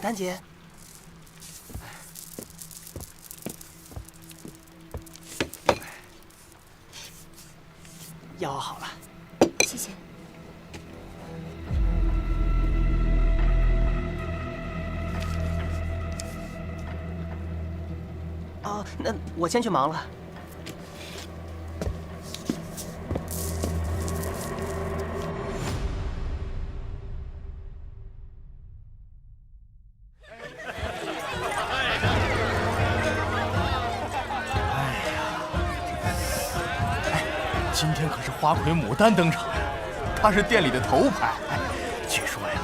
丹姐。药好了，谢谢。哦，那我先去忙了。今天可是花魁牡丹登场呀，她是店里的头牌。据说呀，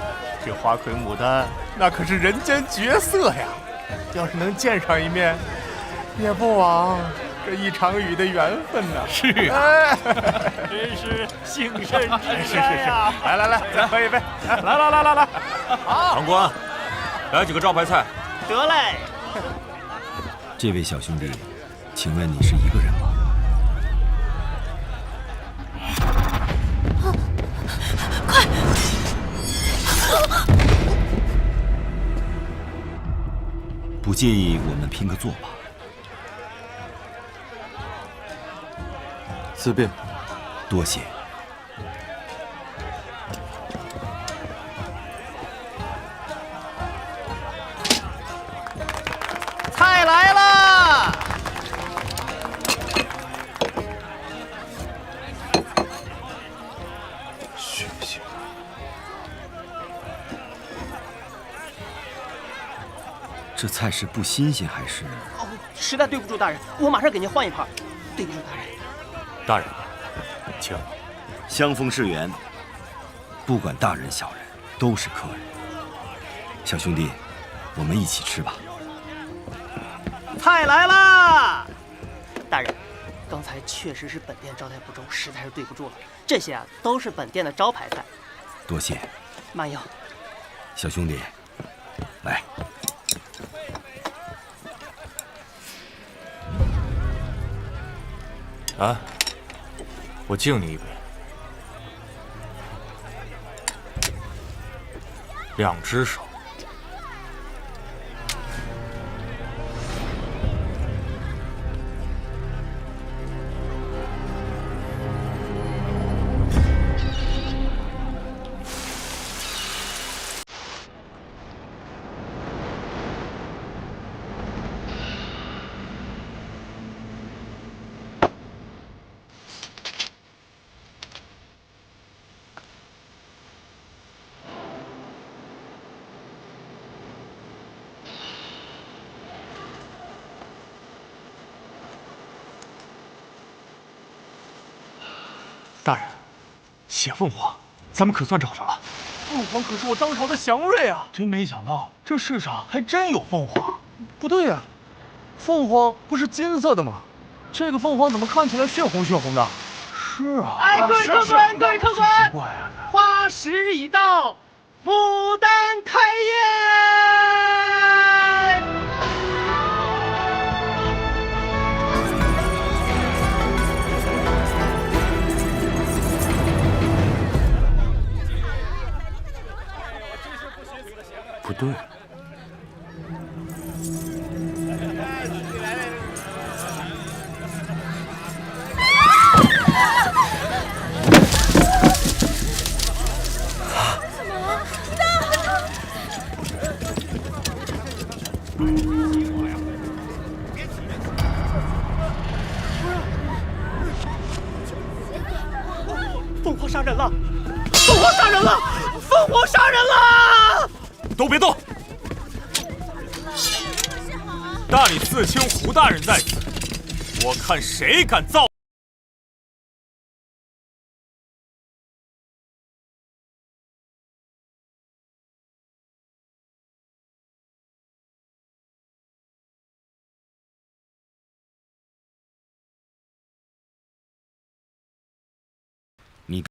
这花魁牡丹那可是人间绝色呀，要是能见上一面，也不枉这一场雨的缘分呢。是啊，真是幸甚至哉呀！来，再喝一杯。来，好，长官，来几个招牌菜。得嘞。这位小兄弟，请问你是一个人吗？快！不介意我们拼个坐吧？随便。多谢。菜来了。血腥。这菜是不新鲜还是？哦，实在对不住大人，我马上给您换一盘。对不住大人。大人，请。相逢是缘，不管大人小人，都是客人。小兄弟，我们一起吃吧。菜来啦！大人，刚才确实是本店招待不周，实在是对不住了。这些啊，都是本店的招牌菜。多谢。慢用。小兄弟，来。啊，我敬你一杯。两只手。大人，血凤凰，咱们可算找着了。凤凰可是我当朝的祥瑞啊！真没想到这世上还真有凤凰。不对呀，凤凰不是金色的吗？这个凤凰怎么看起来血红的？是啊。哎，各位客官，各位客官，奇怪呀，花时已到，牡丹开宴。不对。凤凰杀人了！凤凰杀人了！凤凰杀人了！都别动！大理寺卿胡大人在此，我看谁敢造！你。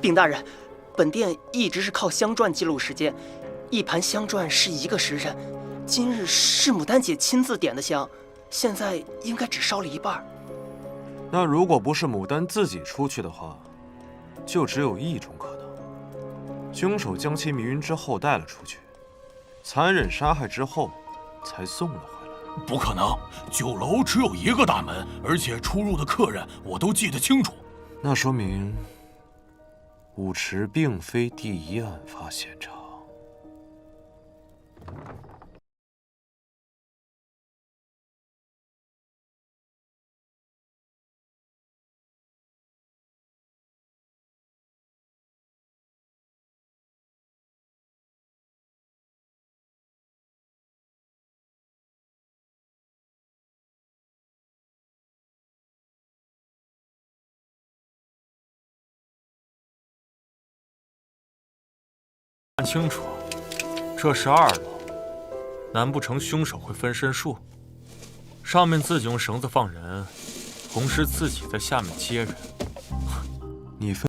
禀大人，本殿一直是靠香篆记录时间，一盘香篆是1个时辰。今日是牡丹姐亲自点的香，现在应该只烧了一半。那如果不是牡丹自己出去的话，就只有一种可能：凶手将其迷晕之后带了出去，残忍杀害之后才送了回来。不可能，酒楼只有1个大门，而且出入的客人我都记得清楚。那说明舞池并非第1案发现场。看清楚，这是2楼，难不成凶手会分身术？上面自己用绳子放人，同时自己在下面接人。你分。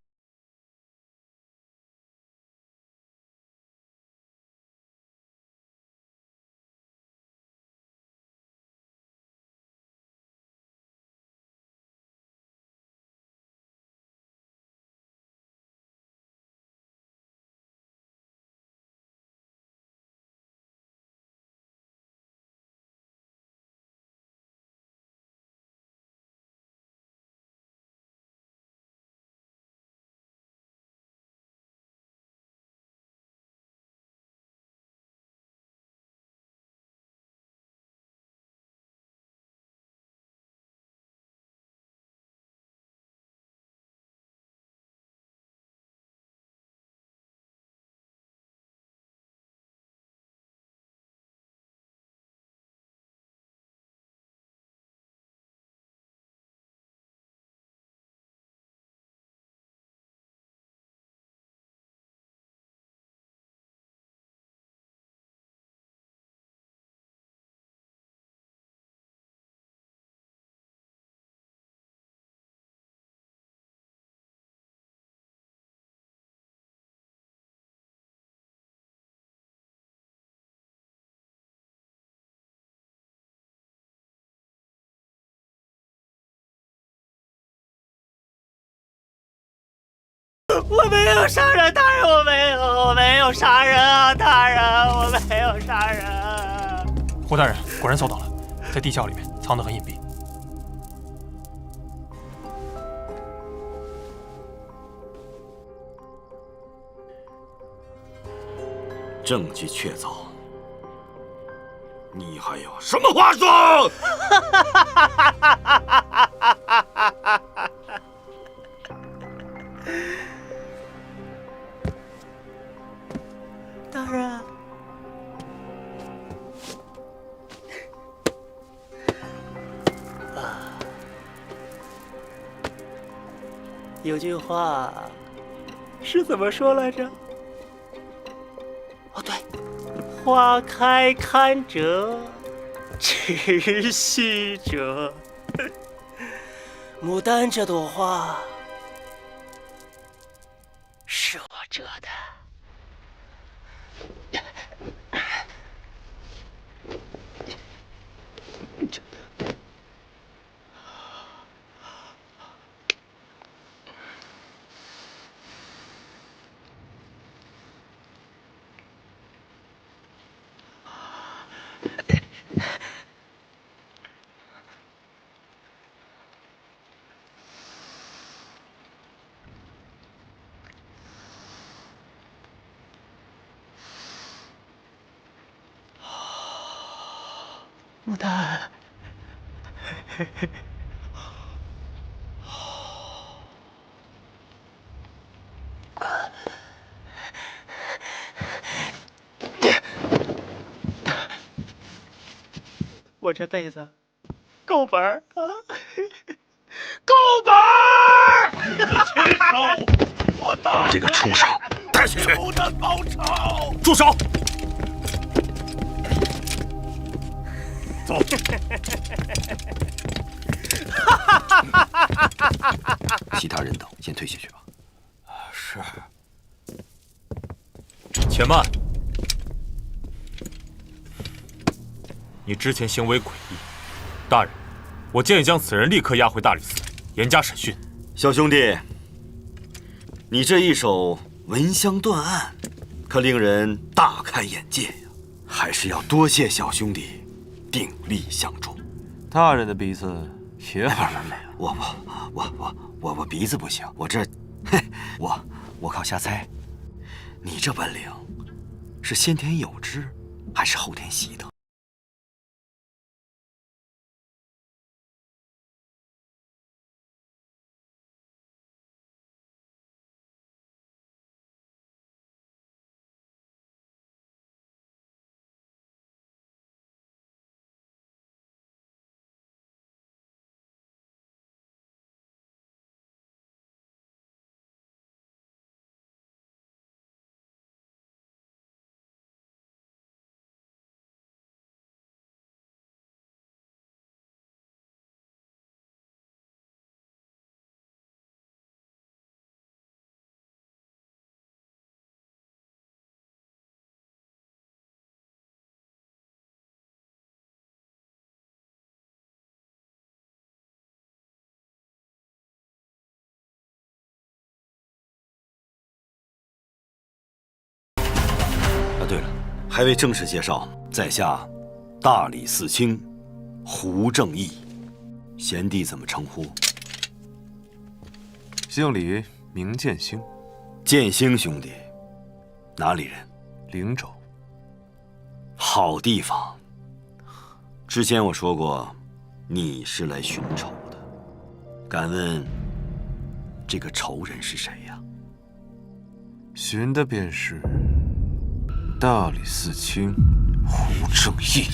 我没有杀人，大人，我没有杀人啊，大人，我没有杀人。胡大人果然搜到了，在地窖里面藏得很隐蔽。证据确凿，你还有什么话说？大人，有句话是怎么说来着？哦，对，花开堪折直须折。牡丹这朵花是我折的。牡丹，我这辈子够本儿啊，够本儿！把这个畜生带下去！住手！走。其他人等先退下去吧。是。且慢！你之前行为诡异，大人，我建议将此人立刻押回大理寺，严加审讯。小兄弟，你这一手闻香断案，可令人大开眼界呀！还是要多谢小兄弟鼎力相助。大人的鼻子也很美。我鼻子不行，我这，我靠瞎猜。你这本领是先天有之，还是后天习得？对了，还未正式介绍，在下大理寺卿胡正义，贤弟怎么称呼？姓李，名建兴，建兴兄弟，哪里人？灵州。好地方。之前我说过，你是来寻仇的，敢问这个仇人是谁呀？寻的便是大理寺卿胡正义。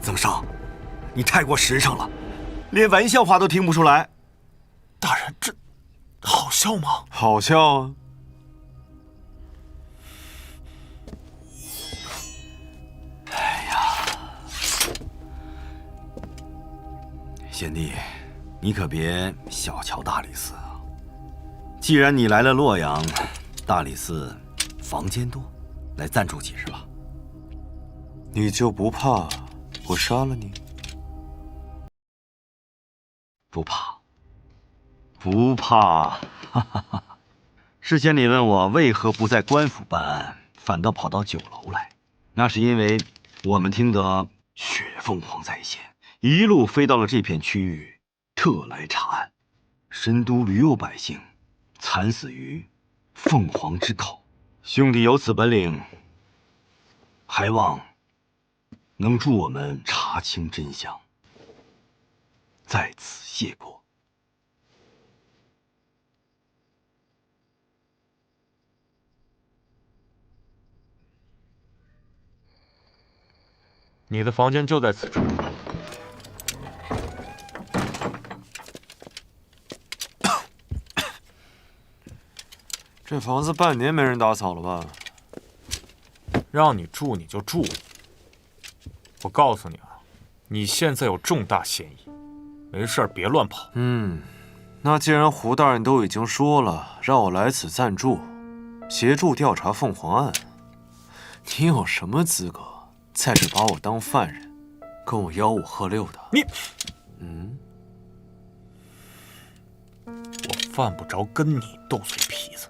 曾少，你太过实诚了，连玩笑话都听不出来。大人，这好笑吗？好笑啊！贤弟，你可别小瞧大理寺啊！既然你来了洛阳，大理寺房间多，来暂住几日吧。你就不怕我杀了你？不怕，不怕。事先你问我为何不在官府办案，反倒跑到酒楼来，那是因为我们听得雪凤凰在线。一路飞到了这片区域，特来查案。神都屡有百姓惨死于凤凰之口，兄弟有此本领，还望能助我们查清真相，在此谢过。你的房间就在此处。这房子半年没人打扫了吧？让你住你就住。我告诉你啊，你现在有重大嫌疑，没事别乱跑。那既然胡大人都已经说了，让我来此暂住，协助调查凤凰案，你有什么资格在这把我当犯人，跟我吆五喝六的？你，我犯不着跟你斗嘴皮子。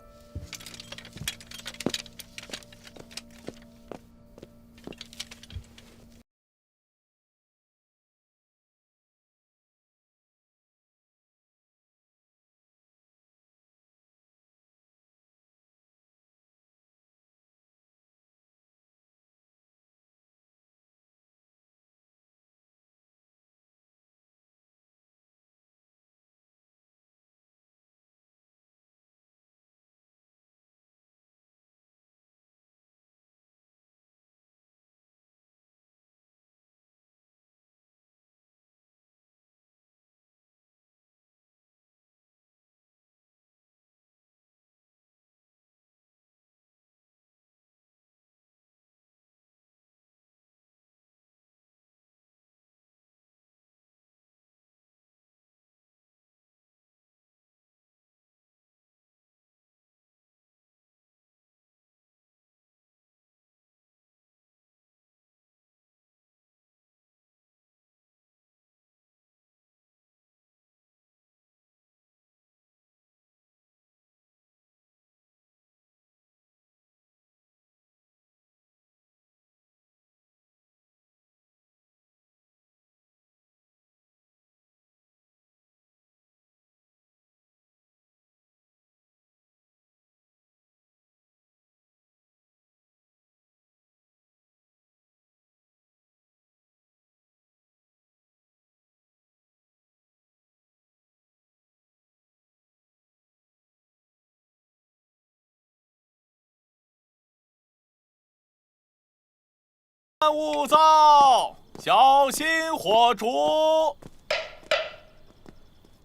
勿躁，小心火烛。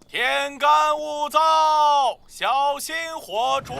天干物燥，小心火烛。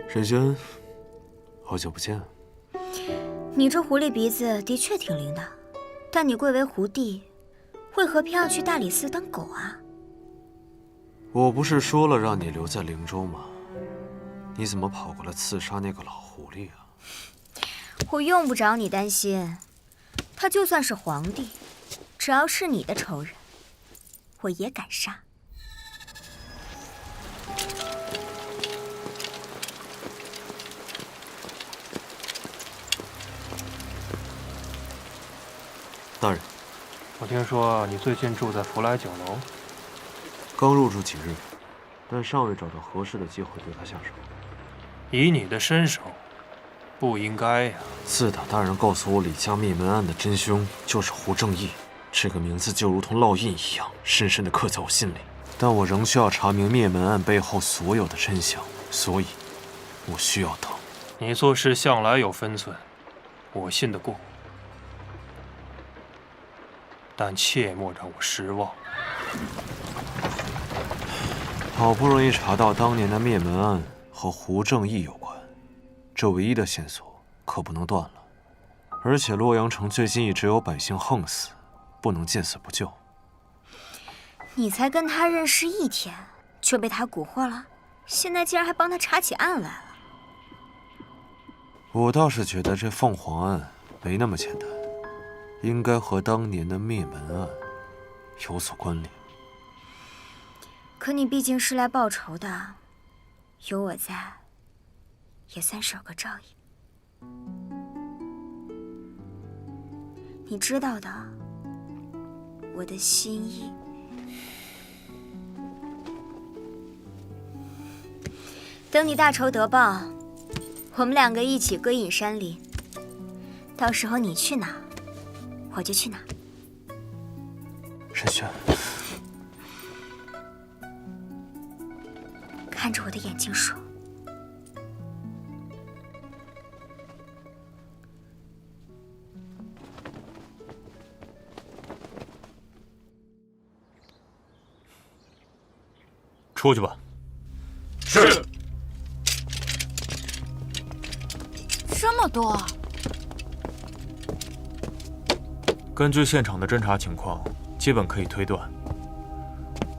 沈轩，好久不见。你这狐狸鼻子的确挺灵的，但你贵为狐帝，为何偏要去大理寺当狗啊？我不是说了让你留在灵州吗？你怎么跑过来刺杀那个老狐狸啊？我用不着你担心，他就算是皇帝，只要是你的仇人，我也敢杀。大人，我听说你最近住在福来酒楼，刚入住几日，但尚未找到合适的机会对他下手。以你的身手，不应该呀。自打大人告诉我李家灭门案的真凶就是胡正义，这个名字就如同烙印一样，深深地刻在我心里。但我仍需要查明灭门案背后所有的真相，所以，我需要等。你做事向来有分寸，我信得过。但切莫让我失望。好不容易查到当年的灭门案和胡正义有关，这唯一的线索可不能断了。而且洛阳城最近一直有百姓横死，不能见死不救。你才跟他认识1天，就被他蛊惑了？现在竟然还帮他查起案来了？我倒是觉得这凤凰案没那么简单，应该和当年的灭门案有所关联。可你毕竟是来报仇的，有我在，也算是有个照应。你知道的，我的心意。等你大仇得报，我们2个一起归隐山林。到时候你去哪，我就去哪。沈轩，看着我的眼睛说。出去吧。是。这么多？根据现场的侦查情况，基本可以推断，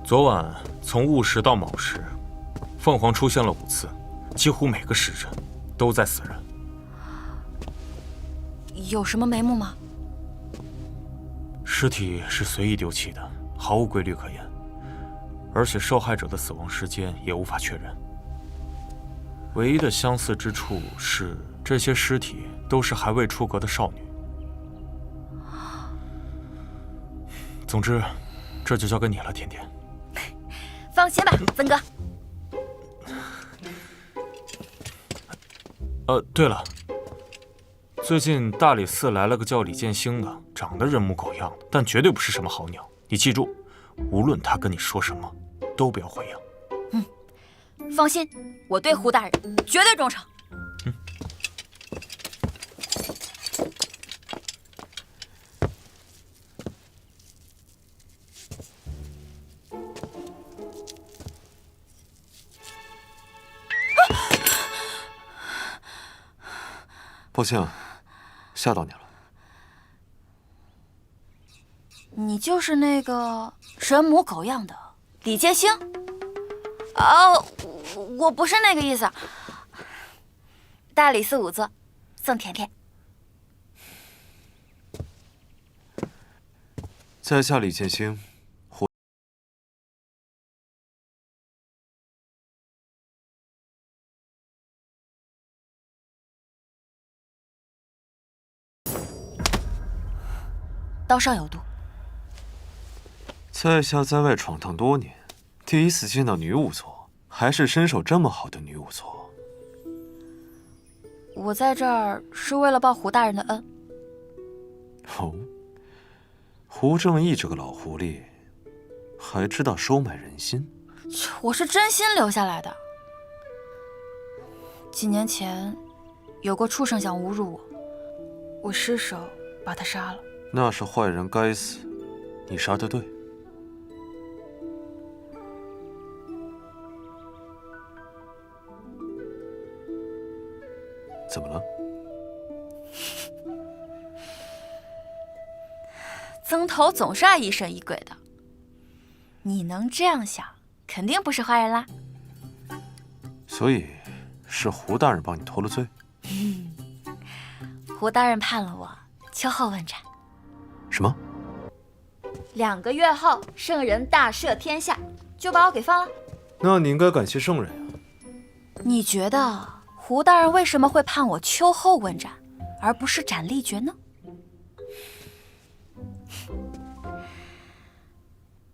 昨晚从戊时到卯时，凤凰出现了5次，几乎每个时辰都在死人。有什么眉目吗？尸体是随意丢弃的，毫无规律可言，而且受害者的死亡时间也无法确认。唯一的相似之处是，这些尸体都是还未出阁的少女。总之，这就交给你了，甜甜。放心吧，芬哥。对了，最近大理寺来了个叫李建兴的，长得人模狗样的，但绝对不是什么好鸟。你记住，无论他跟你说什么，都不要回应。放心，我对胡大人绝对忠诚。抱歉，吓到你了。你就是那个人模狗样的李建兴？哦，我不是那个意思。大理寺仵作，宋甜甜。在下李建兴，刀上有毒。在下在外闯荡多年，第一次见到女仵作，还是身手这么好的女仵作。我在这儿是为了报胡大人的恩。哦，胡正义这个老狐狸，还知道收买人心。我是真心留下来的。几年前，有个畜生想侮辱我，我失手把他杀了。那是坏人该死，你杀得对。怎么了？曾头总是爱疑神疑鬼的，你能这样想，肯定不是坏人啦。所以是胡大人帮你脱了罪？胡大人判了我秋后问斩。什么？2个月后，圣人大赦天下，就把我给放了。那你应该感谢圣人呀。你觉得胡大人为什么会判我秋后问斩，而不是斩立决呢？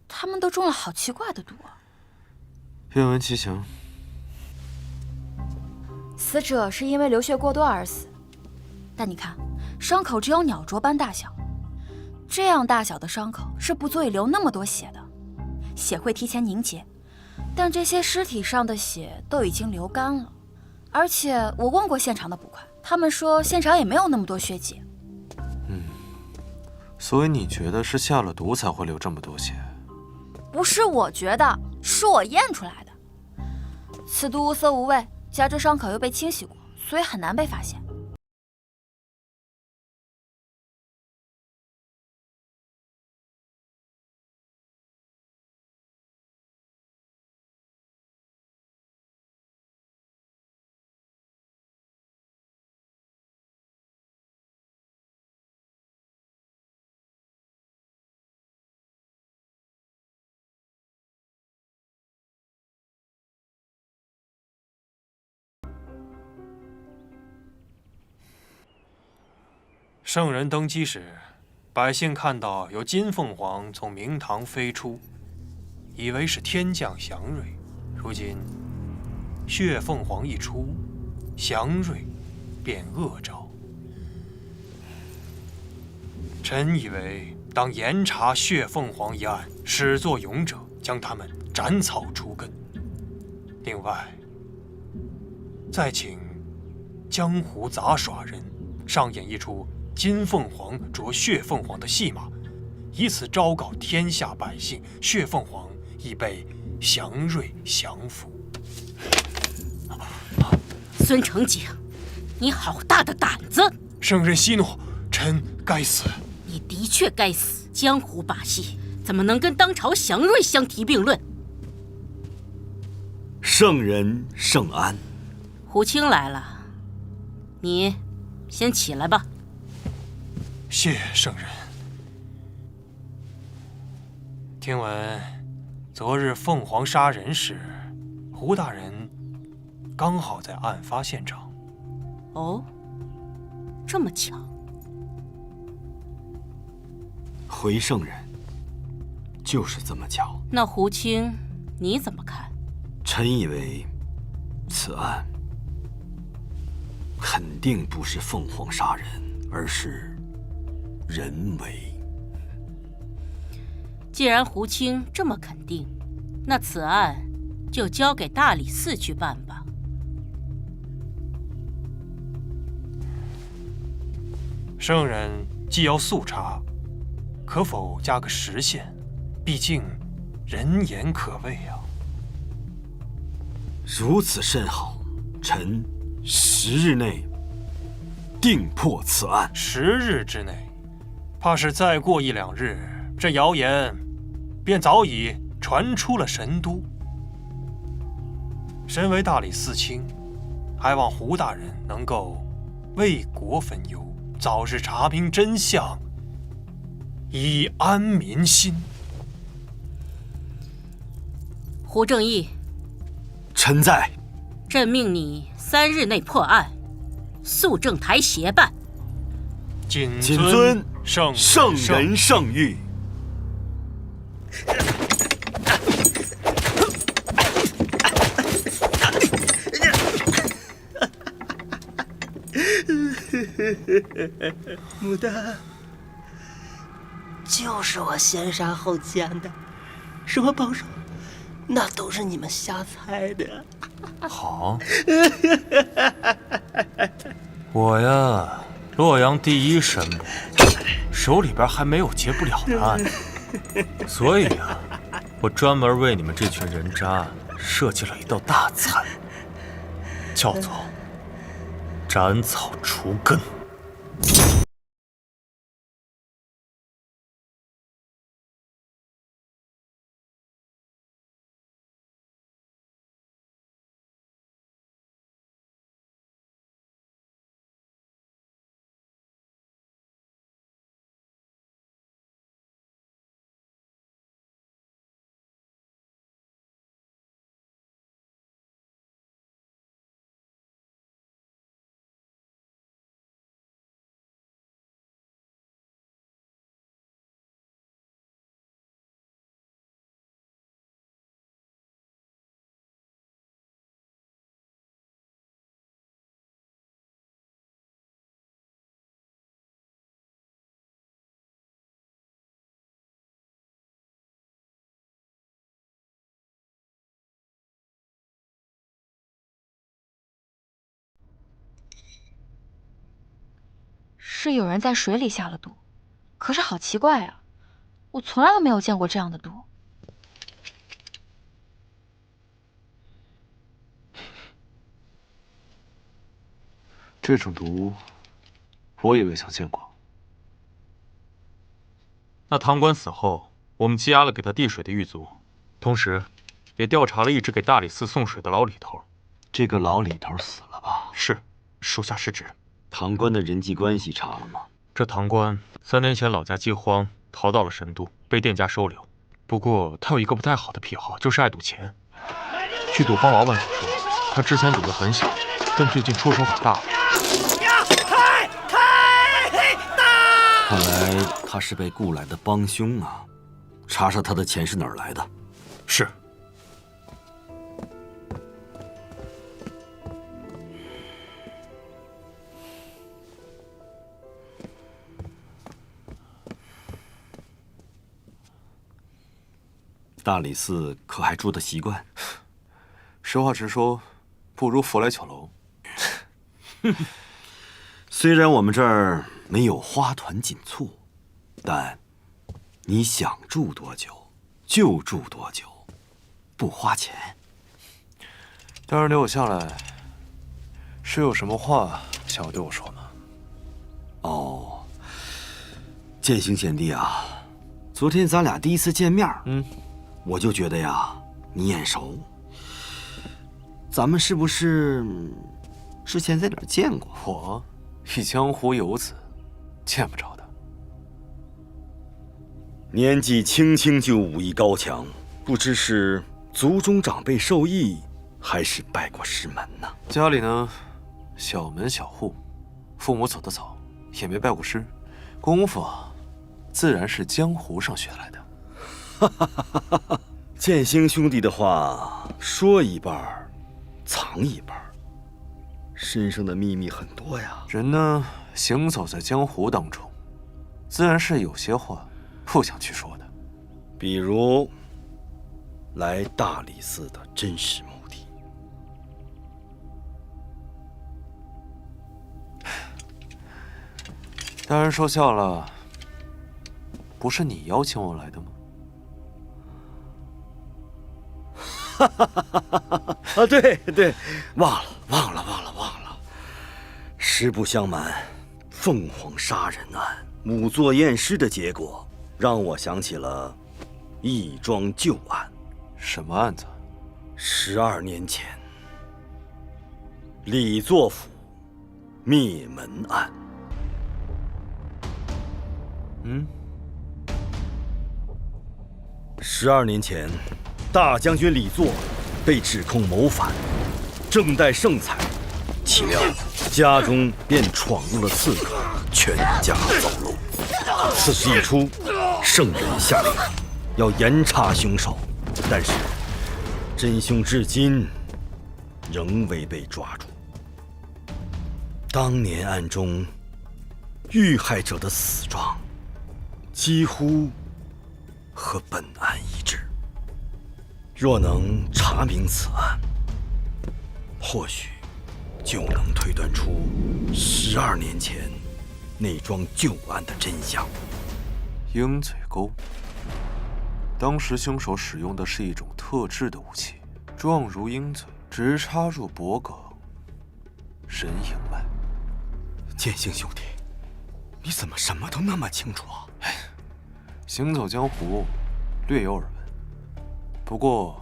他们都中了好奇怪的毒啊！愿闻其详。死者是因为流血过多而死，但你看，伤口只有鸟啄般大小，这样大小的伤口是不足以流那么多血的，血会提前凝结，但这些尸体上的血都已经流干了。而且我问过现场的捕快，他们说现场也没有那么多血迹。所以你觉得是下了毒才会流这么多血？不是我觉得，是我验出来的。此毒无色无味，加之伤口又被清洗过，所以很难被发现。圣人登基时，百姓看到有金凤凰从明堂飞出，以为是天降祥瑞。如今血凤凰一出，祥瑞变恶兆。臣以为当严查血凤凰一案，始作俑者将他们斩草除根。另外，再请江湖杂耍人上演一出金凤凰啄血凤凰的戏码，以此昭告天下百姓，血凤凰已被祥瑞降服。孙承景，你好大的胆子！圣人息怒，臣该死。你的确该死，江湖把戏怎么能跟当朝祥瑞相提并论？圣人圣安。胡青来了，你先起来吧。谢圣人。听闻昨日凤凰杀人时，胡大人刚好在案发现场。哦，这么巧。回圣人，就是这么巧。那胡青，你怎么看？臣以为，此案肯定不是凤凰杀人，而是人为。既然胡青这么肯定，那此案就交给大理寺去办吧。圣人既要速查，可否加个时限？毕竟人言可畏啊。如此甚好，臣10日内定破此案。10日之内，怕是再过1、2日，这谣言便早已传出了神都。身为大理寺卿，还望胡大人能够为国分忧，早日查明真相，以安民心。胡正义，臣在。朕命你3日内破案，肃正台协办。谨遵圣人圣谕。牡丹，就是我先杀后奸的，什么报仇，那都是你们瞎猜的。好，我呀，洛阳第一神母，手里边还没有结不了的案，所以啊，我专门为你们这群人渣设计了一道大餐，叫做斩草除根。是有人在水里下了毒，可是好奇怪啊，我从来都没有见过这样的毒。这种毒，我也未曾见过。那唐官死后，我们羁押了给他递水的狱卒，同时，也调查了一直给大理寺送水的老李头。这个老李头死了吧？是，属下失职。唐官的人际关系查了吗？这唐官3年前老家饥荒，逃到了神都，被店家收留。不过他有一个不太好的癖好，就是爱赌钱。据赌坊老板所说，他之前赌得很小，但最近出手很大。看来他是被雇来的帮凶啊！查查他的钱是哪儿来的。是。大理寺可还住得习惯？实话实说，不如福来酒楼。虽然我们这儿没有花团锦簇，但你想住多久就住多久，不花钱。大人留我下来，是有什么话想要对我说吗？哦，剑行贤弟啊，昨天咱俩第一次见面，我就觉得呀，你眼熟。咱们是不是之前在哪儿见过？我一江湖游子，见不着的。年纪轻轻就武艺高强，不知是族中长辈授意，还是拜过师门呢？家里呢，小门小户，父母走得早，也没拜过师，功夫自然是江湖上学来的。剑星兄弟的话说一半，藏一半，身上的秘密很多呀。人呢，行走在江湖当中，自然是有些话不想去说的。比如，来大理寺的真实目的。大人说笑了，不是你邀请我来的吗？啊，对对，忘了。实不相瞒，凤凰杀人案仵作验尸的结果，让我想起了义庄旧案。什么案子？12年前，李作府灭门案。12年前，大将军李作被指控谋反，正待盛彩，岂料家中便闯入了刺客，全家走漏。此事一出，圣人下令要严查凶手，但是真凶至今仍未被抓住。当年案中遇害者的死状几乎和本案一致。若能查明此案，或许就能推断出12年前那桩旧案的真相。鹰嘴钩，当时凶手使用的是一种特制的武器，状如鹰嘴，直插入脖颈，人迎脉。剑心兄弟，你怎么什么都那么清楚啊？行走江湖，略有耳闻。不过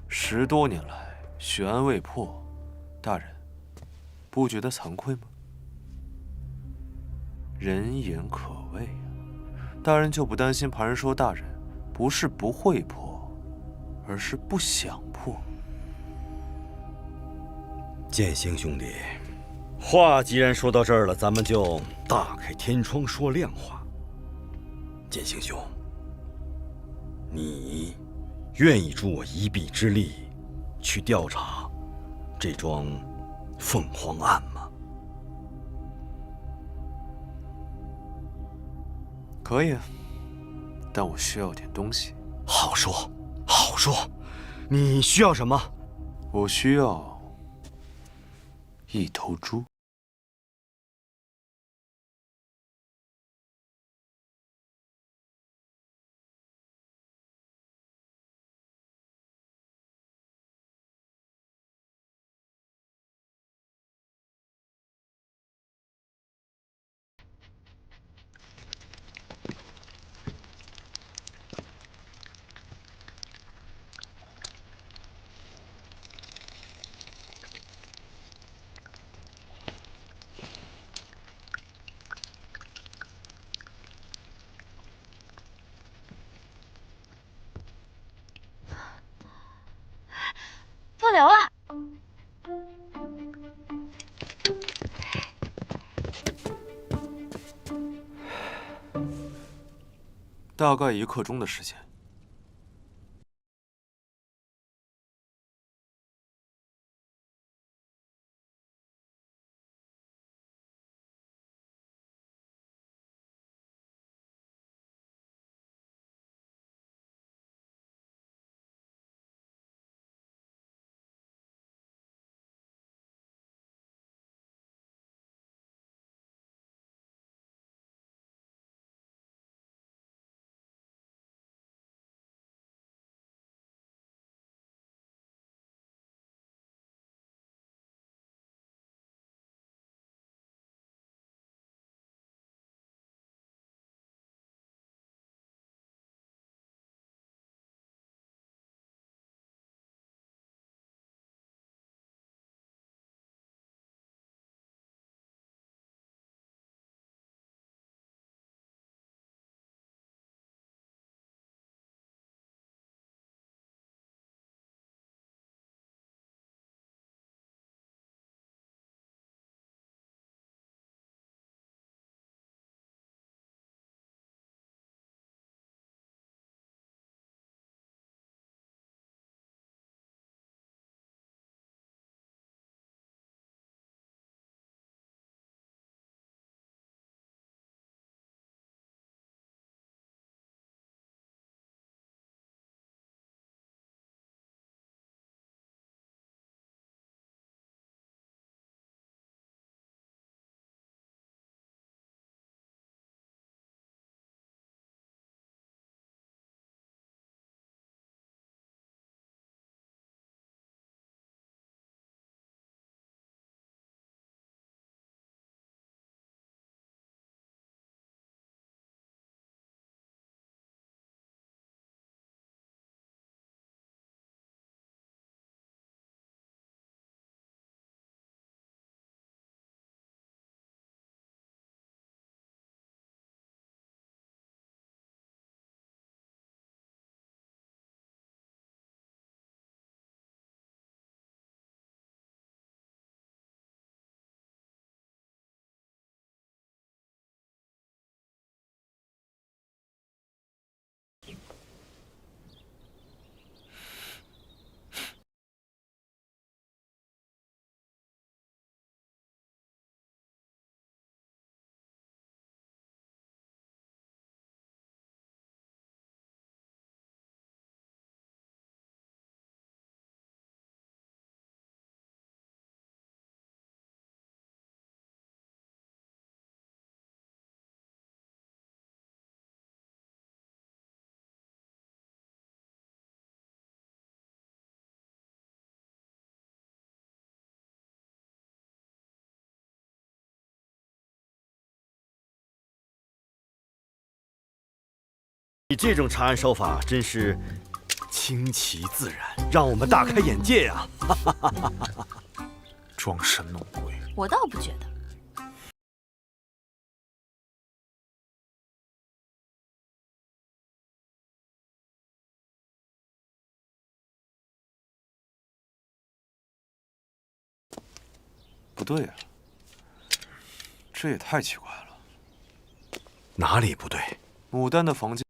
10多年来悬案未破，大人不觉得惭愧吗？人言可畏啊，大人就不担心旁人说大人不是不会破，而是不想破？剑心兄弟，话既然说到这儿了，咱们就大开天窗说亮话。剑心兄，你愿意助我一臂之力，去调查这桩凤凰案吗？可以啊，但我需要点东西。好说，好说。你需要什么？我需要一头猪。不流了。大概1刻钟的时间。你这种查案手法真是清奇自然，让我们大开眼界呀！装神弄鬼，我倒不觉得。不对啊，这也太奇怪了。哪里不对？牡丹的房间。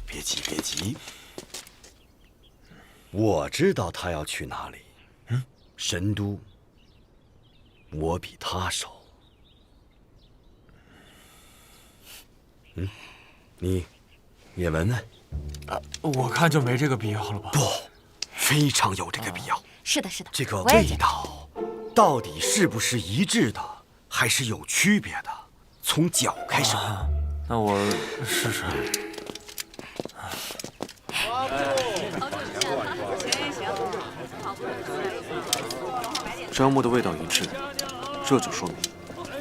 别急，别急，我知道他要去哪里。神都，我比他熟。你也闻闻。我看就没这个必要了吧？不，非常有这个必要。是的，是的，这个味我也觉得道到底是不是一致的，还是有区别的？从脚开始闻。那我试试。樟木的味道一致，这就说明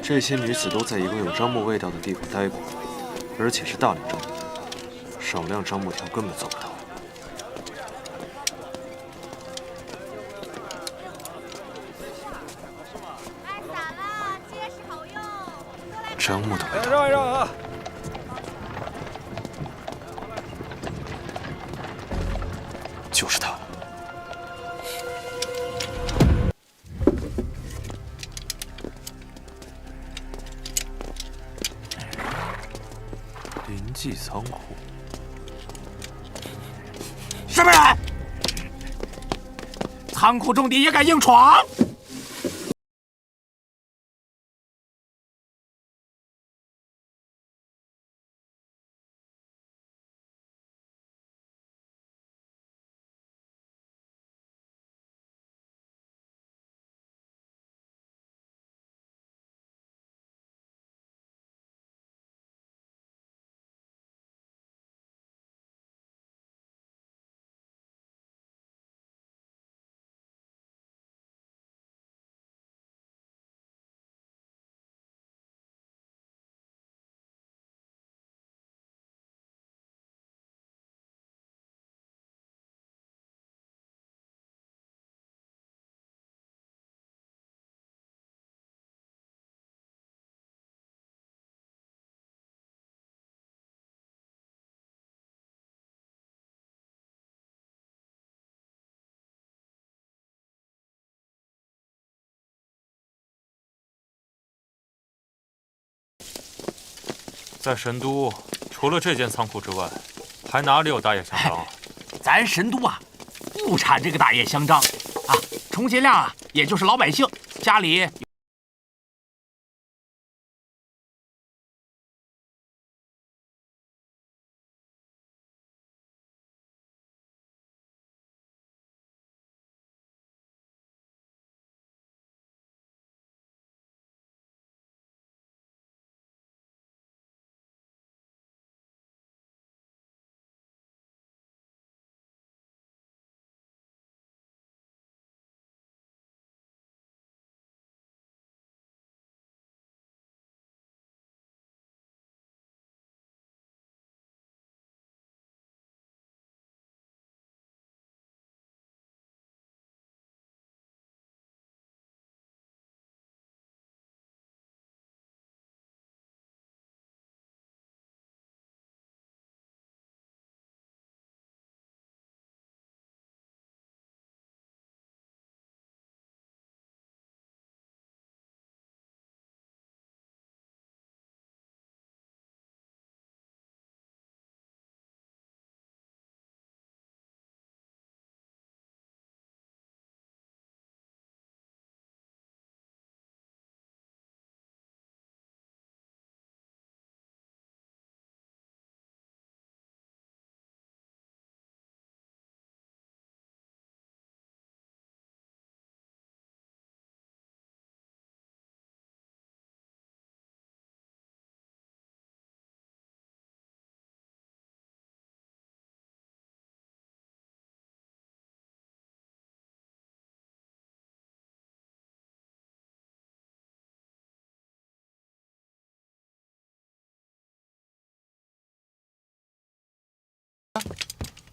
这些女子都在一个有樟木味道的地方待过，而且是大量樟木，少量樟木条根本做不到。樟木的味道。让一让啊！就是它。临济仓库。什么人？仓库重地也敢硬闯？在神都，除了这间仓库之外，还哪里有大叶香樟啊？咱神都啊，不产这个大叶香樟啊，充其量啊，也就是老百姓家里。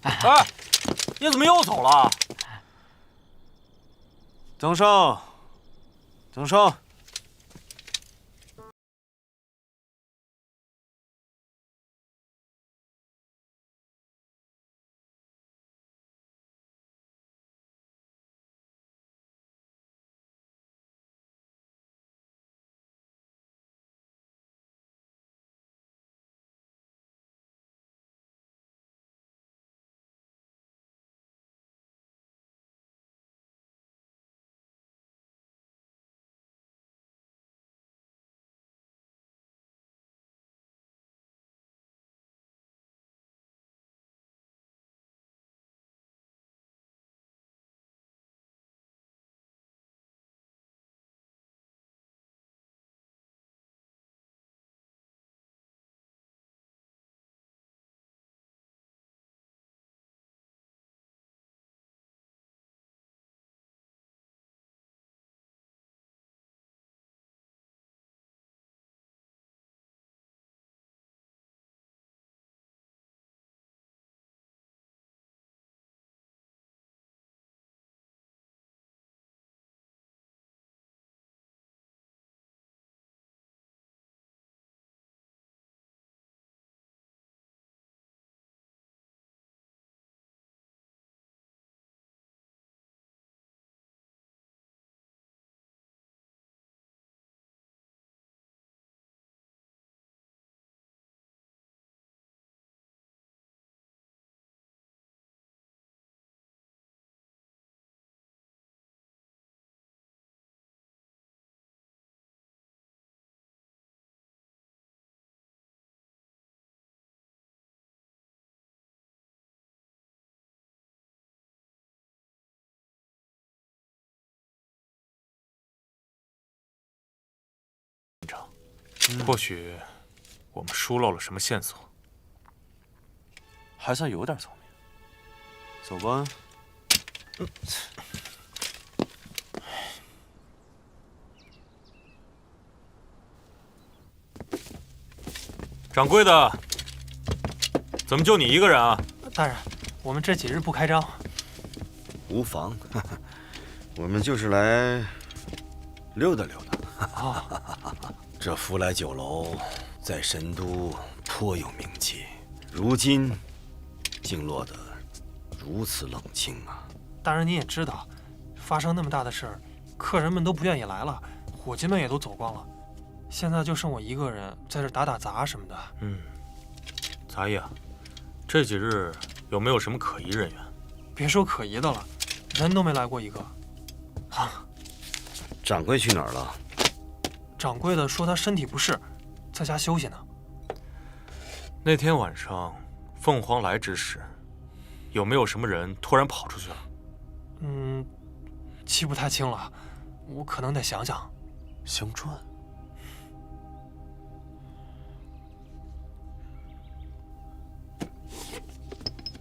哎，你怎么又走了？增生，增生。或许我们疏漏了什么线索，还算有点聪明。走吧。掌柜的，怎么就你一个人啊？大人，我们这几日不开张。无妨，我们就是来溜达溜达。这福来酒楼在神都颇有名气，如今竟落得如此冷清啊！大人您也知道，发生那么大的事儿，客人们都不愿意来了，伙计们也都走光了，现在就剩我一个人在这打打杂什么的。杂役啊，这几日有没有什么可疑人员？别说可疑的了，人都没来过一个。掌柜去哪儿了？掌柜的说他身体不适，在家休息呢。那天晚上凤凰来之时，有没有什么人突然跑出去了？记不太清了，我可能得想想。香传。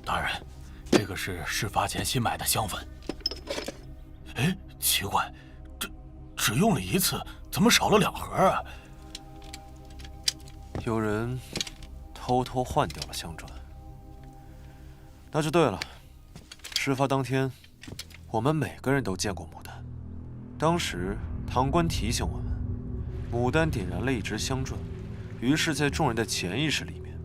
大人，这个是事发前新买的香粉。哎，奇怪，这只用了一次，怎么少了2盒啊？有人偷偷换掉了香砖。那就对了，事发当天，我们每个人都见过牡丹。当时堂官提醒我们，牡丹点燃了一支香砖，于是，在众人的潜意识里面，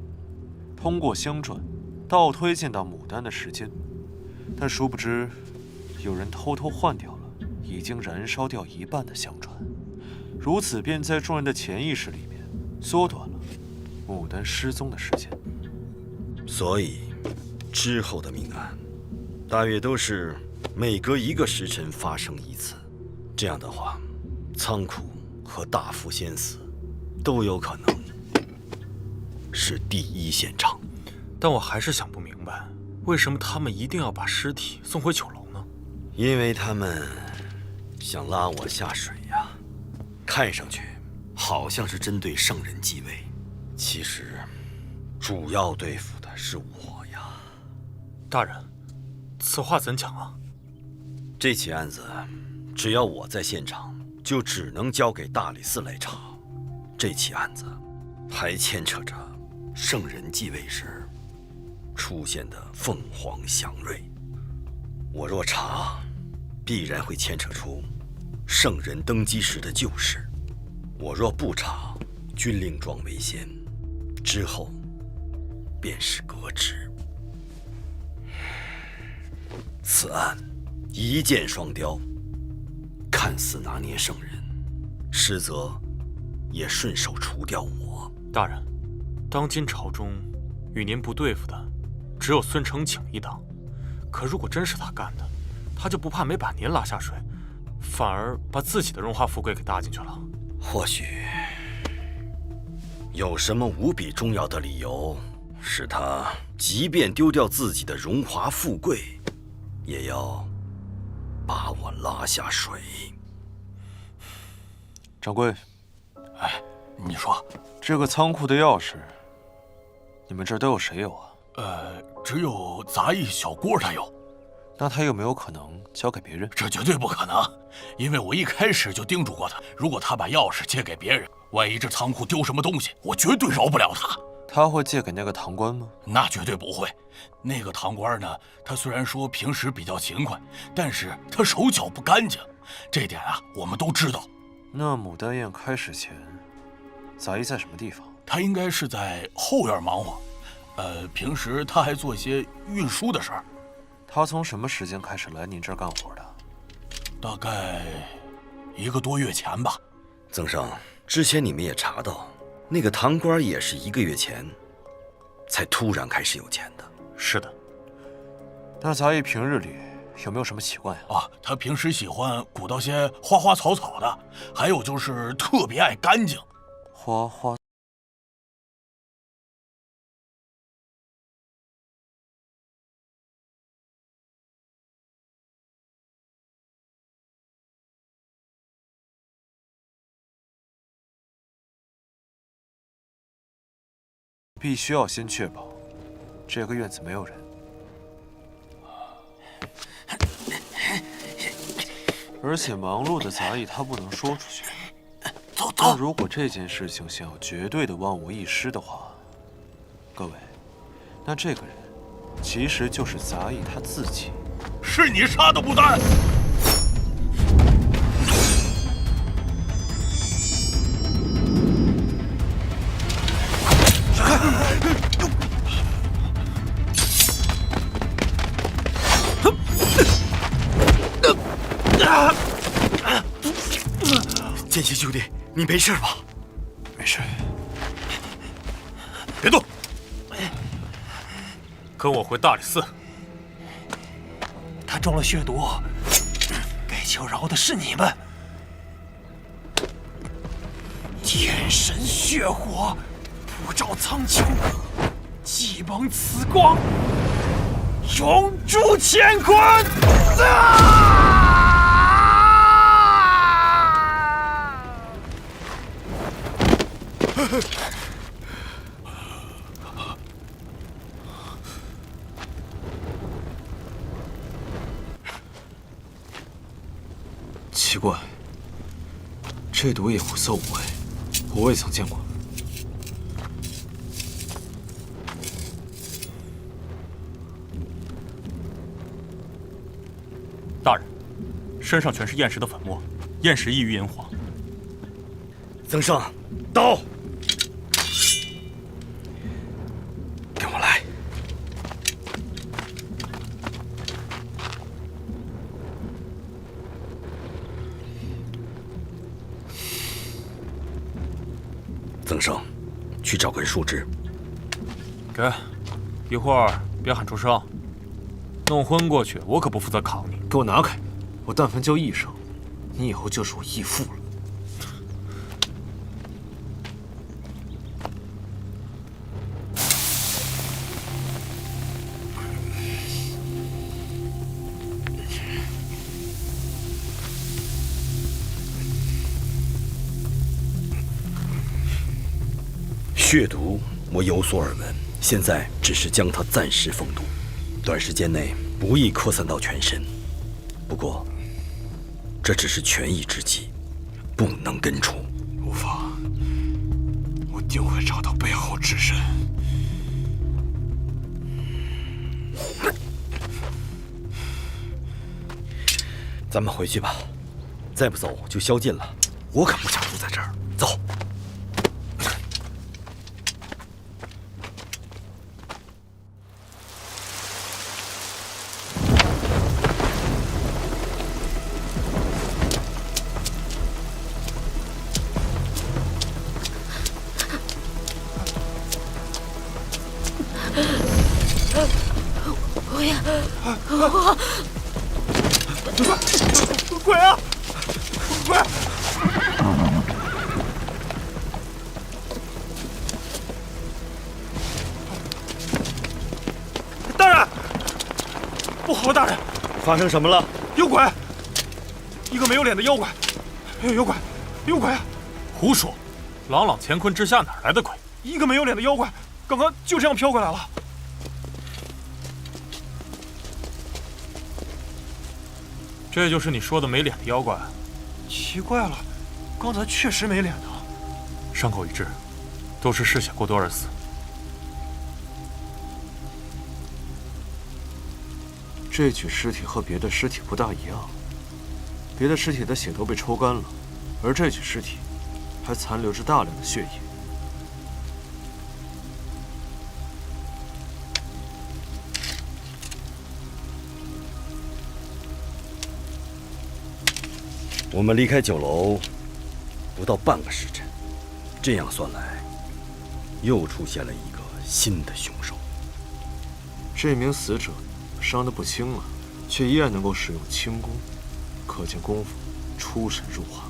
通过香砖倒推见到牡丹的时间。但殊不知，有人偷偷换掉了已经燃烧掉一半的香砖，如此便在众人的潜意识里面缩短了牡丹失踪的时间。所以，之后的命案，大约都是每隔1个时辰发生一次。这样的话，仓库和大福仙寺都有可能是第一现场。但我还是想不明白，为什么他们一定要把尸体送回酒楼呢？因为他们想拉我下水呀。看上去好像是针对圣人继位，其实主要对付的是我呀。大人，此话怎讲啊？这起案子，只要我在现场，就只能交给大理寺来查。这起案子还牵扯着圣人继位时出现的凤凰祥瑞。我若查，必然会牵扯出圣人登基时的旧事；我若不查，军令状为先，之后便是革职。此案一箭双雕，看似拿捏圣人，实则也顺手除掉我。大人，当今朝中与您不对付的，只有孙承景一党。可如果真是他干的，他就不怕没把您拉下水，反而把自己的荣华富贵给搭进去了。或许有什么无比重要的理由，使他即便丢掉自己的荣华富贵，也要把我拉下水。掌柜，哎，你说这个仓库的钥匙，你们这儿都有谁有啊？只有杂役小郭他有。那他有没有可能交给别人？这绝对不可能，因为我一开始就叮嘱过他，如果他把钥匙借给别人，万一这仓库丢什么东西，我绝对饶不了他。他会借给那个堂官吗？那绝对不会。那个堂官呢，他虽然说平时比较勤快，但是他手脚不干净，这点啊我们都知道。那牡丹宴开始前，杂役在什么地方？他应该是在后院忙活，平时他还做一些运输的事儿。他从什么时间开始来您这儿干活的？大概1个多月前吧。曾上，之前你们也查到，那个堂官也是1个月前才突然开始有钱的。是的。那杂役平日里有没有什么习惯呀？啊，他平时喜欢鼓捣些花花草草的，还有就是特别爱干净。花花。必须要先确保这个院子没有人，而且忙碌的杂役他不能说出去。但如果这件事情想要绝对的万无一失的话，各位，那这个人其实就是杂役他自己。是你杀的牡丹！剑心兄弟，你没事吧？没事。别动！跟我回大理寺。他中了血毒，该求饶的是你们。天神血火，普照苍穹，祭蒙此光，永驻乾坤！奇怪，这毒也无色无味，我未曾见过。大人，身上全是厌食的粉末，厌食易于引火。曾上，刀！跟我来。曾生，去找根树枝。给，一会儿别喊出声，弄昏过去，我可不负责扛你。给我拿开！我但凡叫一声，你以后就是我义父了。血毒我有所耳闻，现在只是将它暂时封毒，短时间内不易扩散到全身。不过，这只是权宜之计，不能根除。无妨，我定会找到背后之人。咱们回去吧，再不走就宵禁了。我可不想住在这儿。走。我呀，鬼啊！鬼！大人，不好了，大人！发生什么了？有鬼！一个没有脸的妖怪！有鬼！有鬼！胡说！朗朗乾坤之下哪来的鬼？一个没有脸的妖怪，刚刚就这样飘过来了。这就是你说的没脸的妖怪？奇怪了，刚才确实没脸的。伤口一致，都是嗜血过多而死。这具尸体和别的尸体不大一样，别的尸体的血都被抽干了，而这具尸体还残留着大量的血液。我们离开酒楼不到半个时辰，这样算来，又出现了一个新的凶手。这名死者伤得不轻了，却依然能够使用轻功，可见功夫出神入化。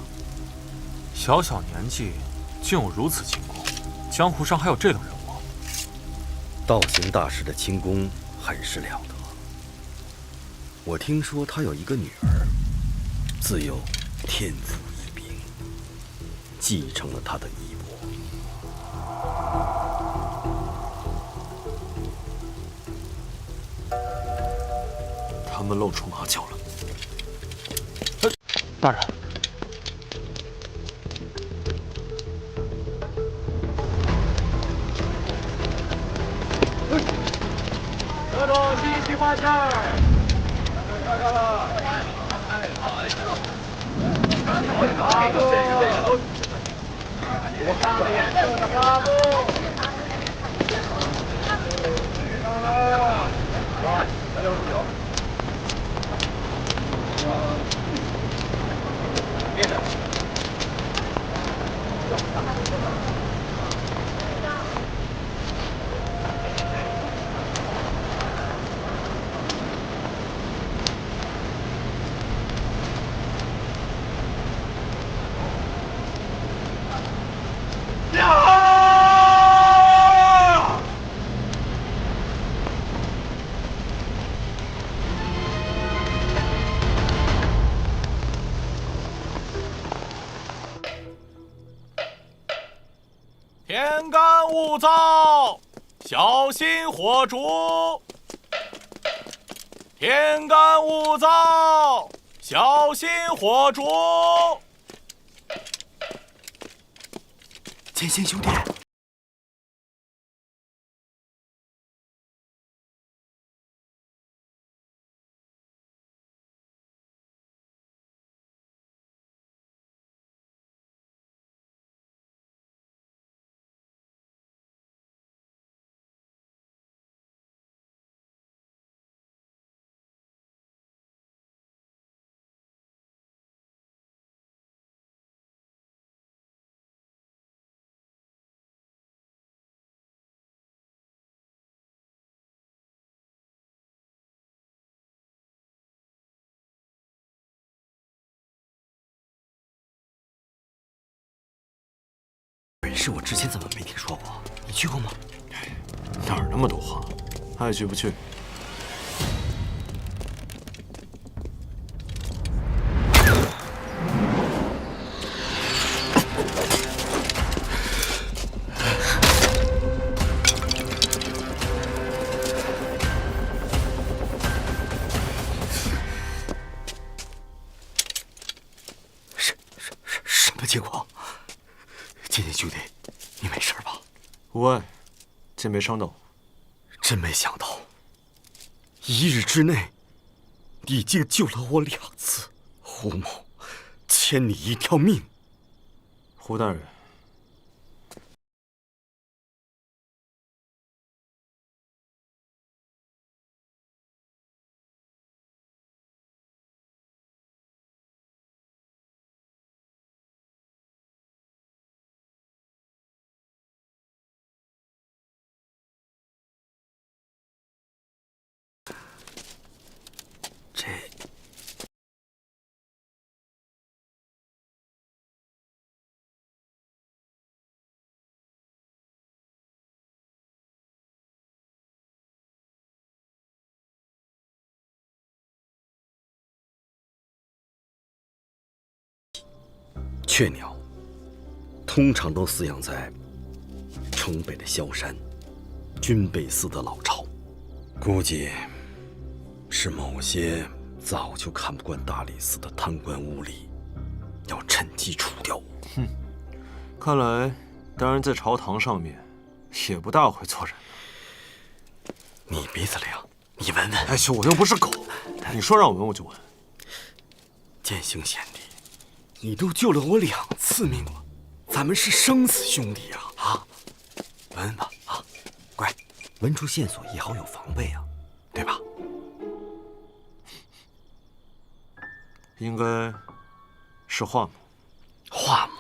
小小年纪竟有如此轻功，江湖上还有这等人物？道行大师的轻功很是了得。我听说他有一个女儿，自幼天赋异禀，继承了他的衣钵。他们露出马脚了。大人，得着第一花枪。天干物燥，小心火烛。天干物燥，小心火烛。剑心兄弟，本事我之前怎么没听说过？你去过吗？哪儿那么多话？爱去不去？什么情况？剑心兄弟，你没事吧？无碍，剑没伤到。真没想到，1日之内，你竟救了我2次。胡某欠你一条命。胡大人，这雀鸟通常都饲养在城北的萧山、军备司的老巢，估计是某些早就看不惯大理寺的贪官污吏，要趁机除掉我。哼，看来大人在朝堂上面也不大会做人。你鼻子灵，你闻闻。哎呦，我又不是狗，你说让我闻我就闻。剑行贤弟，你都救了我2次命了，咱们是生死兄弟呀！啊，闻闻吧，啊，乖，闻出线索也好有防备啊，对吧？应该是华母。华母。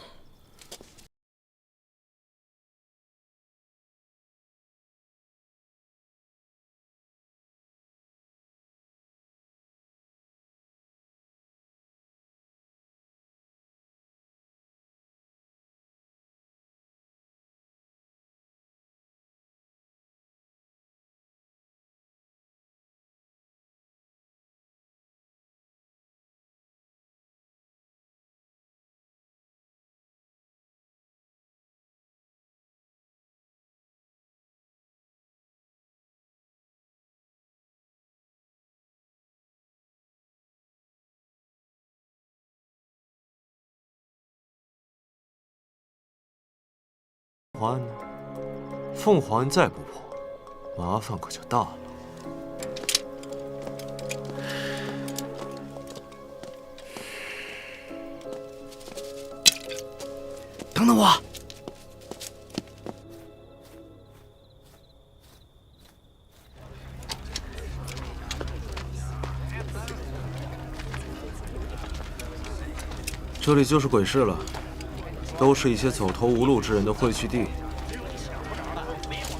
华安呢？凤凰再不破，麻烦可就大了。等等我！这里就是鬼市了。都是一些走投无路之人的汇聚地。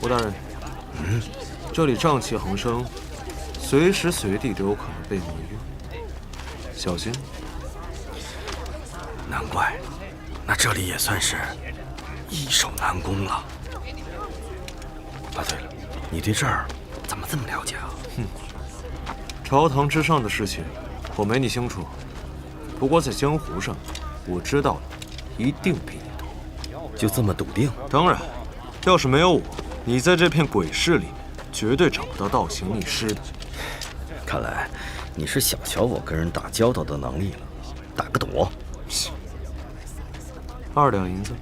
吴大人，这里瘴气横生，随时随地都有可能被迷晕，小心。难怪，那这里也算是易守难攻了。啊，对了，你对这儿怎么这么了解啊？朝堂之上的事情，我没你清楚。不过在江湖上，我知道的一定比你多。就这么笃定？当然，要是没有我，你在这片鬼市里面绝对找不到倒行逆施的。看来你是小瞧我跟人打交道的能力了。打个赌。2两银子。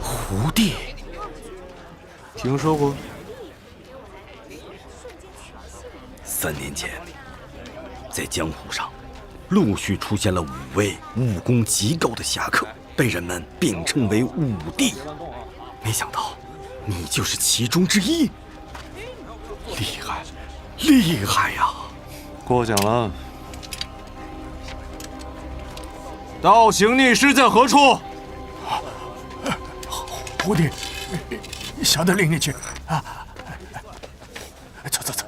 胡弟，听说过。3年前，在江湖上，陆续出现了5位武功极高的侠客，被人们并称为武帝。没想到，你就是其中之一。厉害，厉害呀！过奖了。道行逆施在何处？胡弟，小的领你去啊！走走走。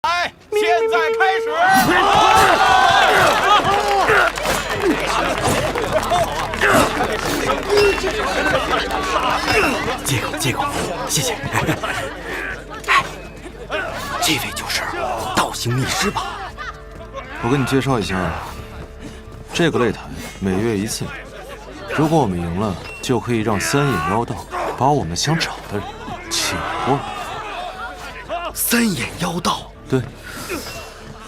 来，现在开始！借口，谢谢。哎，这位就是道行逆施吧？我给你介绍一下，这个擂台每月1次，如果我们赢了，就可以让3眼妖道把我们想找的人请过来。3眼妖道？对，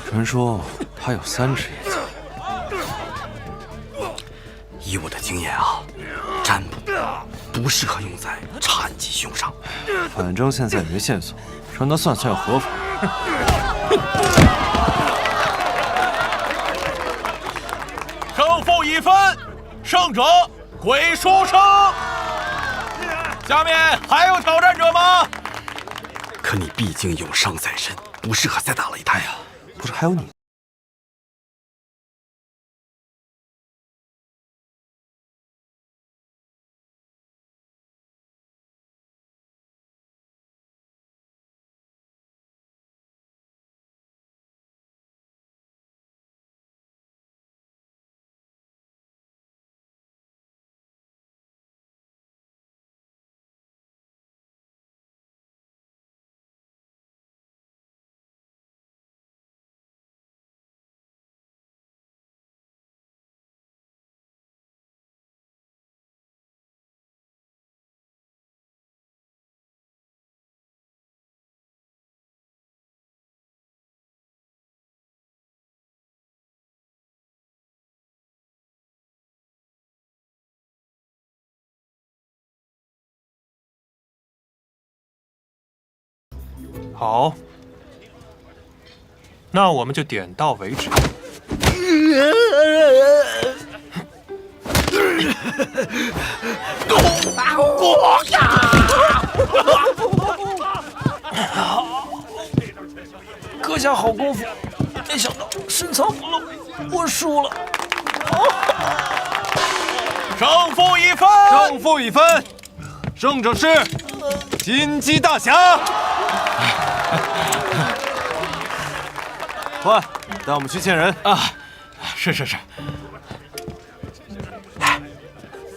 传说他有3只眼睛。以我的经验啊，占卜不适合用在禅吉兄上。反正现在没线索，让他算算又何妨？胜负已分，胜者归书生。下面还有挑战者吗？可你毕竟有伤在身，不适合再打擂台啊！不是还有你？好，那我们就点到为止。阁下好功夫，没想到深藏不露，我输了。胜负已分，胜负已分，胜者是金鸡大侠。快，带我们去见人啊！是。哎，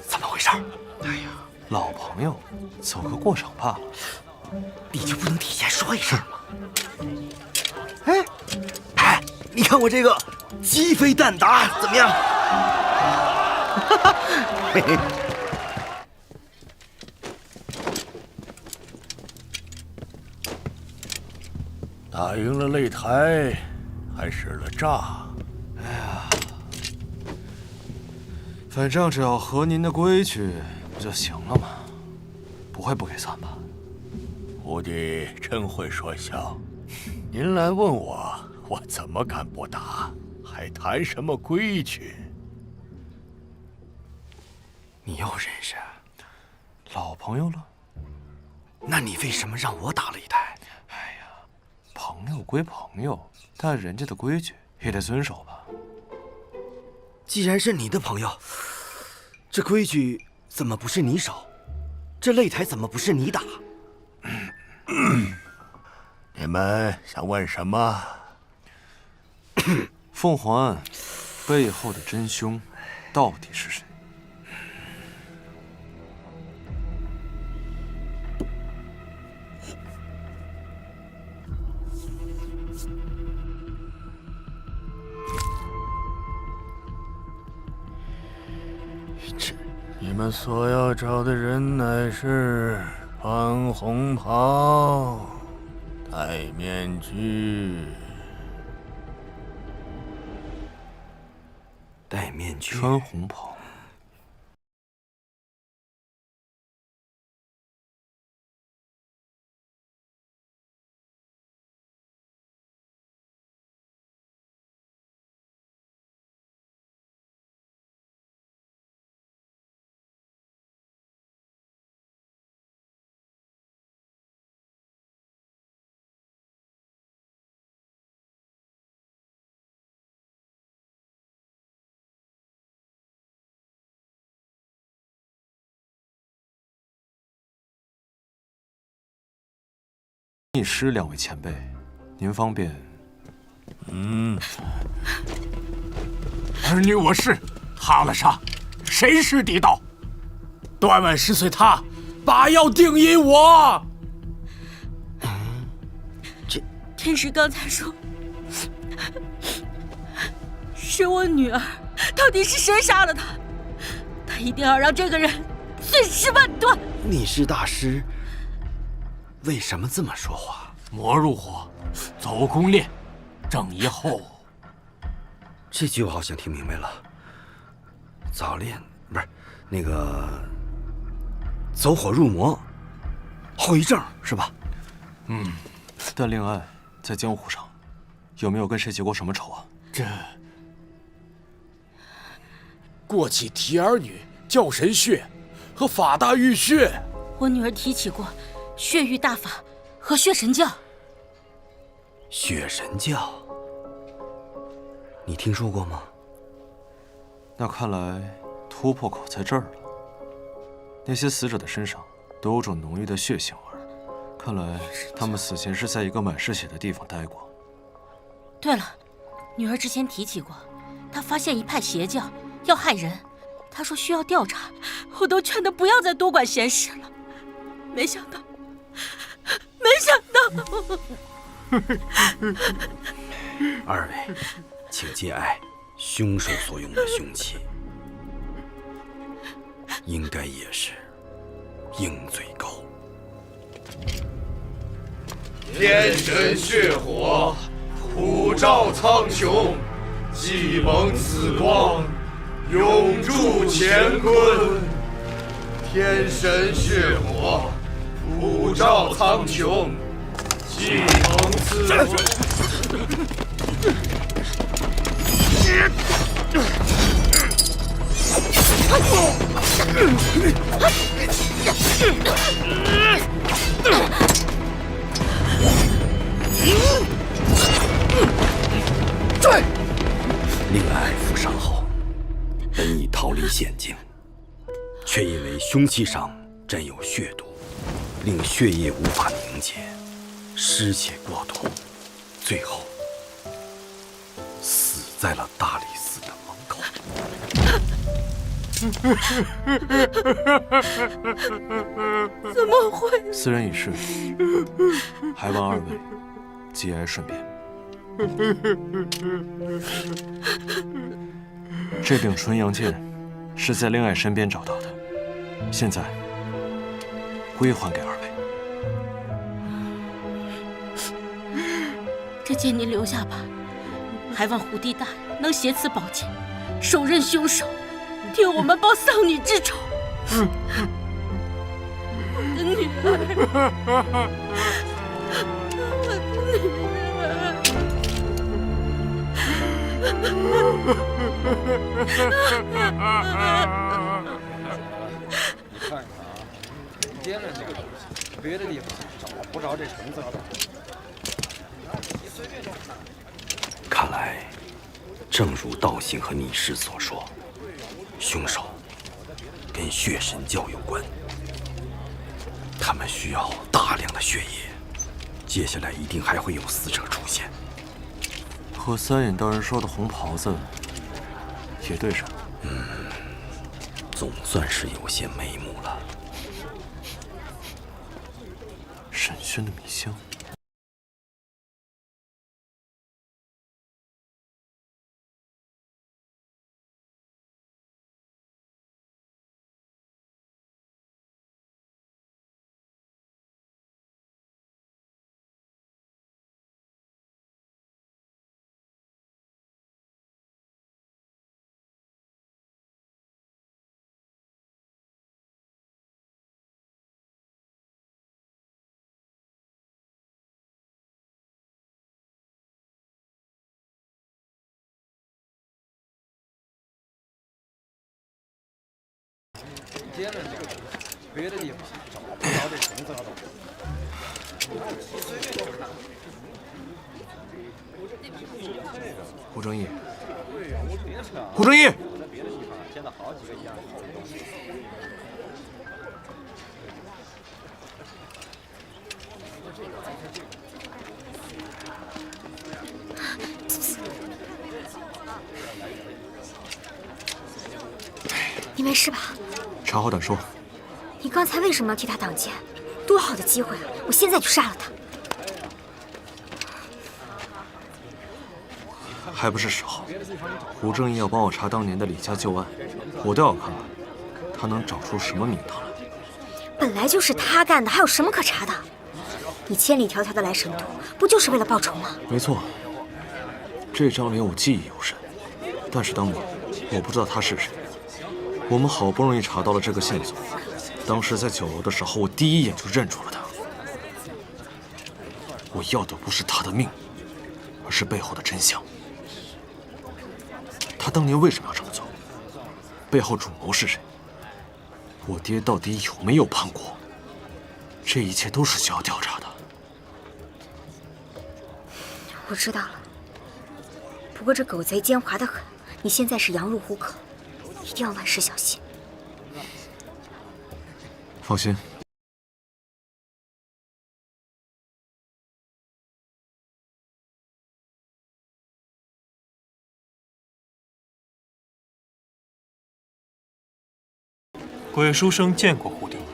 怎么回事？哎呀，老朋友，走个过场罢了。你就不能提前说一声吗？哎，你看我这个鸡飞蛋打怎么样？嘿嘿。打赢了擂台，还使了诈。哎呀，反正只要合您的规矩，不就行了吗？不会不给算吧？徒弟真会说笑。您来问我，我怎么敢不答？还谈什么规矩？你又认识？老朋友了。那你为什么让我打擂台？哎呀，朋友归朋友，但人家的规矩也得遵守吧。既然是你的朋友，这规矩怎么不是你守？这擂台怎么不是你打？你们想问什么？凤凰案背后的真凶到底是谁？你们所要找的人乃是穿红袍、戴面具。戴面具，穿红袍。义师两位前辈，您方便？儿女我师，哈了杀，谁是敌道？断腕石碎他，把药定因我。天师刚才说是我女儿，到底是谁杀了她？他一定要让这个人碎尸万段。你是大师，为什么这么说话？魔入火，走宫炼，正一后。这句我好像听明白了。早炼不是那个走火入魔，后遗症是吧？但令爱在江湖上有没有跟谁结过什么仇啊？这过起提儿女、教神血和法大玉血。我女儿提起过血域大法和血神教。血神教，你听说过吗？那看来突破口在这儿了。那些死者的身上都有种浓郁的血腥味，看来他们死前是在一个满是血的地方待过。对了，女儿之前提起过，她发现一派邪教要害人，她说需要调查，我都劝她不要再多管闲事了。没想到。二位，请节哀。凶手所用的凶器，应该也是鹰嘴钩。天神血火，普照苍穹，既蒙此光，永驻乾坤。天神血火，普照苍穹，既蒙此光。追！令爱负伤后，本已逃离险境，却因为凶器上沾有血毒，令血液无法凝结，失血过多，最后死在了大理寺的门口。怎么会？斯人已逝，还望二位节哀顺变。这柄纯阳剑是在令爱身边找到的，现在归还给二位。这剑您留下吧，还望虎帝大人能挟此宝剑，手刃凶手，替我们报丧女之仇。接着这个东西，别的地方找不着这橙子。看来，正如道信和逆师所说，凶手跟血神教有关。他们需要大量的血液，接下来一定还会有死者出现。和三眼道人说的红袍子也对上。总算是有些眉目了。沈轩的迷香。接着这个东西，别的地方找不着这橙子。胡正义，胡正义，见到好几个一样的。你没事吧？查好胆说。你刚才为什么要替他挡箭？多好的机会啊！我现在就杀了他。还不是时候。胡正义要帮我查当年的李家旧案，我倒要看看他能找出什么名堂来。本来就是他干的，还有什么可查的？你千里迢迢的来神都，不就是为了报仇吗？没错，这张脸我记忆犹深，但是当年我不知道他是谁。我们好不容易查到了这个线索，当时在酒楼的时候，我第一眼就认出了他。我要的不是他的命，而是背后的真相。他当年为什么要这么做？背后主谋是谁？我爹到底有没有叛国？这一切都是需要调查的。我知道了。不过这狗贼奸猾得很，你现在是羊入虎口，一定要万事小心。放心。鬼书生见过胡定义。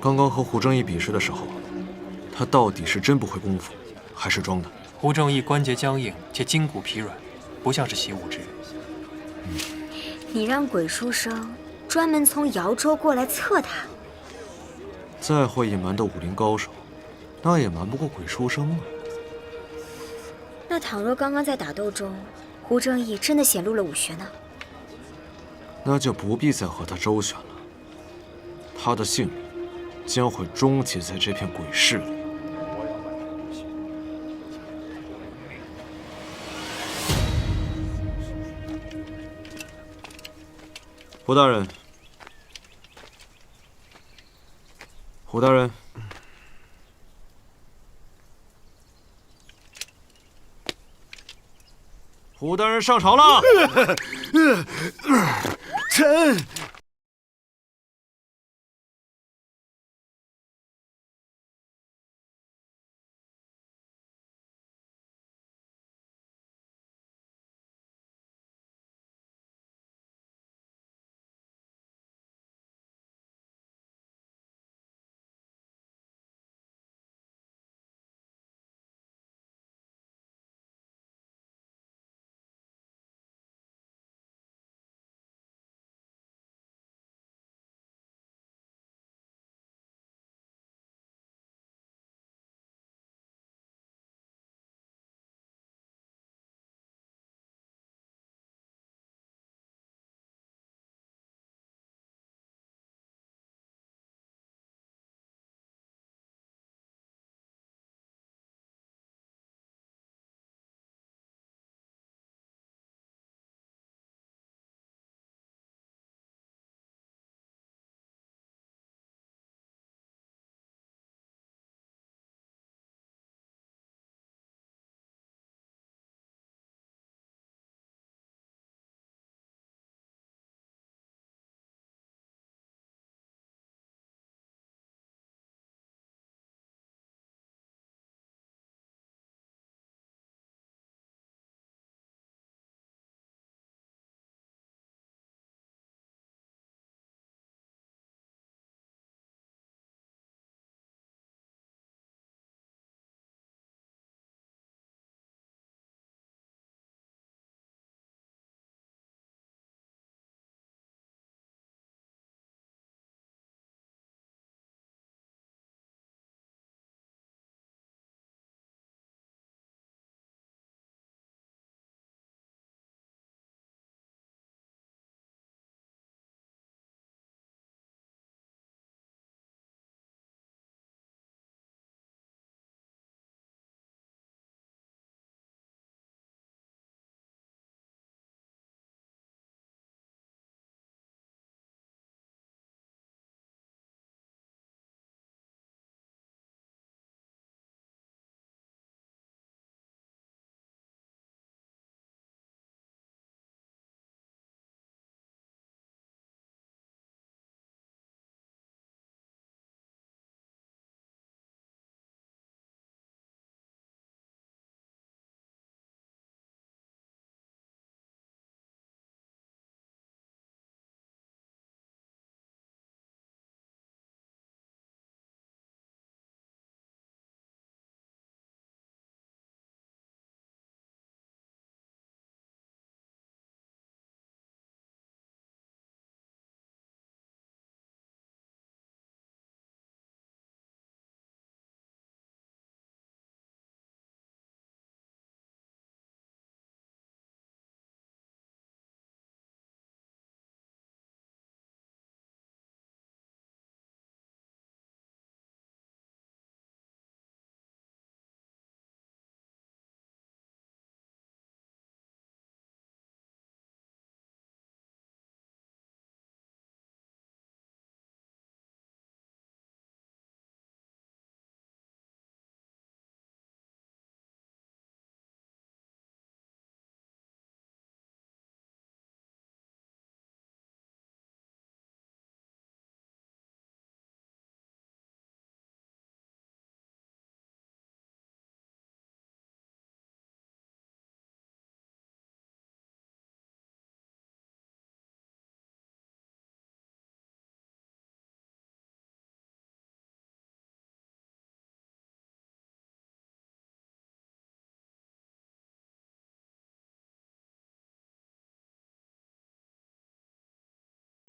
刚刚和胡正义比试的时候，他到底是真不会功夫，还是装的？胡正义关节僵硬且筋骨疲软，不像是习武之人。你让鬼书生专门从瑶州过来测他？再会隐瞒的武林高手，那也瞒不过鬼书生啊。那倘若刚刚在打斗中，胡正义真的显露了武学呢？那就不必再和他周旋了。他的性命将会终结在这片鬼市里。胡大人，胡大人，胡大人上朝了。臣。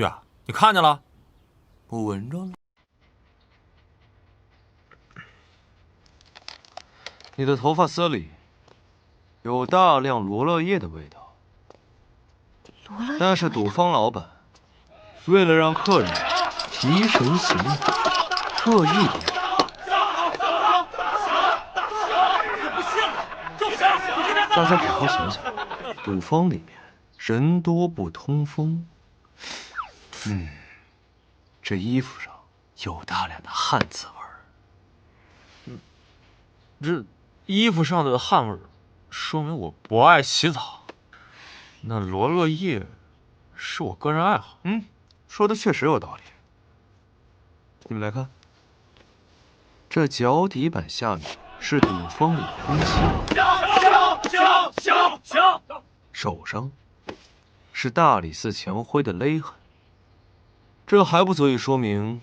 啊，你看见了？我闻着了。你的头发丝里有大量罗勒叶的味道。但是赌坊老板为了让客人提神醒脑，特意点。大家好好想想，赌坊里面人多不通风。这衣服上有大量的汗渍味儿。这衣服上的汗味，说明我不爱洗澡。那罗勒叶是我个人爱好。说的确实有道理。你们来看，这脚底板下面是赌坊里的空气，手上是大理寺墙灰的勒痕。这还不足以说明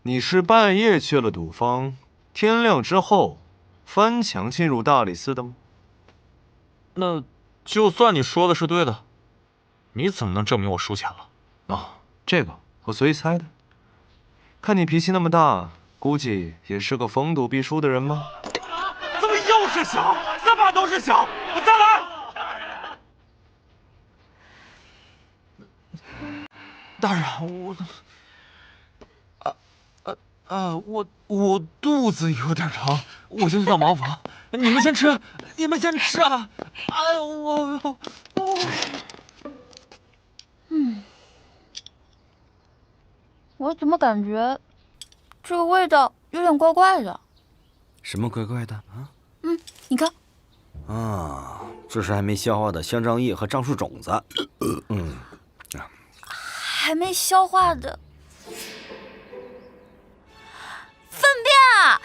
你是半夜去了赌坊，天亮之后翻墙进入大理寺的吗？那就算你说的是对的，你怎么能证明我输钱了？这个我随意猜的。看你脾气那么大，估计也是个逢赌必输的人吗？怎么又是小？3把都是小，我再来。大人，我肚子有点疼，我先去趟茅房。你们先吃啊！哎呦我。我怎么感觉这个味道有点怪怪的？什么怪怪的啊？你看，这是还没消化的香樟叶和樟树种子。还没消化的粪便啊！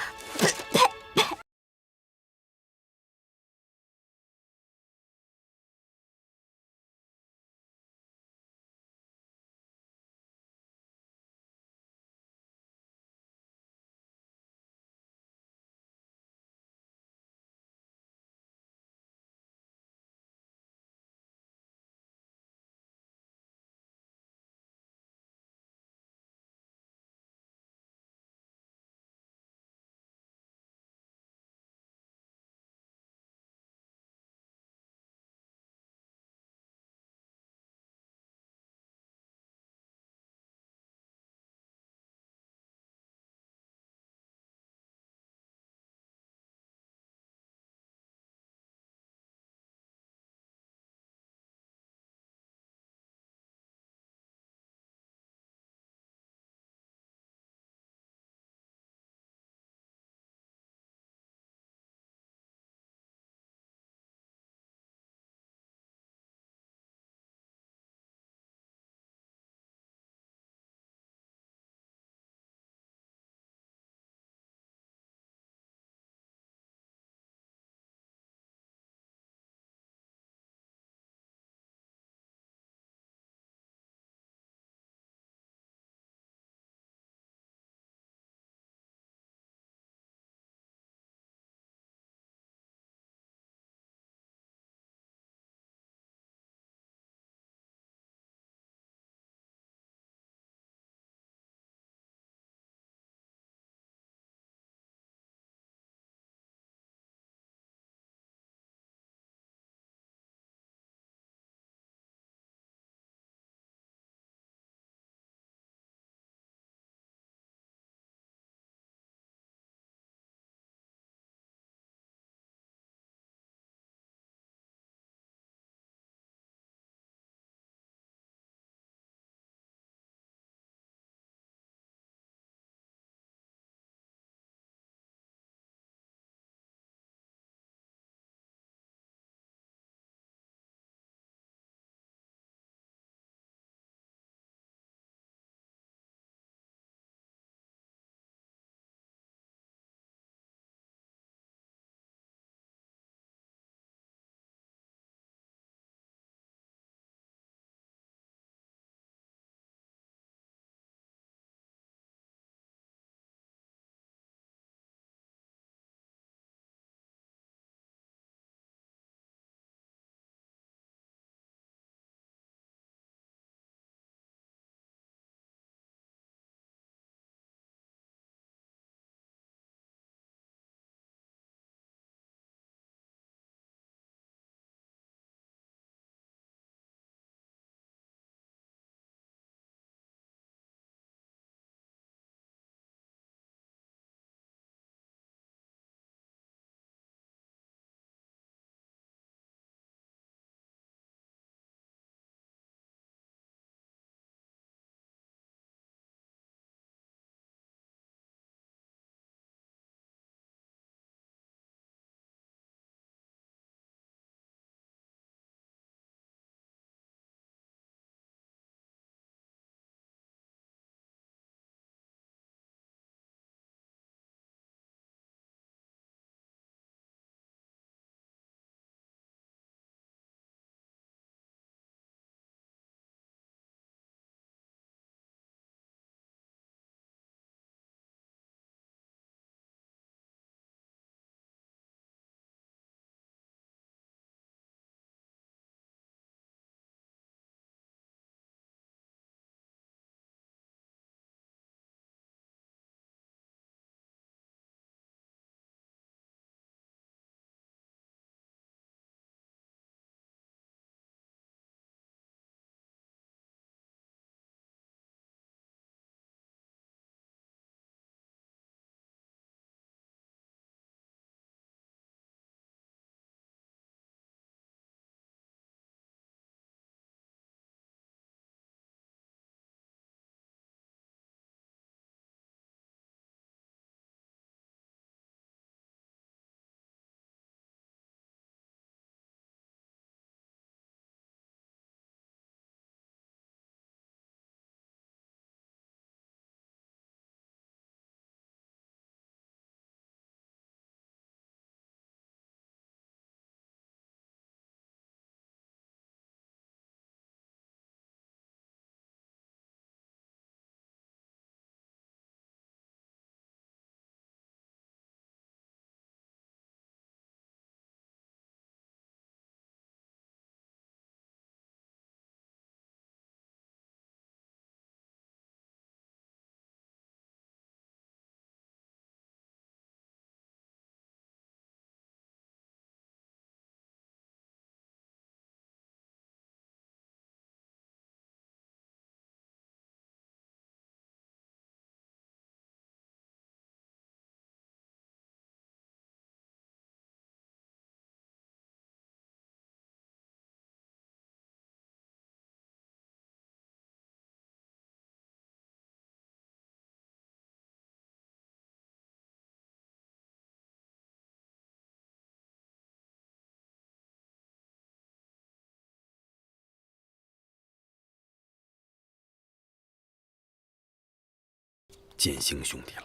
剑星兄弟了。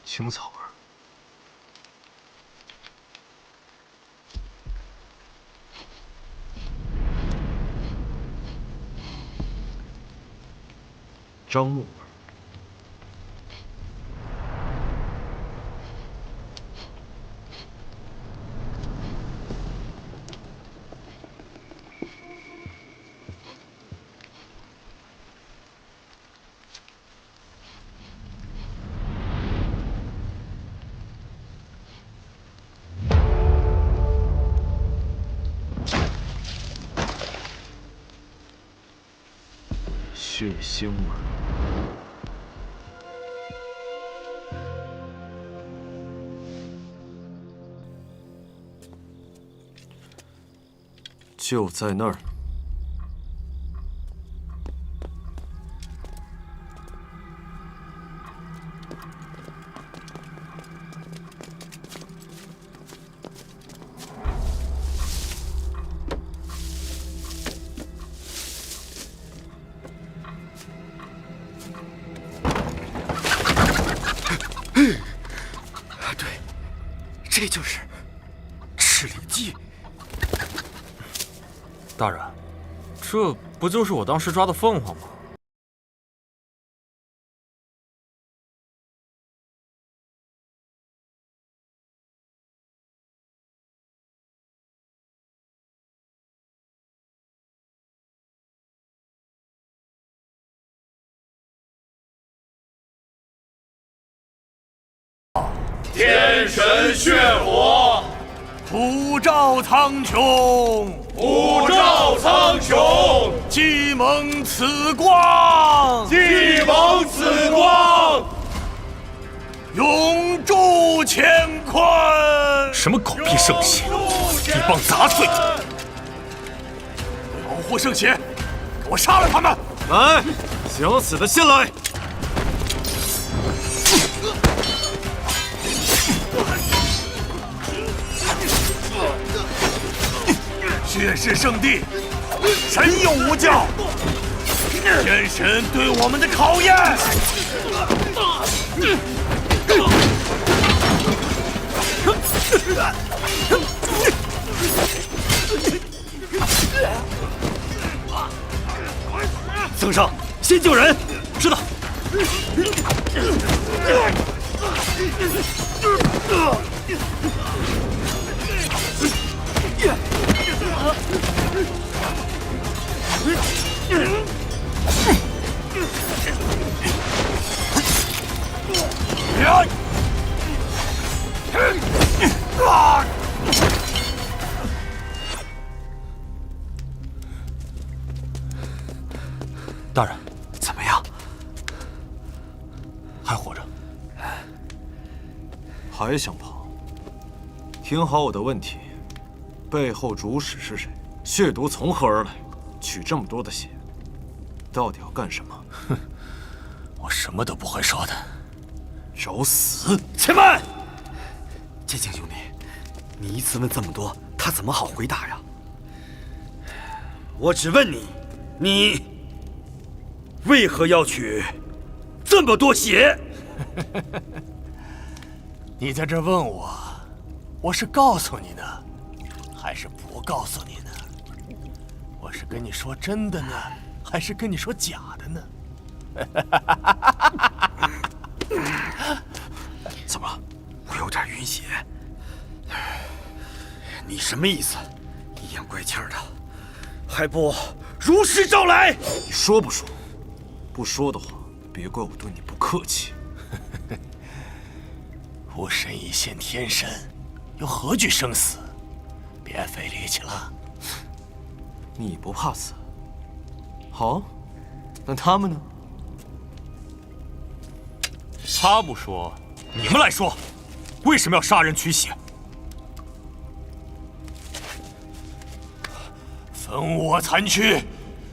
青草儿，张木儿，血腥儿，就在那儿。对，这就是赤里鸡。大人，这不就是我当时抓的凤凰吗？天神血火，普照苍穹，普照苍穹，既蒙此光，既蒙此光，永驻乾坤。什么狗屁圣血，一帮杂碎！保护圣血，给我杀了他们！来，想死的先来！血是圣地，神有无教，天神对我们的考验。僧上，先救人。知道。大人，怎么样？还活着？还想跑？听好我的问题，背后主使是谁？血毒从何而来？取这么多的血，到底要干什么？哼，我什么都不会说的。找死！且慢！剑心兄弟，你一次问这么多，他怎么好回答呀？我只问你，你为何要取这么多血？你在这问我，我是告诉你呢，还是不告诉你呢？我是跟你说真的呢，还是跟你说假的呢？怎么，我有点晕血？你什么意思？阴阳怪气的，还不如实招来！你说不说？不说的话，别怪我对你不客气。吾身已现天身，又何惧生死？别费力气了。你不怕死？好，那他们呢？他不说，你们来说，为什么要杀人取血？烽火残躯，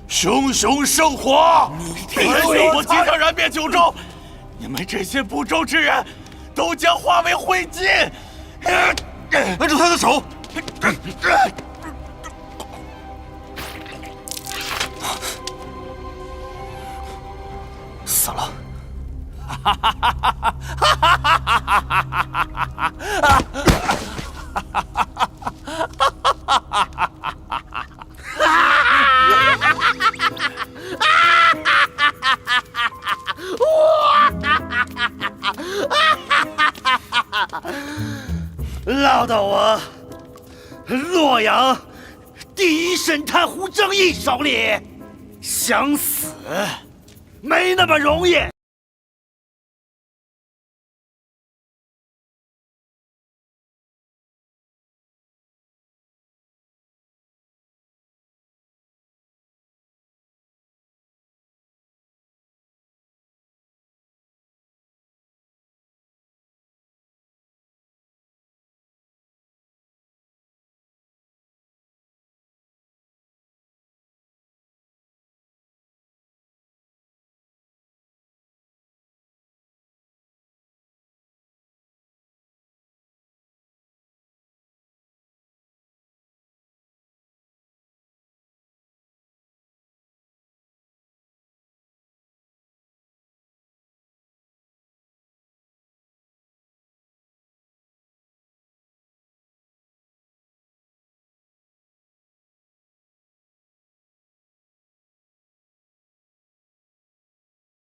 熊熊圣火，必须我即将燃灭九州，你们这些不忠之人，都将化为灰烬！按住他的手！死了！哈哈哈哈哈！哈哈哈哈哈！落到我洛阳第一神探胡正义手里，想死没那么容易。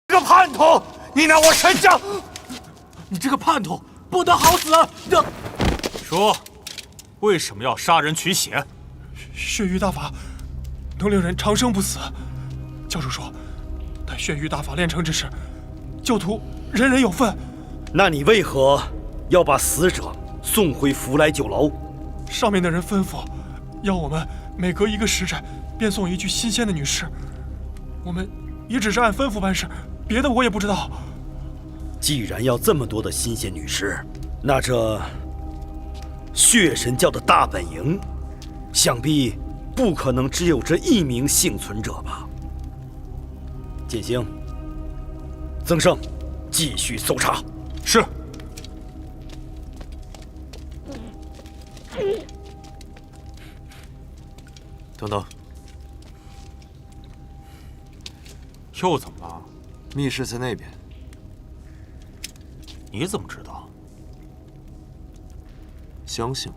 这个叛徒，你拿我沉香！你这个叛徒，不得好死！说，为什么要杀人取血？血域大法能令人长生不死。教主说，待血域大法练成之时，教徒人人有份。那你为何要把死者送回福来酒楼？上面的人吩咐，要我们每隔1个时辰便送一具新鲜的女尸。我们也只是按吩咐办事，别的我也不知道。既然要这么多的新鲜女尸，那这血神教的大本营，想必不可能只有这1名幸存者吧？剑星、曾胜，继续搜查。是。等等，又怎么了？密室在那边。你怎么知道？相信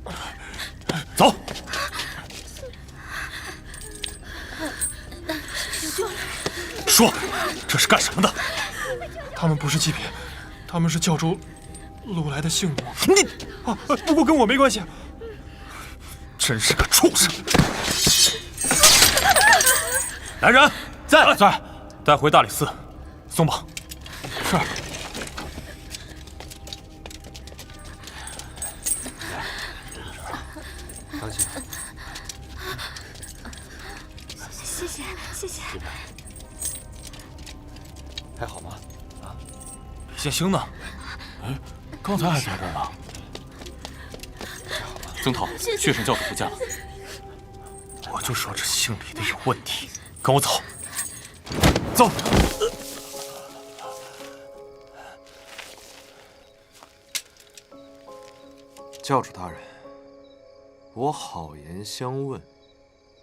我。走。说，这是干什么的？他们不是祭品，他们是教主掳来的性奴。你啊，不过跟我没关系。真是个畜生！来人，在，带回大理寺，松绑。是。当心。谢谢。还好吗？啊？李剑星呢？哎，刚才还在这儿呢。曾涛，血神教主不见了。我就说这姓李的有问题，跟我走。走。教主大人，我好言相问，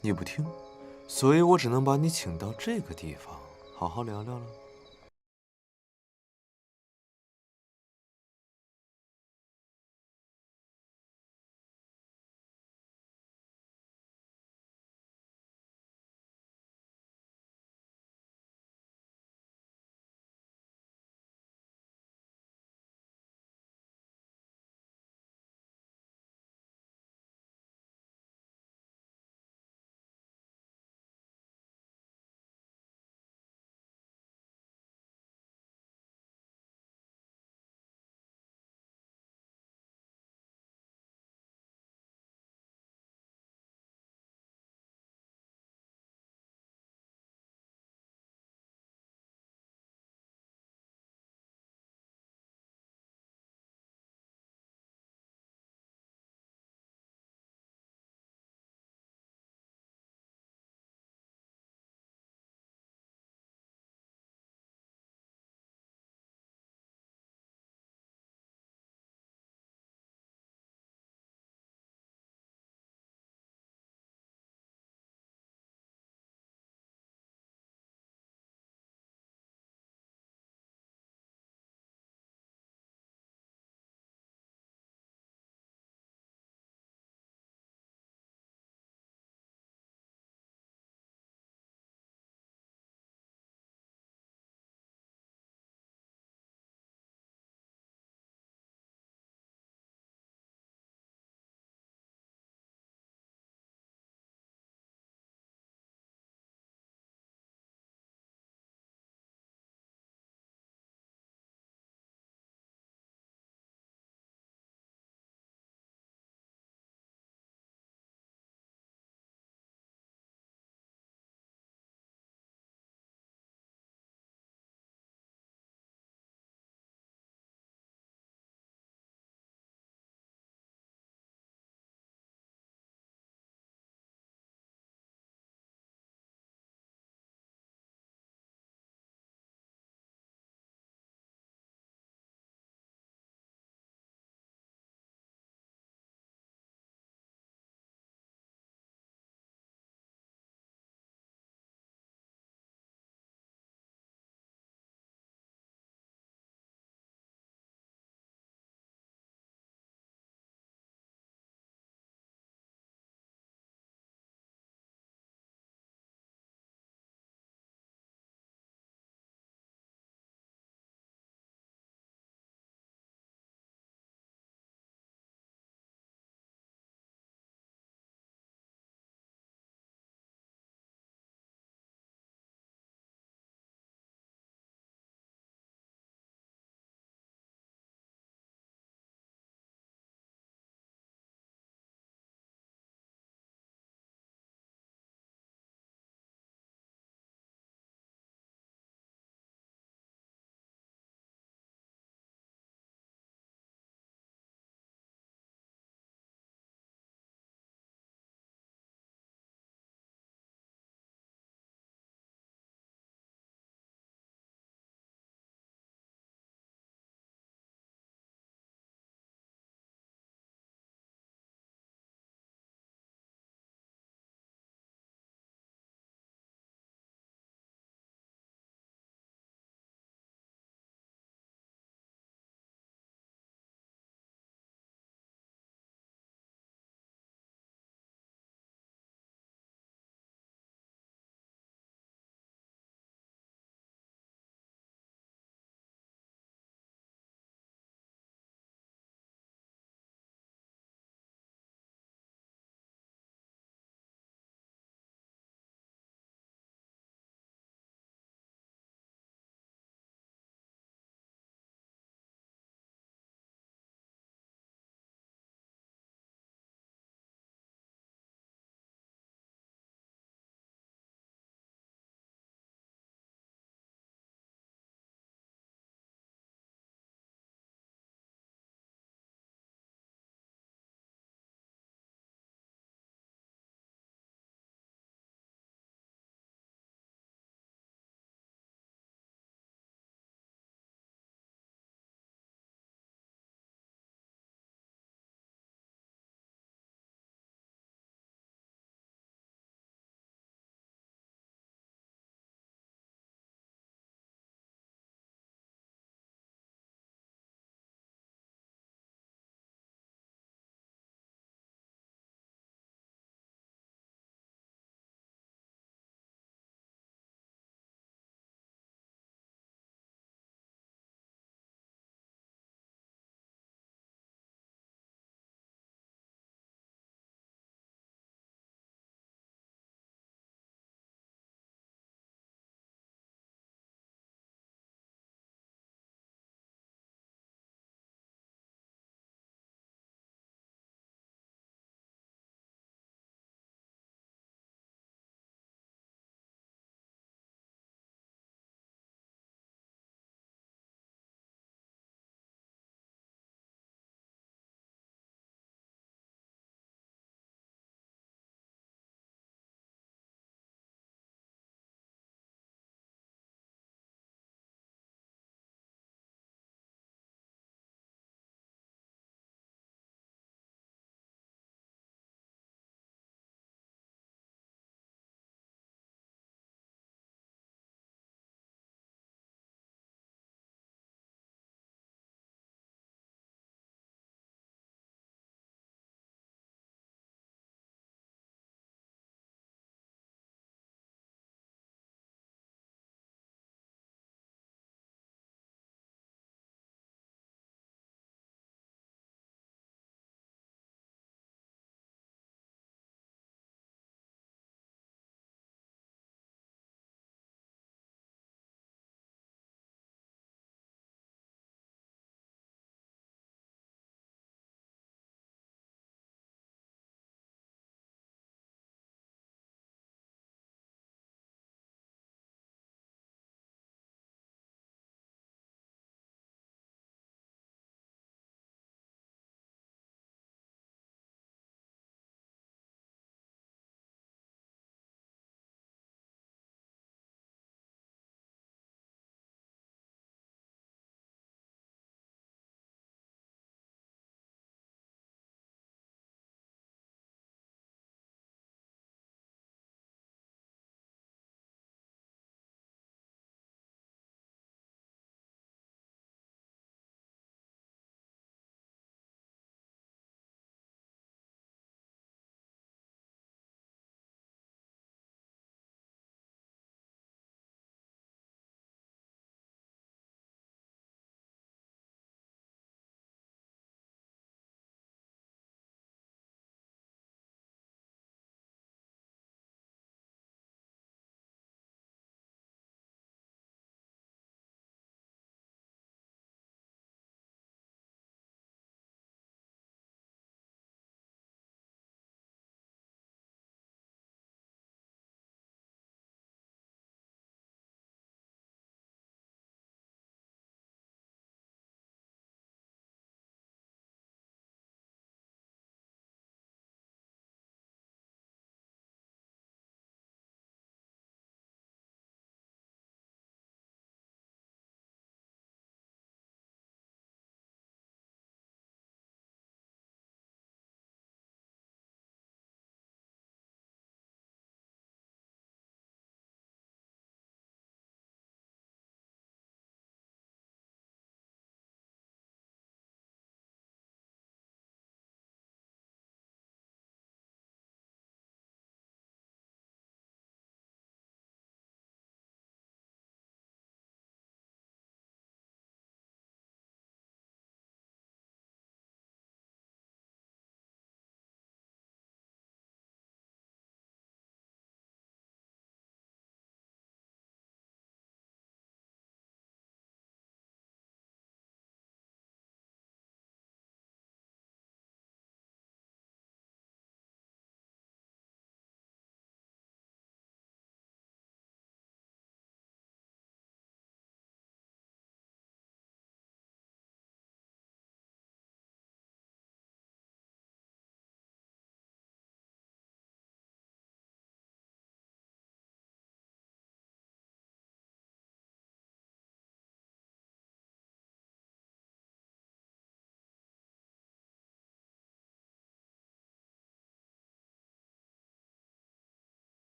你不听，所以我只能把你请到这个地方，好好聊聊了。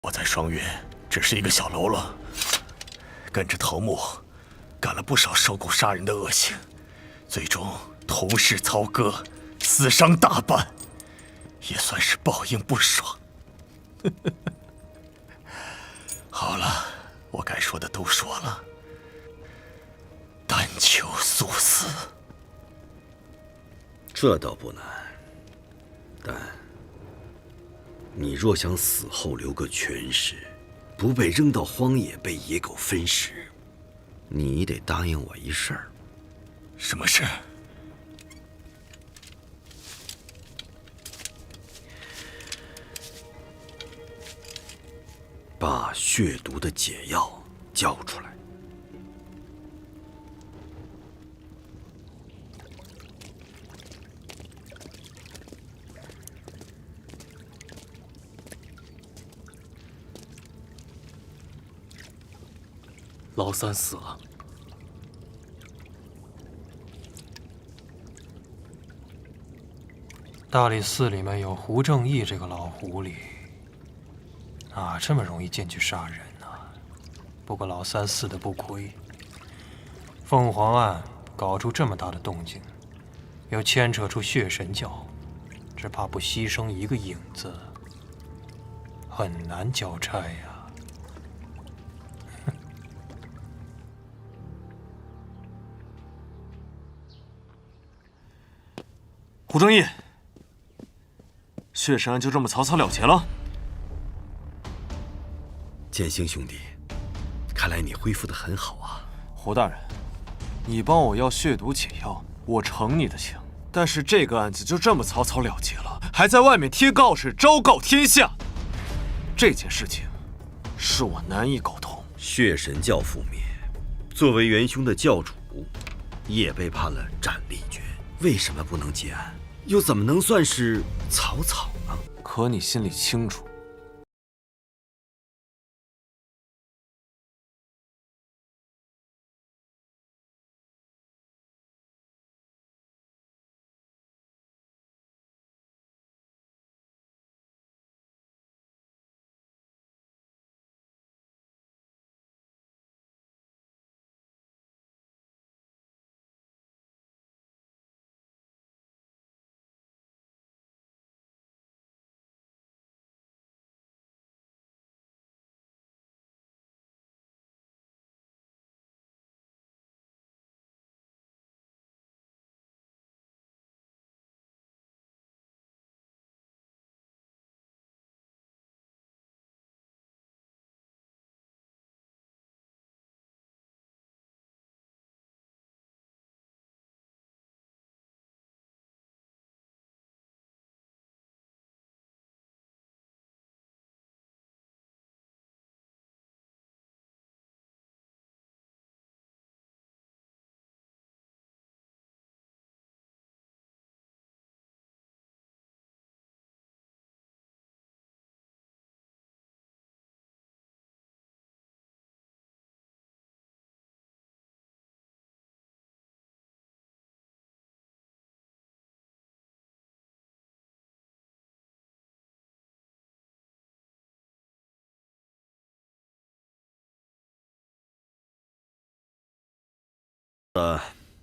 我在双云只是一个小喽啰，跟着头目干了不少收购杀人的恶行，最终同室操戈，死伤大半，也算是报应不爽。好了，我该说的都说了，但求速死。这倒不难，但你若想死后留个全尸，不被扔到荒野被野狗分食，你得答应我一事儿。什么事？把血毒的解药交出来。老三死了。大理寺里面有胡正义这个老狐狸，哪这么容易进去杀人呢？不过老三死的不亏，凤凰案搞出这么大的动静，又牵扯出血神教，只怕不牺牲一个影子，很难交差呀。胡正义，血神案就这么草草了结了？剑心兄弟，看来你恢复得很好啊。胡大人，你帮我要血毒解药，我承你的情。但是这个案子就这么草草了结了，还在外面贴告示昭告天下，这件事情是我难以沟通。血神教覆灭，作为元凶的教主也被判了斩立决，为什么不能结案？又怎么能算是草草呢？可你心里清楚，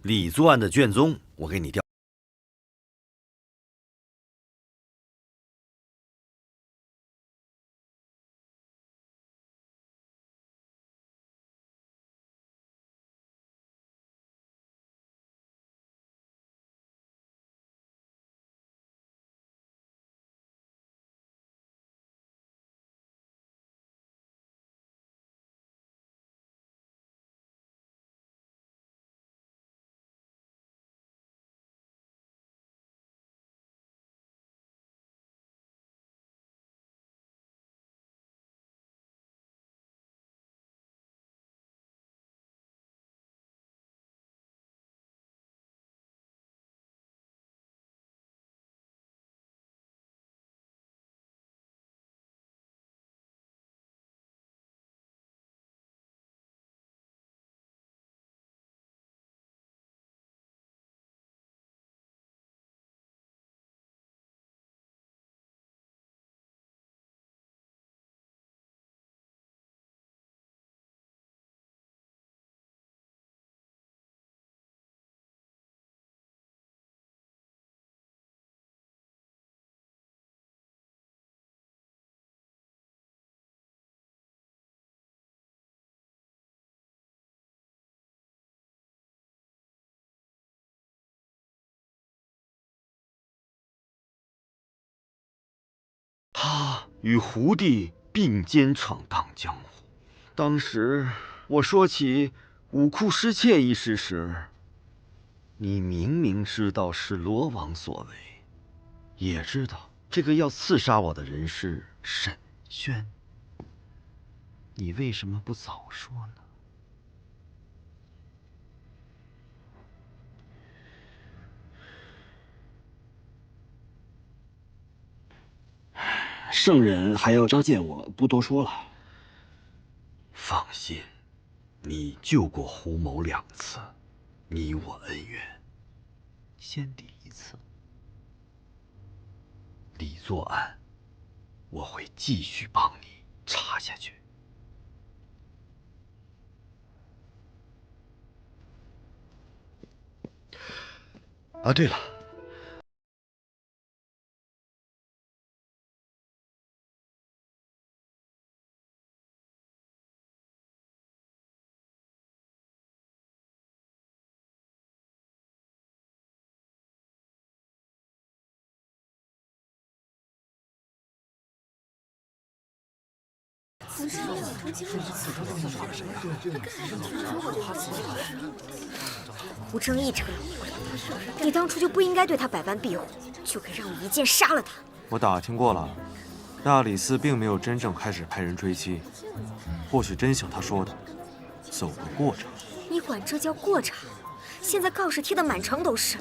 李作案的卷宗，我给你调。他与胡帝并肩闯荡江湖。当时我说起武库失窃一事时，你明明知道是罗王所为，也知道这个要刺杀我的人是沈轩，你为什么不早说呢？圣人还要召见我，不多说了。放心，你救过胡某2次，你我恩怨，先抵一次。李作案，我会继续帮你查下去。啊，对了。胡正义这个老鬼，你当初就不应该对他百般庇护，就该让我一剑杀了他。我打听过了，大理寺并没有真正开始派人追击，或许真像他说的，走个过场。你管这叫过场？现在告示贴的满城都是，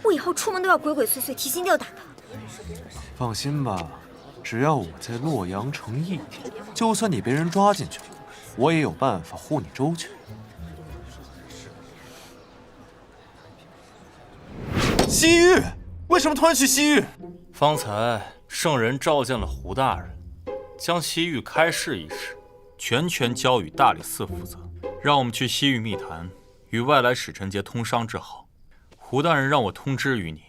我以后出门都要鬼鬼祟祟、提心吊胆的。放心吧，只要我在洛阳城1天，就算你被人抓进去了，我也有办法护你周全。西域，为什么突然去西域？方才圣人召见了胡大人，将西域开市一事全权交与大理寺负责，让我们去西域密谈，与外来使臣节通商之好。胡大人让我通知于你，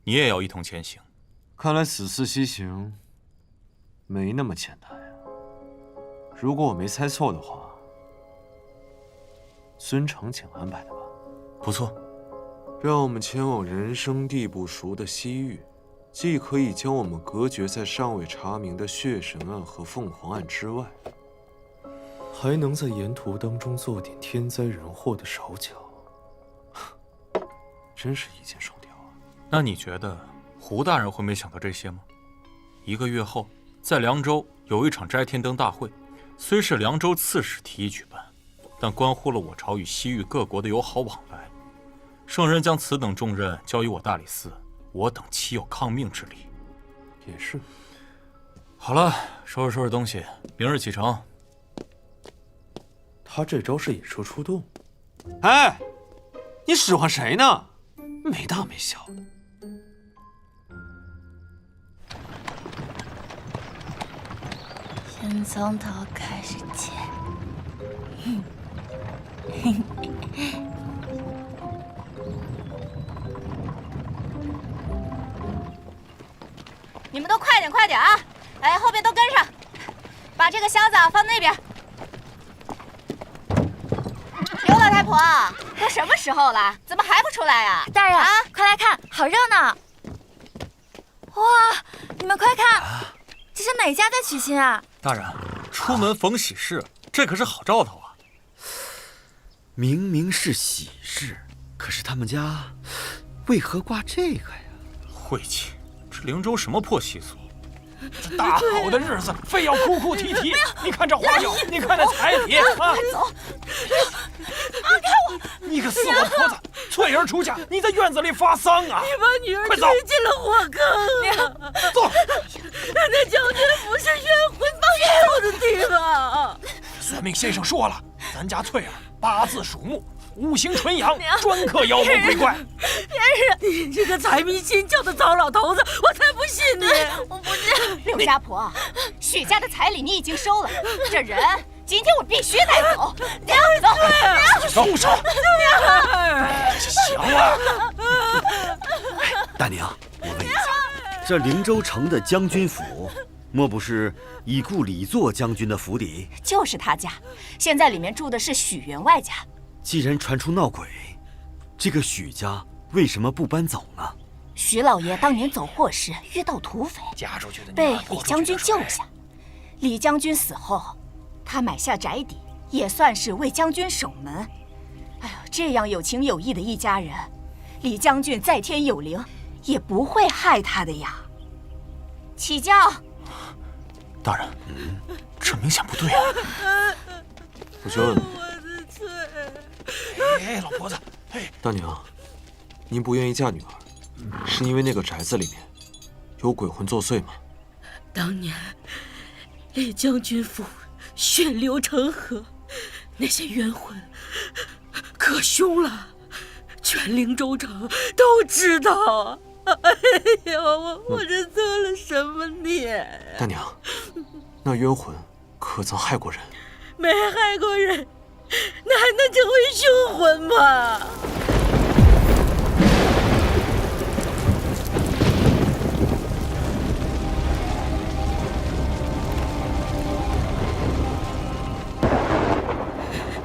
你也要一同前行。看来此次西行没那么简单呀。如果我没猜错的话，孙承请安排的吧？不错。让我们前往人生地不熟的西域，既可以将我们隔绝在尚未查明的血神案和凤凰案之外，还能在沿途当中做点天灾人祸的手脚，真是一箭双雕啊！那你觉得胡大人会没想到这些吗？1个月后，在凉州有一场摘天灯大会，虽是凉州刺史提议举办，但关乎了我朝与西域各国的友好往来。圣人将此等重任交于我大理寺，我等岂有抗命之理？也是。好了，收拾东西，明日启程。他这招是引蛇出洞。哎，你使唤谁呢？没大没小的。先从头开始切。你们都快点快点啊！哎，后边都跟上，把这个箱子放那边。刘老太婆，都什么时候了，怎么还不出来呀？大人，快来看，好热闹！哇，你们快看，这是哪家在娶亲啊？大人，出门逢喜事，这可是好兆头啊！明明是喜事，可是他们家为何挂这个呀？晦气！这灵州什么破习俗？这大好的日子，非要哭哭啼啼。你看这花轿，你看那彩礼啊！快走！放开我！你个死老婆子，翠儿出嫁，你在院子里发丧啊！你把女儿推进了火坑啊！走！那将军府是冤魂放走的地方。算命先生说了，咱家翠儿8字属木，五行纯阳，专克妖魔鬼怪。别人，你这个财迷心窍的糟老头子，我才不信你！我不信。刘家婆，许家的彩礼你已经收了，这人今天我必须带走。走，住手！行了。大娘，我问一下，这灵州城的将军府，莫不是已故李作将军的府邸？就是他家，现在里面住的是许员外家。既然传出闹鬼，这个许家为什么不搬走呢？徐老爷当年走祸时遇到土匪，嫁出去的被李将军救下。李将军死后，他买下宅邸，也算是为将军守门。哎呦，这样有情有义的一家人，李将军在天有灵，也不会害他的呀。起轿。大人，这明显不对啊！我就问了，哎，老婆子，哎，大娘，您不愿意嫁女儿，是因为那个宅子里面有鬼魂作祟吗？当年李将军府血流成河，那些冤魂可凶了，全灵州城都知道。哎呦，我这做了什么孽？大娘，那冤魂可曾害过人？没害过人，那还能成为凶魂吗？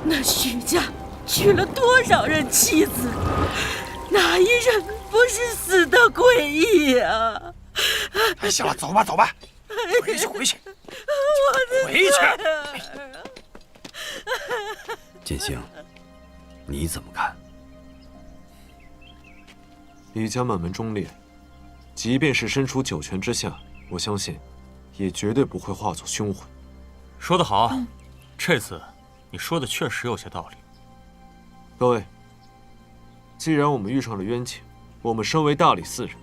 那许家娶了多少任妻子，哪一任不是死的诡异呀？哎，行了，走吧，走吧，回去，回去，回去。剑星，你怎么看？李家满门忠烈，即便是身处九泉之下，我相信，也绝对不会化作凶魂。说得好，这次你说的确实有些道理。各位，既然我们遇上了冤情，我们身为大理寺人，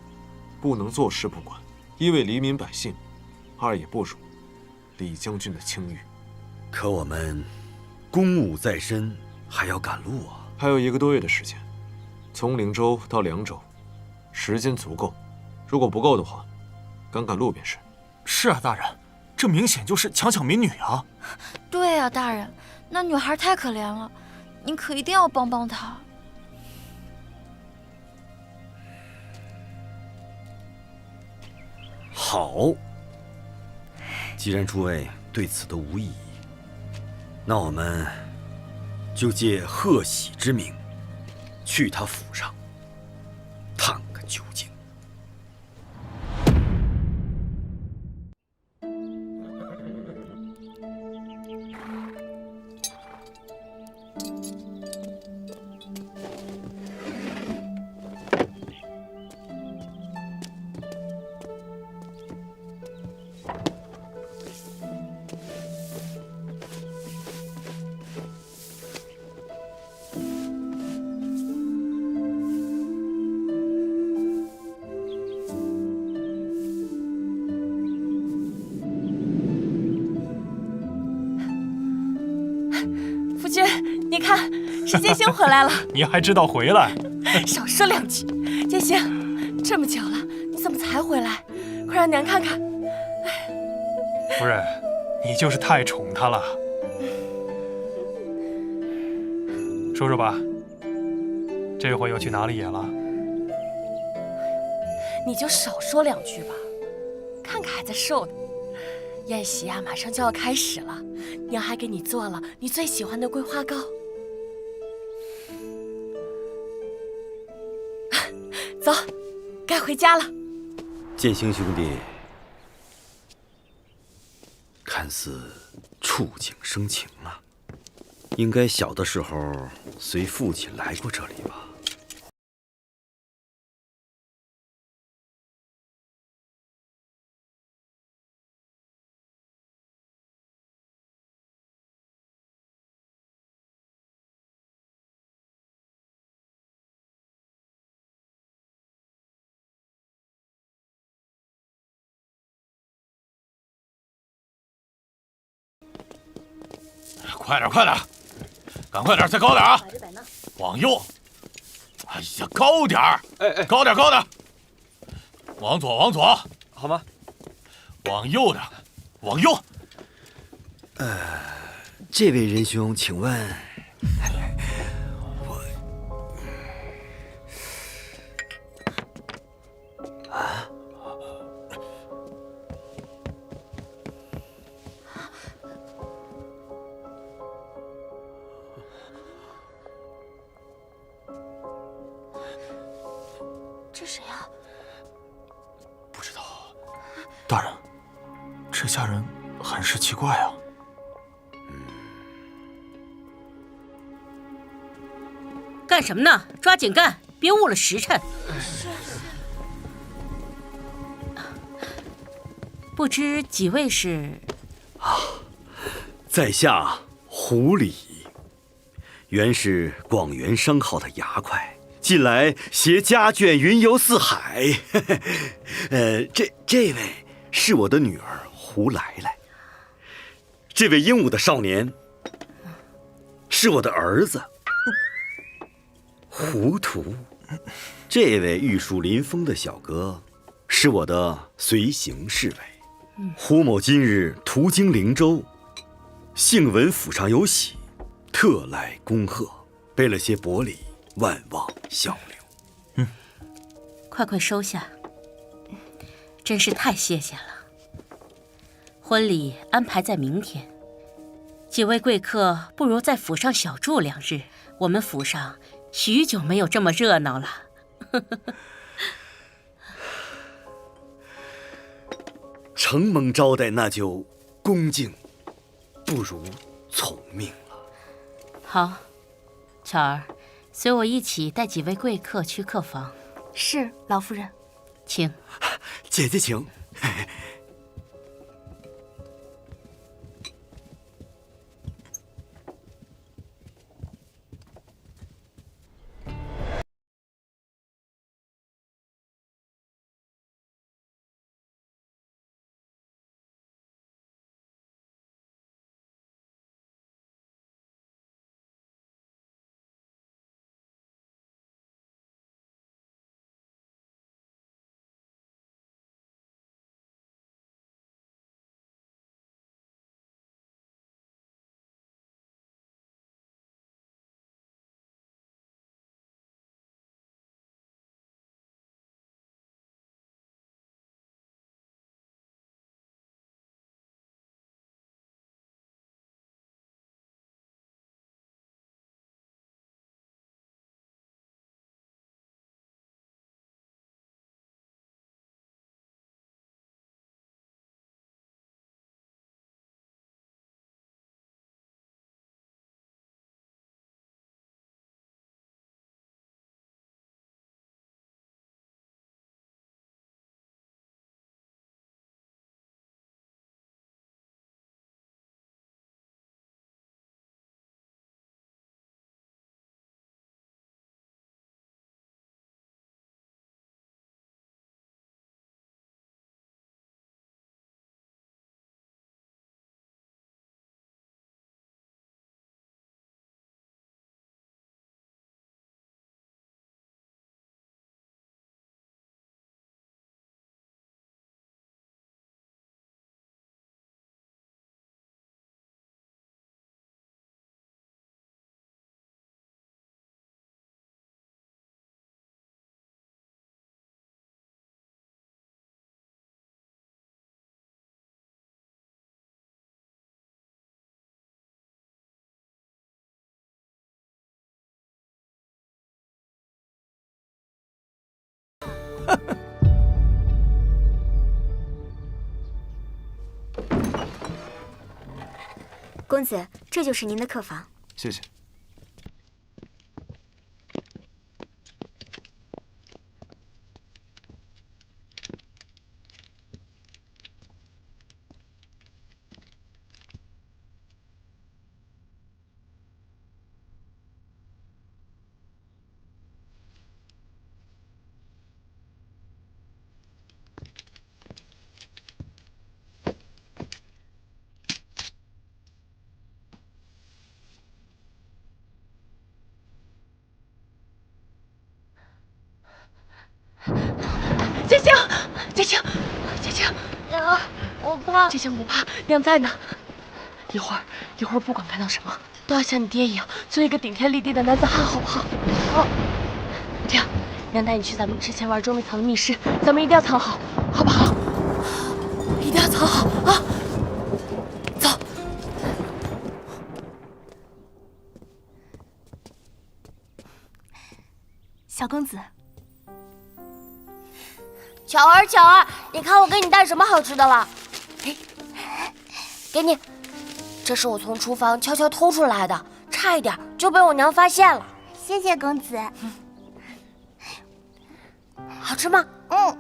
不能坐视不管，一为黎民百姓，二也不辱李将军的清誉。可我们公务在身，还要赶路啊！还有1个多月的时间，从灵州到凉州，时间足够。如果不够的话，赶路便是。是啊，大人，这明显就是强抢民女啊！对啊，大人，那女孩太可怜了，您可一定要帮帮她。好，既然诸位对此都无异议，那我们就借贺喜之名，去他府上探个究竟。夫君，你看，是剑星回来了。你还知道回来？少说2句。剑星，这么久了，你怎么才回来？快让娘看看。夫人，你就是太宠她了。说说吧，这回又去哪里野了？你就少说2句吧，看看还在瘦呢。宴席啊，马上就要开始了，娘还给你做了你最喜欢的桂花糕。走，该回家了。剑星兄弟，看似触景生情啊，应该小的时候随父亲来过这里吧？快点，快点，赶快点，再高点啊！往右，哎呀，高点儿！哎，高点，高点！往左，往左，好吗？往右点，往右。这位仁兄，请问，啊？这谁呀？大人，这家人很是奇怪啊。干什么呢？抓紧干，别误了时辰。不知几位是？在下胡礼，原是广元商号的牙快，近来携家眷云游四海。这位是我的女儿胡来来，这位英武的少年是我的儿子胡图，这位玉树临风的小哥是我的随行侍卫。胡某今日途经灵州，幸闻府上有喜，特来恭贺，备了些薄礼，万望效留。快收下，真是太谢谢了。婚礼安排在明天，几位贵客不如在府上小住2日。我们府上许久没有这么热闹了。承蒙招待，那就恭敬不如从命了。好，巧儿，随我一起带几位贵客去客房。是，老夫人。请。姐姐请。公子，这就是您的客房。谢谢。姐姐，姐姐，姐姐，娘，我怕。姐姐不怕，娘在呢。一会儿，不管看到什么，都要像你爹一样，做一个顶天立地的男子汉，好不好？好。这样，娘带你去咱们之前玩捉迷藏的密室，咱们一定要藏好，好不好？一定要藏好啊！走。小公子，巧儿，巧儿，你看我给你带什么好吃的了？给你，这是我从厨房悄悄偷出来的，差一点就被我娘发现了。谢谢公子。好吃吗？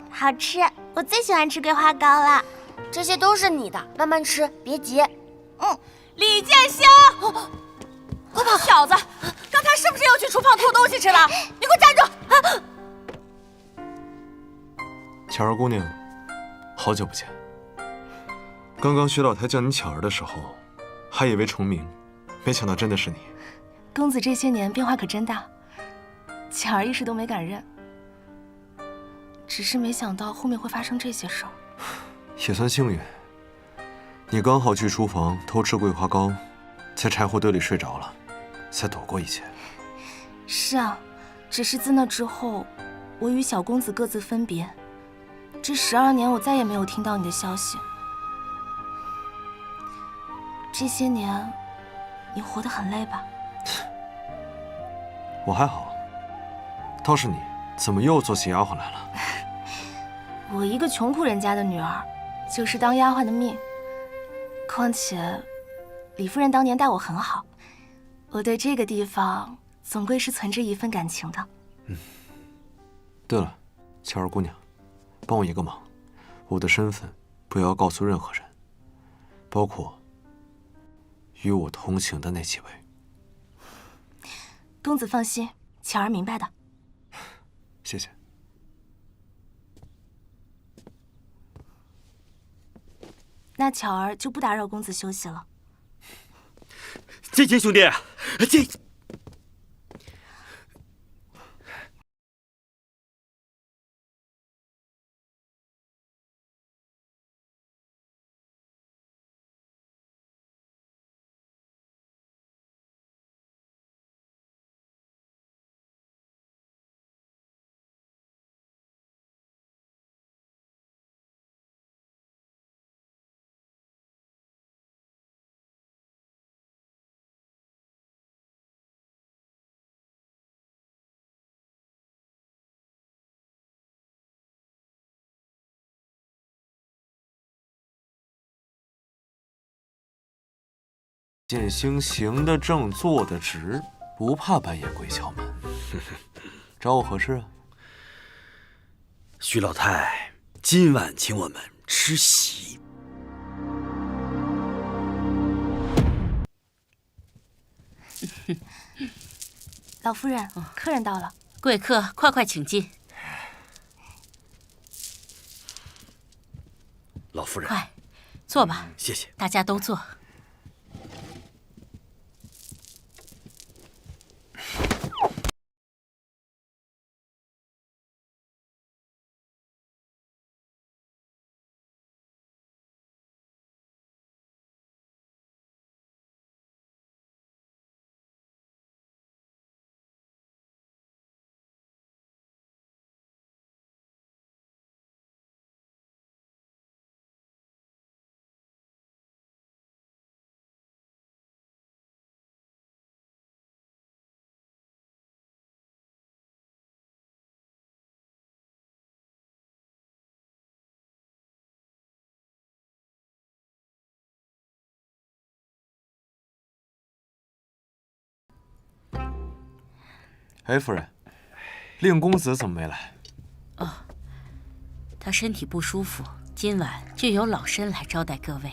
好吃，我最喜欢吃桂花糕了。这些都是你的，慢慢吃，别急。李建香，快跑！小子，刚才是不是又去厨房偷东西吃了？你给我站住！巧儿姑娘，好久不见。刚刚徐老太叫你巧儿的时候，还以为重名，没想到真的是你。公子这些年变化可真大，巧儿一时都没敢认，只是没想到后面会发生这些事儿。也算幸运，你刚好去厨房偷吃桂花糕，在柴火堆里睡着了，才躲过一切。是啊，只是自那之后，我与小公子各自分别，这12年我再也没有听到你的消息。这些年，你活得很累吧？我还好，倒是你，怎么又做起丫鬟来了？我一个穷苦人家的女儿，就是当丫鬟的命。况且，李夫人当年待我很好，我对这个地方总归是存着一份感情的。对了，巧儿姑娘，帮我一个忙，我的身份不要告诉任何人，包括与我同行的那几位。公子放心，巧儿明白的。谢谢。那巧儿就不打扰公子休息了。剑仙兄弟，剑。剑星行得正，坐得直，不怕半夜鬼敲门。找我何事啊？徐老太今晚请我们吃席。老夫人，客人到了。贵客，快快请进。老夫人，快坐吧。谢谢。大家都坐。哎，夫人，令公子怎么没来？哦，他身体不舒服，今晚就由老身来招待各位。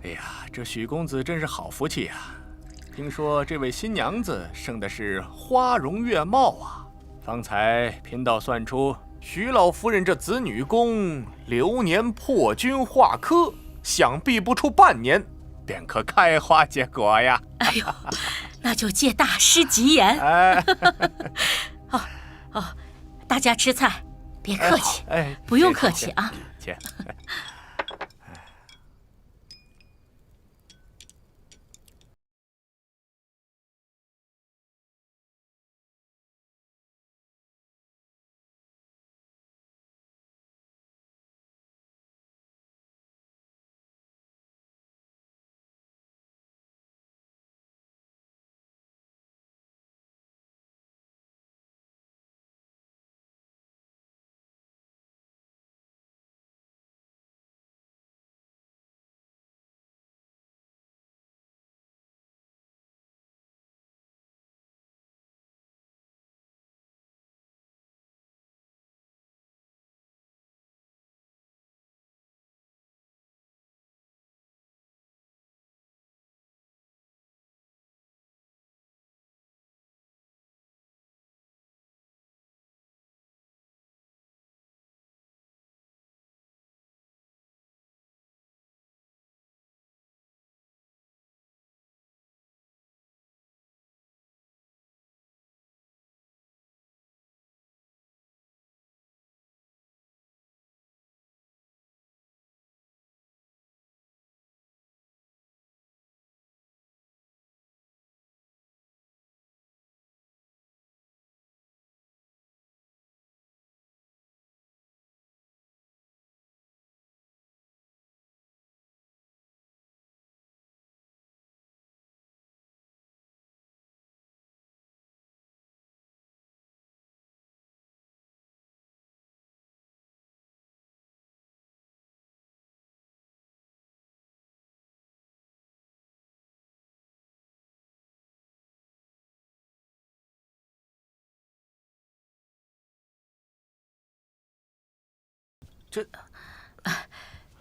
哎呀，这许公子真是好福气呀！听说这位新娘子生的是花容月貌啊，方才贫道算出徐老夫人这子女宫流年破军化科，想必不出半年便可开花结果呀！哎呦，那就借大师吉言。哦，大家吃菜，别客气，不用客气啊。切。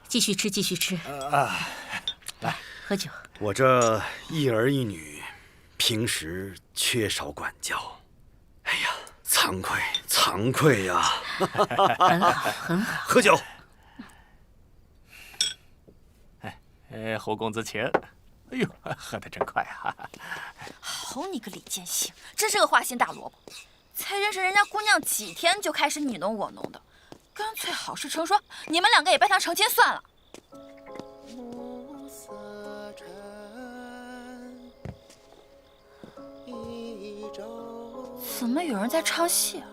继续吃，继续吃。来，喝酒。我这一儿一女，平时缺少管教，哎呀，惭愧惭愧呀！很好，很好。喝酒。侯公子请。哎呦，喝得真快啊！好你个李建兴，真是个花心大萝卜！才认识人家姑娘几天就开始你侬我侬的，干脆好事成双，你们两个也拜堂成亲算了。怎么有人在唱戏啊？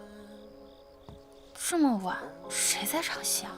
这么晚，谁在唱戏啊？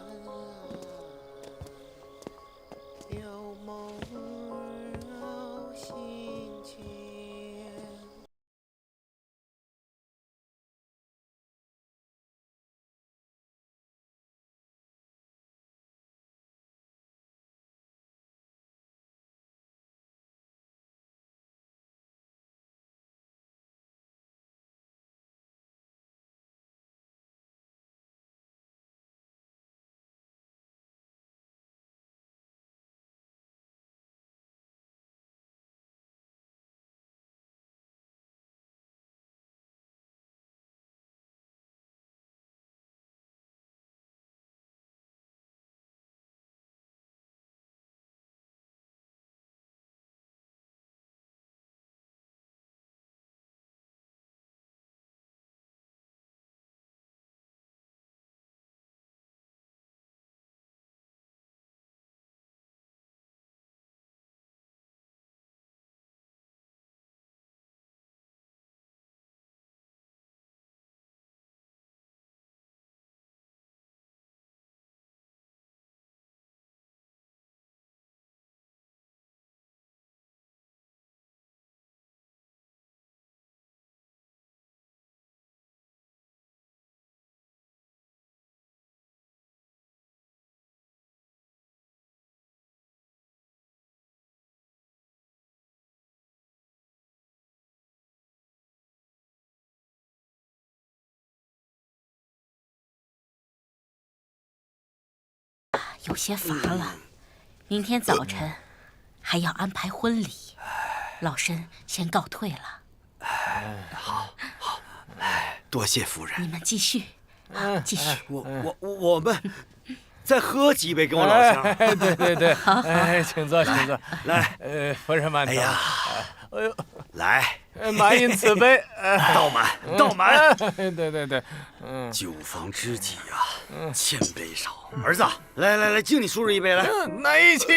有些乏了，明天早晨还要安排婚礼，老身先告退了。好，多谢夫人。你们继续，继续。我们再喝几杯，跟我老乡。对，好，请坐，请坐。来，夫人慢走。哎呀，哎呦，来，满饮此杯，倒满。对，酒逢知己啊，千杯少。儿子，来，敬你叔叔一杯，来。那一起。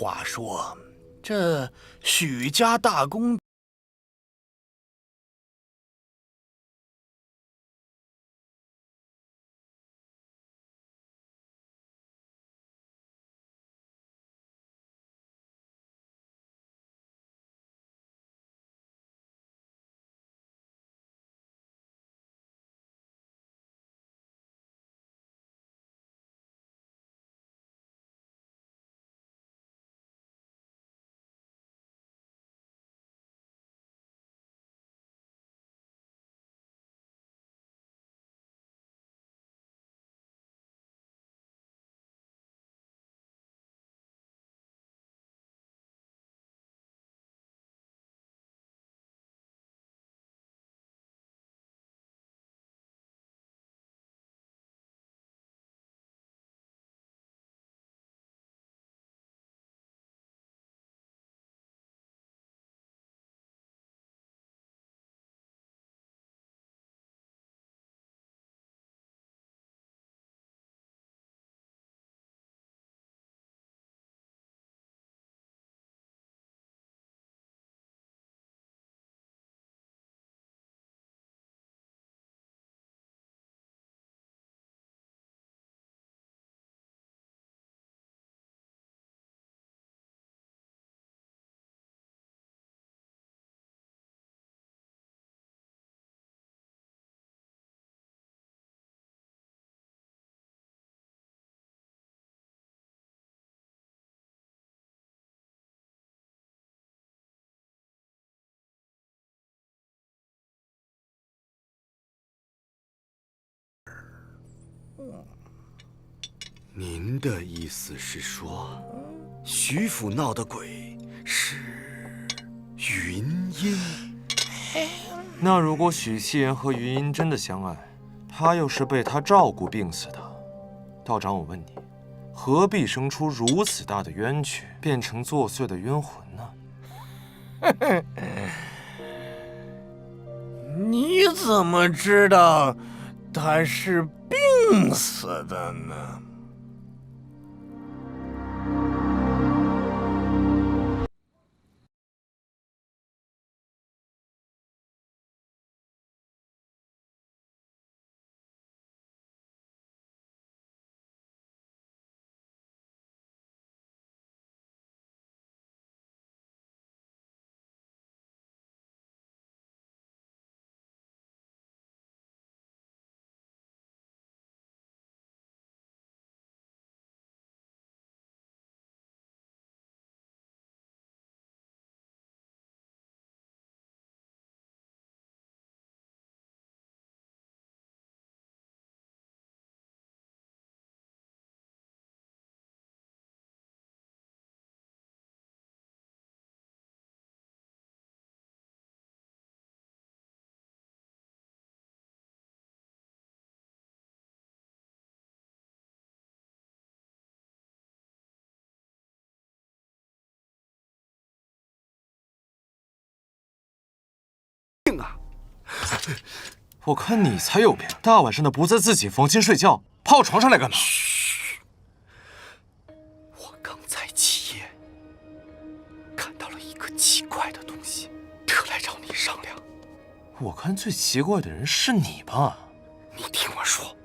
话说，这许家大公您的意思是说，徐府闹的鬼是云音？那如果许七言和云音真的相爱，他又是被他照顾病死的，道长，我问你，何必生出如此大的冤屈，变成作祟的冤魂呢？你怎么知道他是病死的呢？病啊！我看你才有病，大晚上的不在自己房间睡觉，跑我床上来干嘛？嘘！我刚才起夜看到了一个奇怪的东西，特来找你商量。我看最奇怪的人是你吧？你听我说。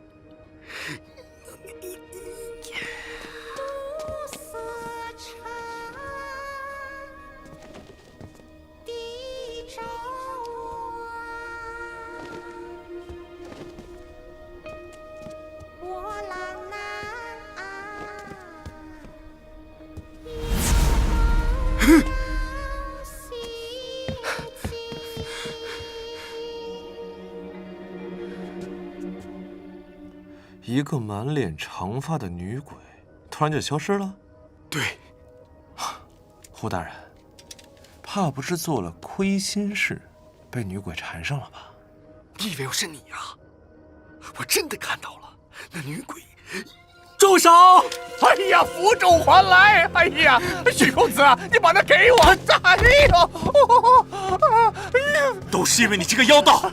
一个满脸长发的女鬼突然就消失了。对，胡大人，怕不是做了亏心事，被女鬼缠上了吧？你以为我是你啊？我真的看到了，那女鬼。住手！哎呀，福州还来！哎呀，许公子啊，你把它给我！哎呦，都是因为你这个妖道！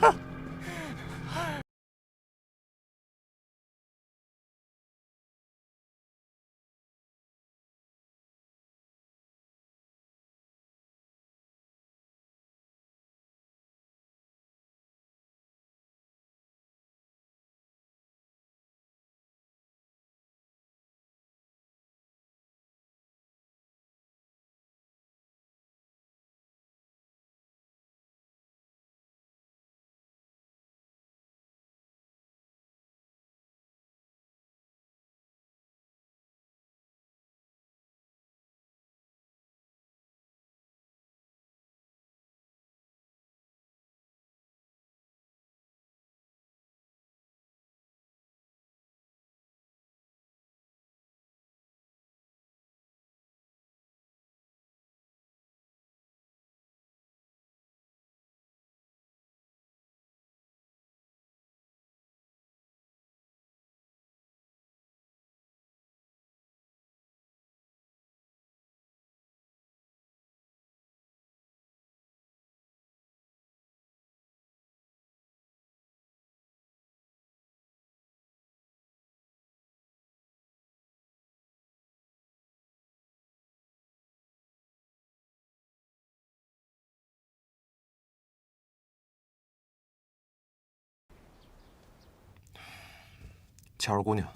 巧儿姑娘，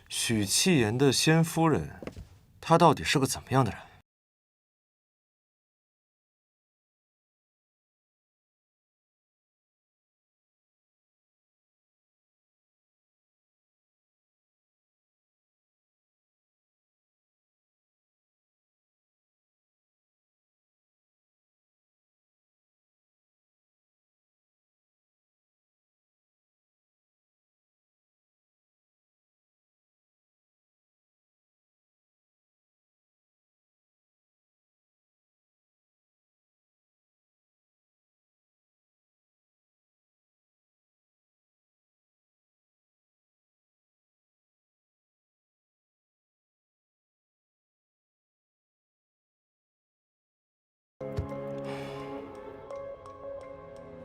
许七言的先夫人，她到底是个怎么样的人？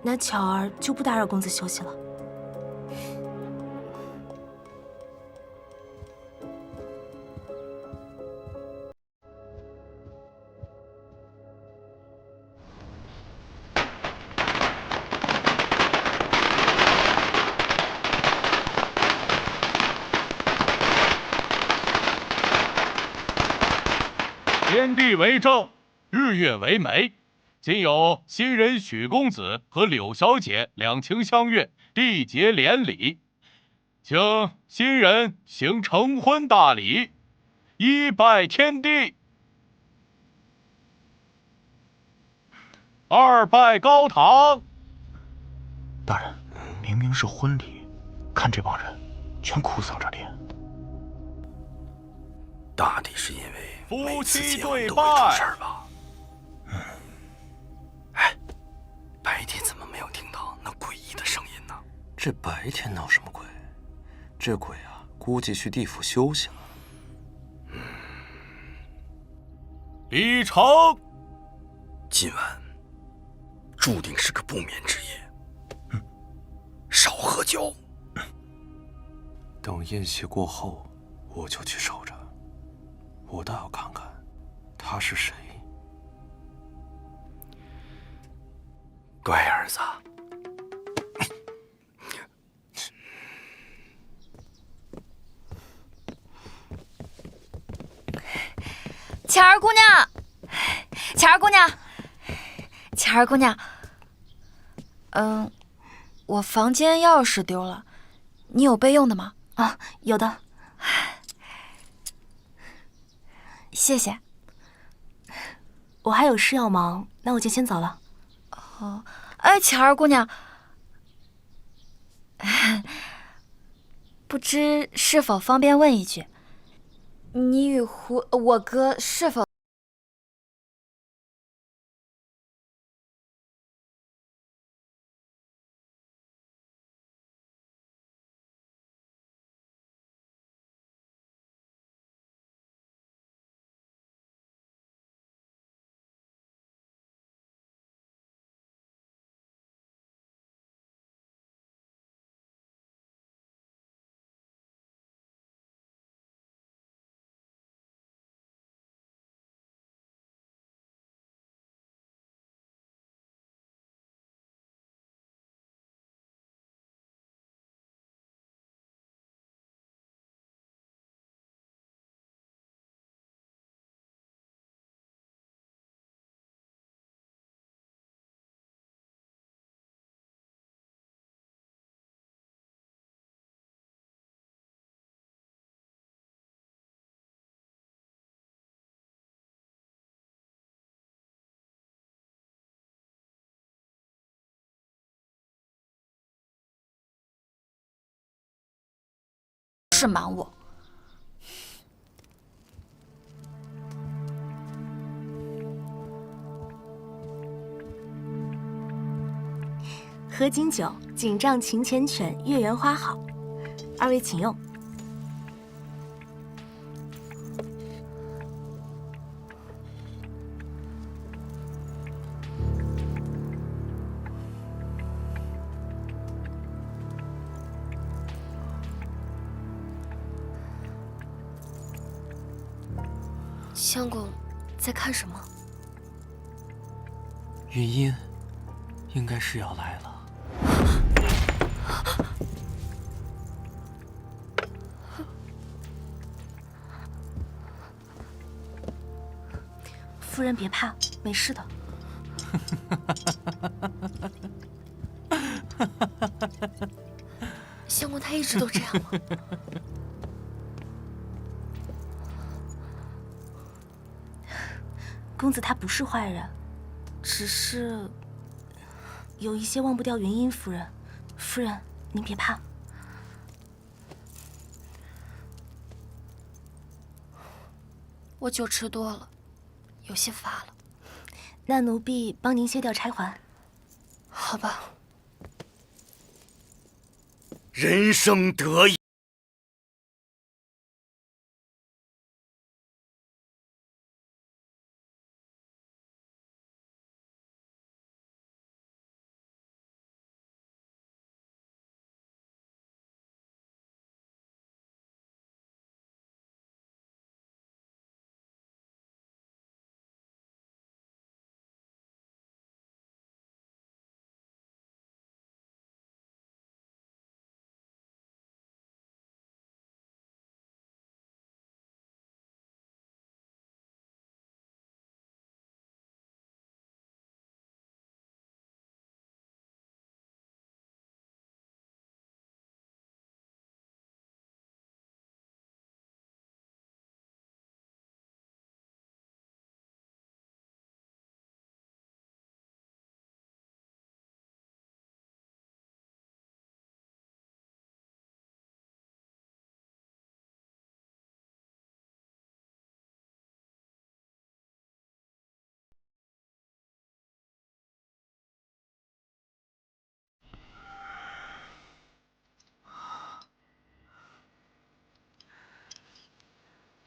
那巧儿就不打扰公子休息了。天地为证，日月为媒。今有新人许公子和柳小姐两情相悦，缔结连理，请新人行成婚大礼，一拜天地，二拜高堂。大人，明明是婚礼，看这帮人全哭丧着脸。大抵是因为夫妻对都会出事拜儿吧？哎，白天怎么没有听到那诡异的声音呢？这白天闹什么鬼？这鬼啊，估计去地府休息了。李成，今晚注定是个不眠之夜。少喝酒。等宴席过后，我就去守着。我倒要看看，他是谁。乖儿子，巧儿姑娘，巧儿姑娘，巧儿姑娘，我房间钥匙丢了，你有备用的吗？啊，有的。谢谢。我还有事要忙，那我就先走了。哦，哎，巧儿姑娘，不知是否方便问一句，你与我哥是否？是瞒我。合卺酒，锦帐勤缱绻，月圆花好。二位请用。相公在看什么？云音应该是要来了。夫人别怕，没事的。相公他一直都这样吗？公子他不是坏人，只是有一些忘不掉云音夫人。夫人，您别怕。我酒吃多了，有些乏了。那奴婢帮您卸掉钗环。好吧。人生得意。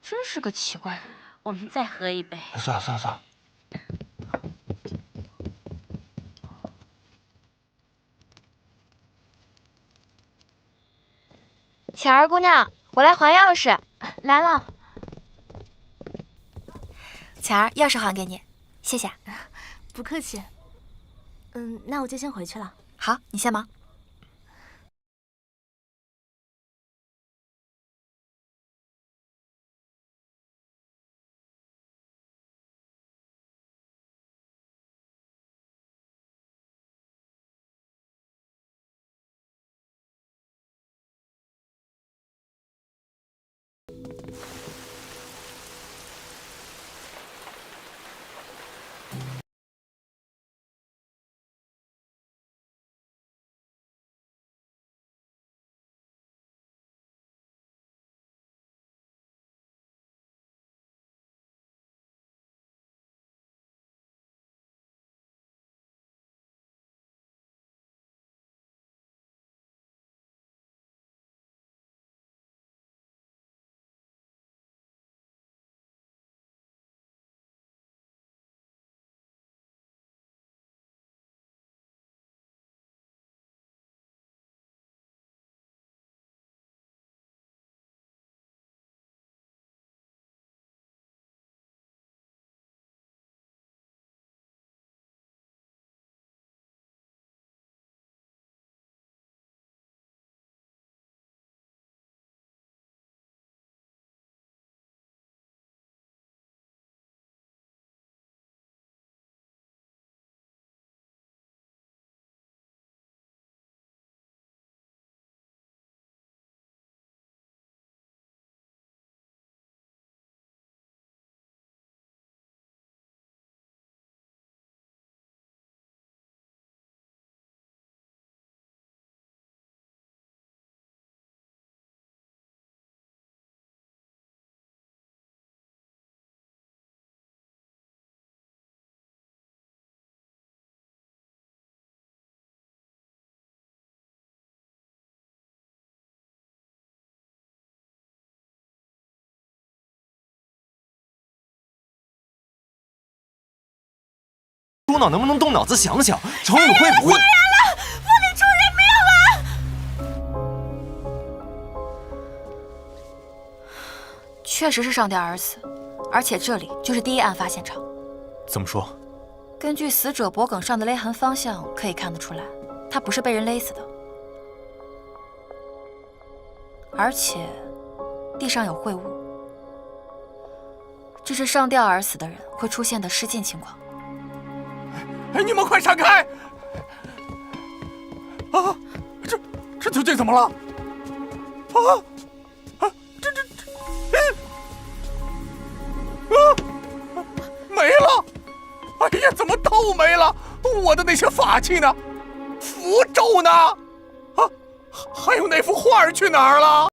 真是个奇怪人。我们再喝一杯。算了算了算了。巧儿姑娘，我来还钥匙。来了。巧儿，钥匙还给你，谢谢。不客气。那我就先回去了。好，你先忙。猪脑能不能动脑子想想，程宇会不会？了！府里出人命了！确实是上吊而死，而且这里就是第一案发现场。怎么说？根据死者脖颈上的勒痕方向可以看得出来，他不是被人勒死的，而且地上有秽物，这是上吊而死的人会出现的失禁情况。哎，你们快闪开！啊，这究竟怎么了？没了！哎呀，怎么都没了？我的那些法器呢？符咒呢？啊，还有那幅画去哪儿了？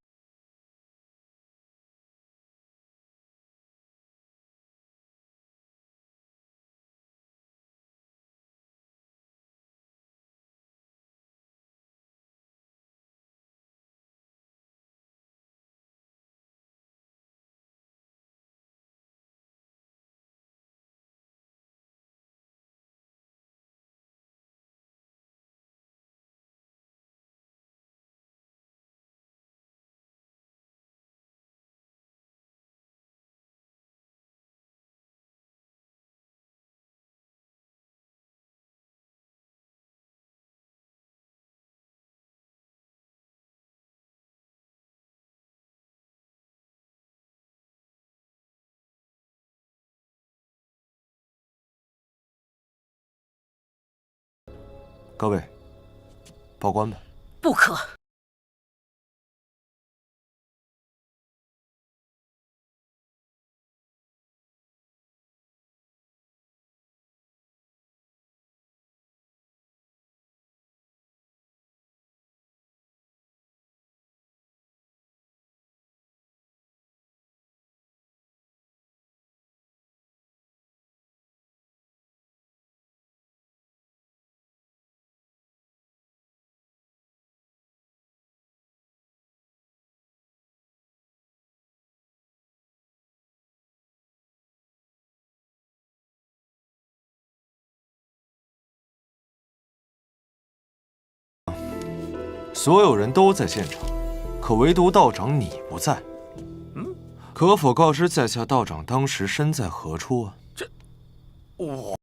各位，报官吧。不可。所有人都在现场，可唯独道长你不在。可否告知在下道长当时身在何处啊？我。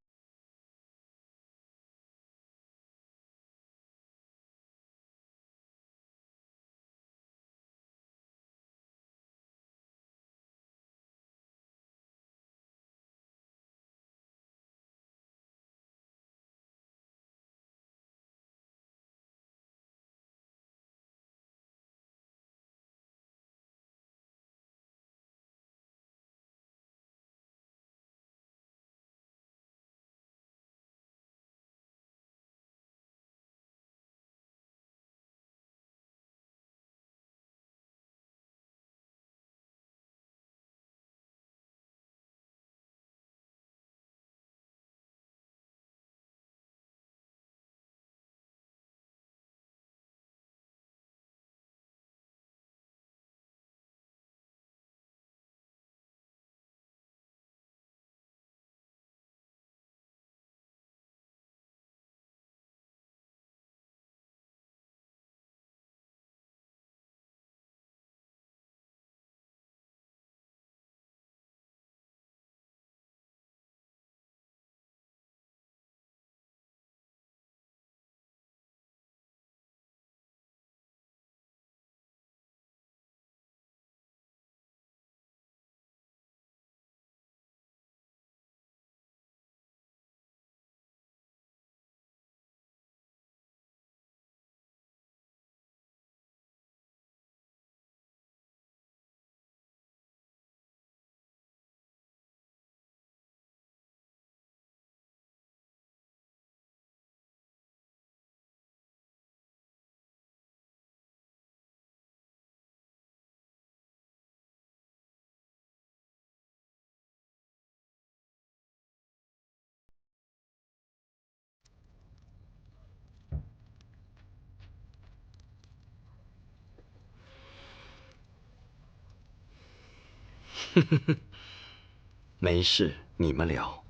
没事，你们聊，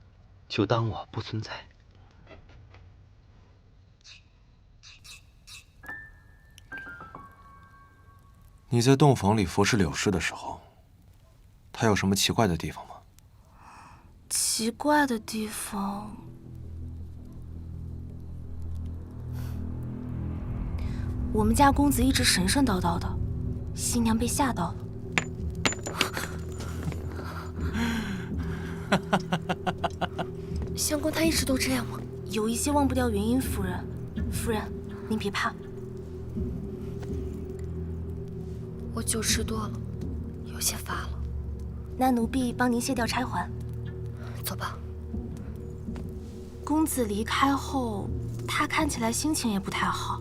就当我不存在。你在洞房里服侍柳氏的时候，他有什么奇怪的地方吗？奇怪的地方，我们家公子一直神神叨叨的，新娘被吓到了。相公他一直都这样吗？有一些忘不掉原因，夫人。夫人，您别怕。我酒吃多了，有些发了。那奴婢帮您卸掉钗环。走吧。公子离开后，他看起来心情也不太好。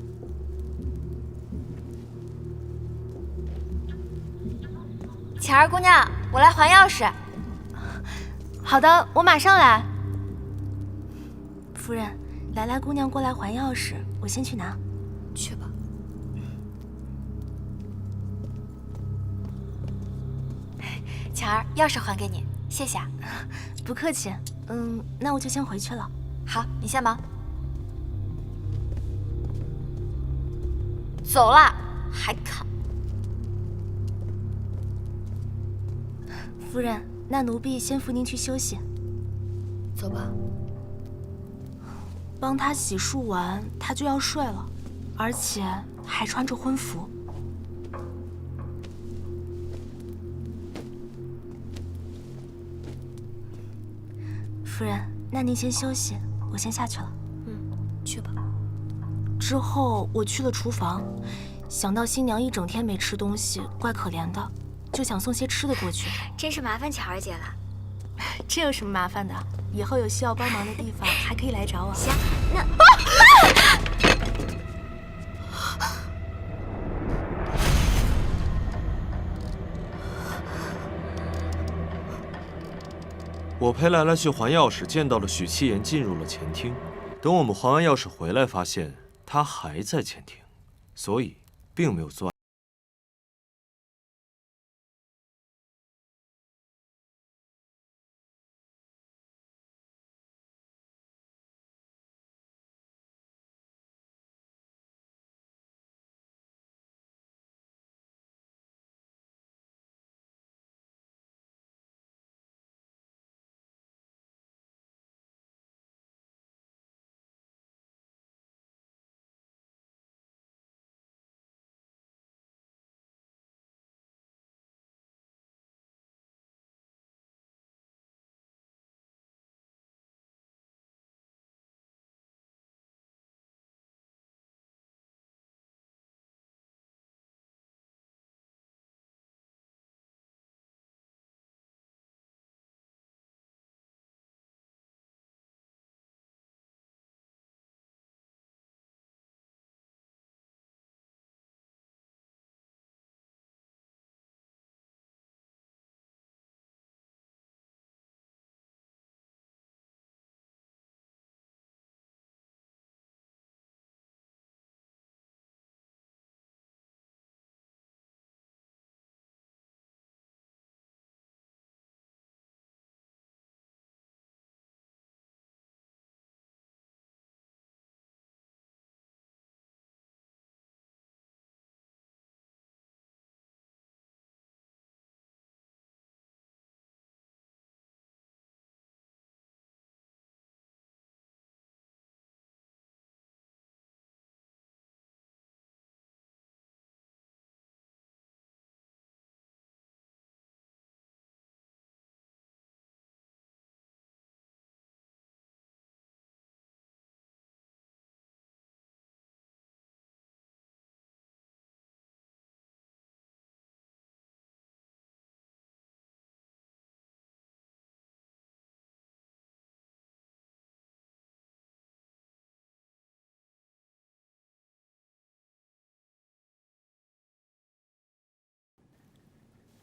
巧儿姑娘，我来还钥匙。好的，我马上来。夫人，来来姑娘过来还钥匙，我先去拿。去吧。巧儿，钥匙还给你，谢谢啊。不客气。那我就先回去了。好，你先忙。走了，还看？夫人，那奴婢先扶您去休息。走吧。帮他洗漱完，他就要睡了，而且还穿着婚服。夫人，那您先休息，我先下去了。去吧。之后我去了厨房，想到新娘一整天没吃东西，怪可怜的，就想送些吃的过去。真是麻烦巧儿姐了。这有什么麻烦的？以后有需要帮忙的地方，还可以来找我。行，那。我陪来来去还钥匙，见到了许七言进入了前厅。等我们还完钥匙回来，发现他还在前厅，所以并没有作案。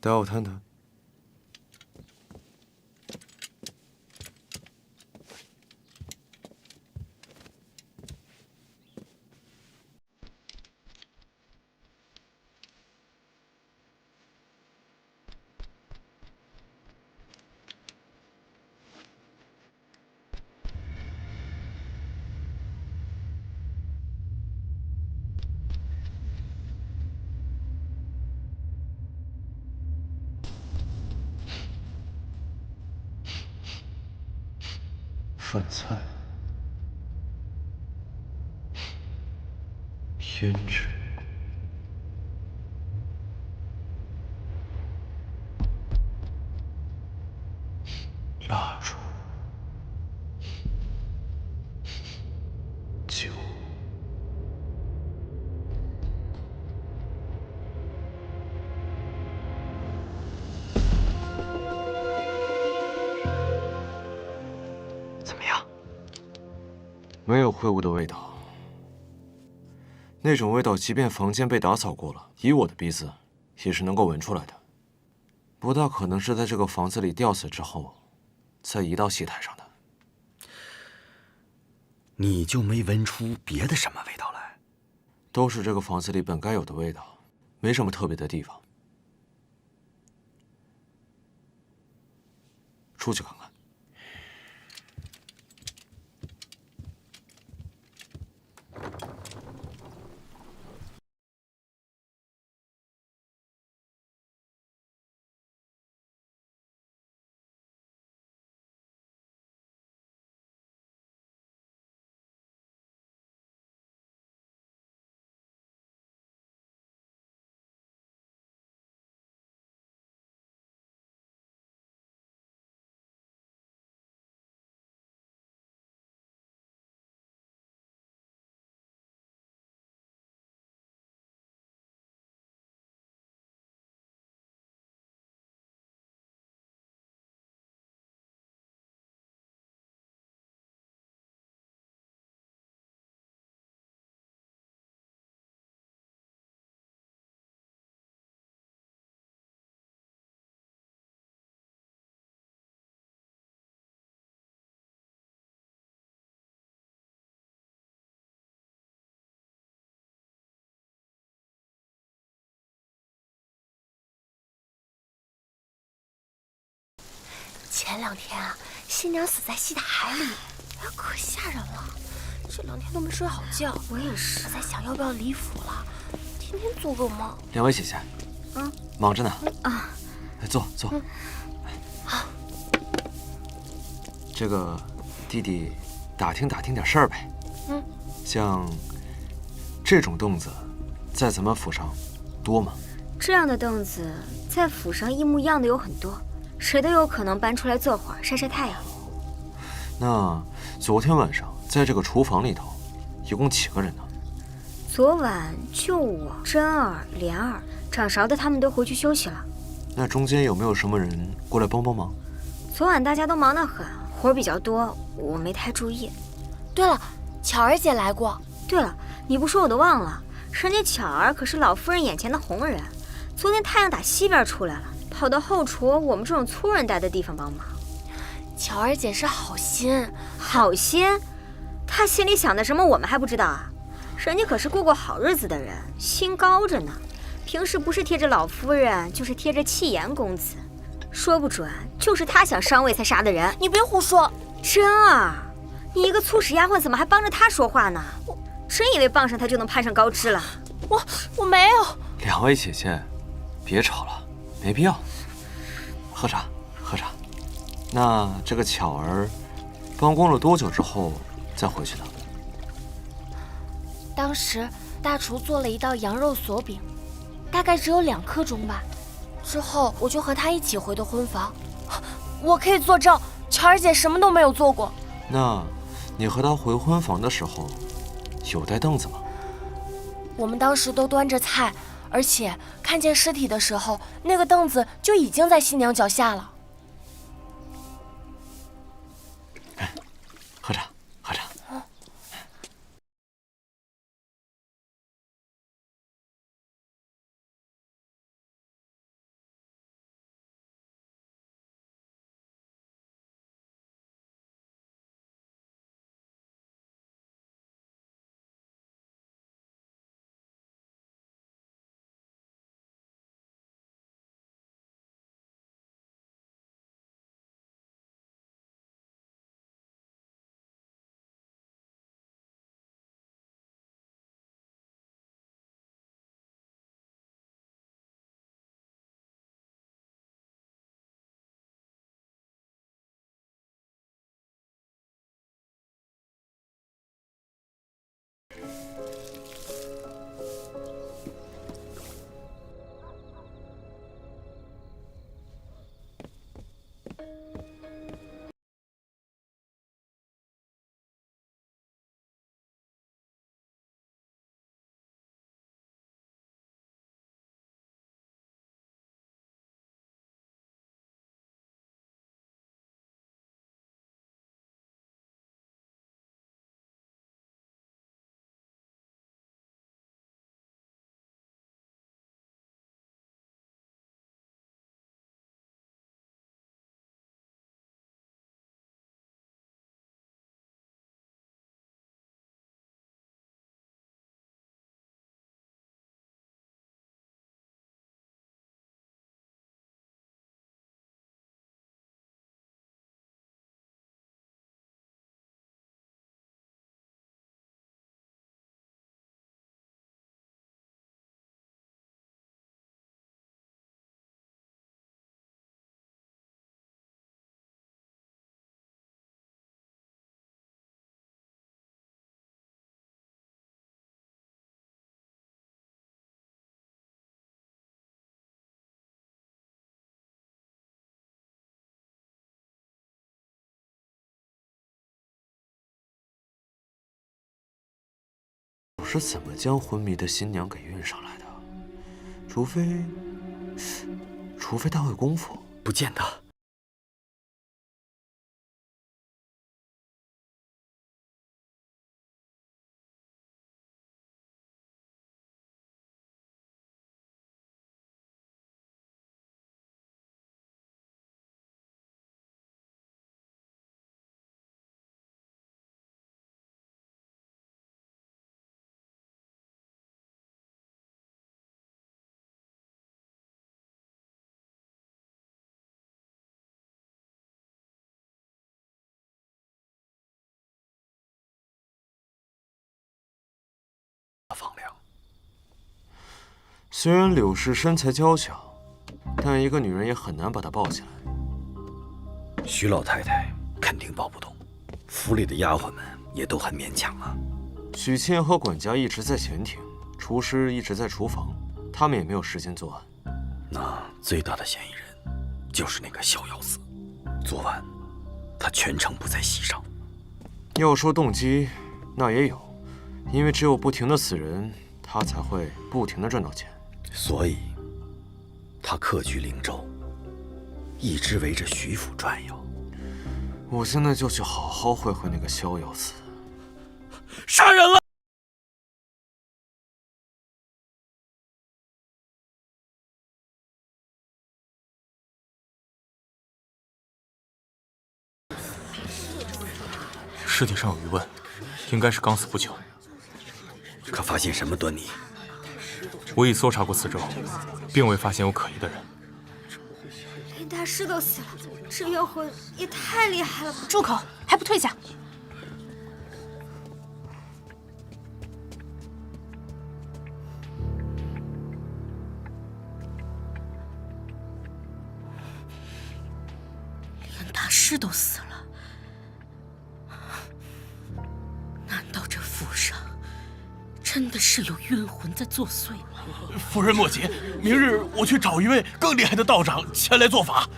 待我谈谈。饭菜、胭脂、蜡烛、酒。怎么样？没有秽物的味道。那种味道，即便房间被打扫过了，以我的鼻子也是能够闻出来的。不大可能是在这个房子里吊死之后，再移到戏台上的。你就没闻出别的什么味道来？都是这个房子里本该有的味道，没什么特别的地方。出去看看。前2天啊，新娘死在戏台里，哎呀，可吓人了。这2天都没睡好觉。我也是。我在想要不要离府了，天天做噩梦。2位姐姐，忙着呢。啊，来坐坐。好。这个弟弟打听点事儿呗。像这种凳子，在咱们府上多吗？这样的凳子在府上一模一样的有很多。谁都有可能搬出来坐会儿晒晒太阳。那昨天晚上在这个厨房里头，一共几个人呢？昨晚就我、真儿、莲儿、掌勺的他们都回去休息了。那中间有没有什么人过来帮忙？昨晚大家都忙得很，活比较多，我没太注意。对了，巧儿姐来过。对了，你不说我都忘了，人家巧儿可是老夫人眼前的红人，昨天太阳打西边出来了。跑到后厨我们这种粗人待的地方帮忙。巧儿姐是好心，好心？她心里想的什么我们还不知道啊？人家可是过好日子的人，心高着呢。平时不是贴着老夫人，就是贴着气颜公子，说不准就是他想上位才杀的人。你别胡说。真儿，你一个粗使丫鬟怎么还帮着他说话呢？真以为傍上他就能攀上高枝了？我没有。2位姐姐，别吵了。没必要，喝茶，喝茶。那这个巧儿帮工了多久之后再回去的？当时大厨做了一道羊肉锁饼，大概只有2刻钟吧。之后我就和他一起回的婚房。我可以作证，巧儿姐什么都没有做过。那你和他回婚房的时候，有带凳子吗？我们当时都端着菜。而且看见尸体的时候，那个凳子就已经在新娘脚下了。喝茶。是怎么将昏迷的新娘给运上来的？除非他会功夫，不见得。放量。虽然柳氏身材娇小，但一个女人也很难把她抱起来。徐老太太肯定抱不动，府里的丫鬟们也都很勉强啊。许倩和管家一直在前庭，厨师一直在厨房，他们也没有时间作案。那最大的嫌疑人就是那个逍遥子。昨晚他全程不在席上。要说动机，那也有。因为只有不停的死人，他才会不停的赚到钱，所以，他客居灵州，一直围着徐府转悠。我现在就去好好会会那个逍遥子。杀人了！尸体上有余温，应该是刚死不久。可发现什么端倪？我已搜查过四周，并未发现有可疑的人。连大师都死了，这冤魂也太厉害了吧！住口，还不退下！连大师都死了，难道这府上真的是有冤魂在作祟吗？夫人莫急，明日我去找一位更厉害的道长前来做法。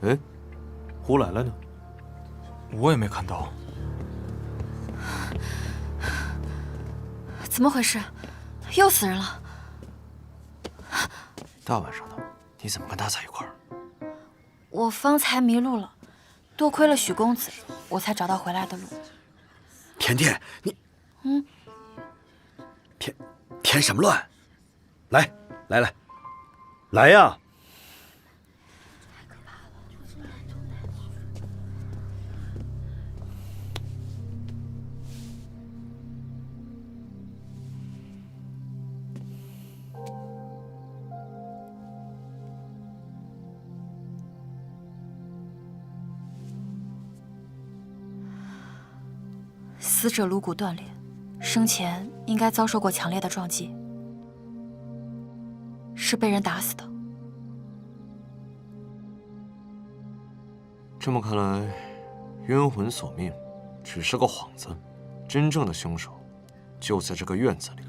哎，胡来了呢？我也没看到。怎么回事？又死人了？大晚上的，你怎么跟他在一块儿？我方才迷路了，多亏了许公子，我才找到回来的路。甜甜，你添什么乱？来呀！死者颅骨断裂，生前应该遭受过强烈的撞击，是被人打死的。这么看来，冤魂索命只是个幌子，真正的凶手就在这个院子里。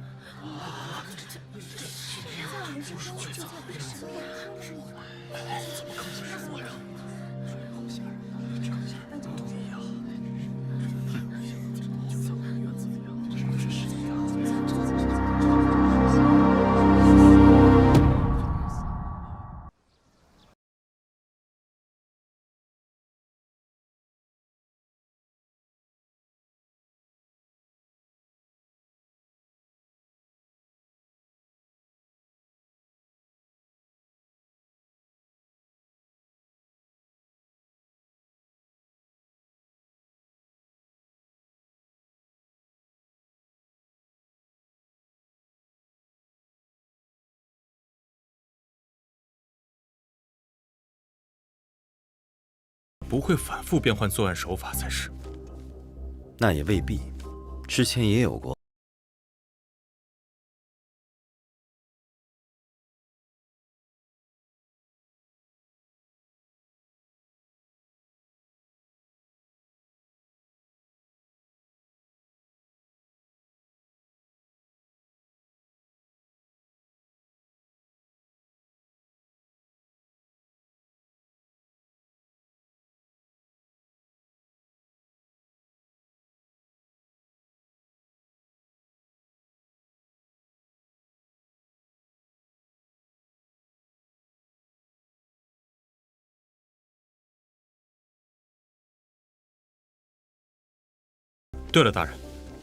不会反复变换作案手法才是。那也未必，之前也有过。对了，大人，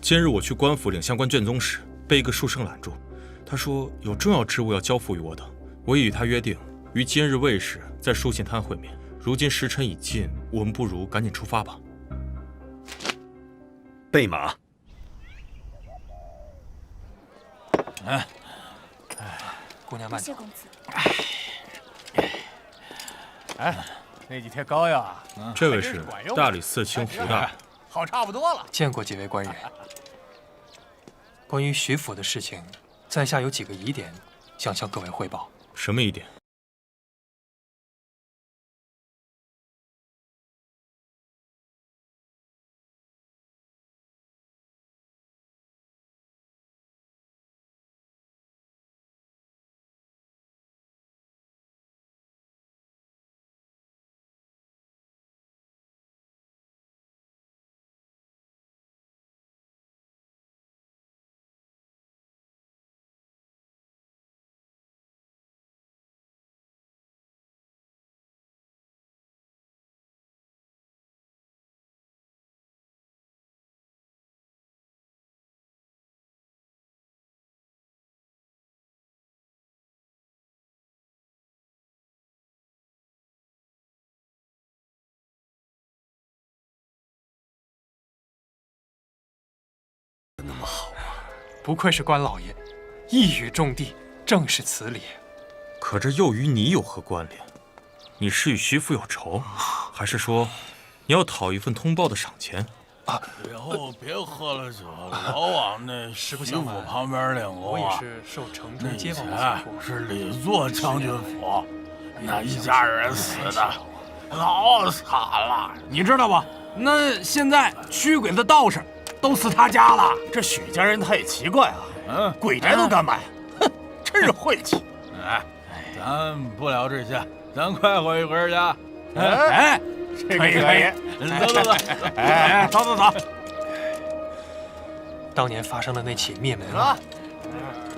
今日我去官府领相关卷宗时，被一个书生拦住。他说有重要职务要交付于我等，我已与他约定，于今日未时在书信摊会面。如今时辰已近，我们不如赶紧出发吧。备马。姑娘慢走。谢公子。那几天膏药这位是大理寺卿胡大人。好差不多了。见过几位官人。关于徐府的事情，在下有几个疑点，想向各位汇报。什么疑点？那么好啊！不愧是关老爷，一语中的，正是此理。可这又与你有何关联？你是与徐府有仇，还是说你要讨一份通报的赏钱？以后别喝了酒，老往那徐府旁边领过。我也是受城中街坊的那以前是李作将军府，那一家人死的老惨了，你知道吧？那现在驱鬼的道士都死他家了。这许家人他也奇怪啊，鬼宅都敢买，哼，真是晦气。咱不聊这些，咱快回家。这个可以，走。当年发生的那起灭门案，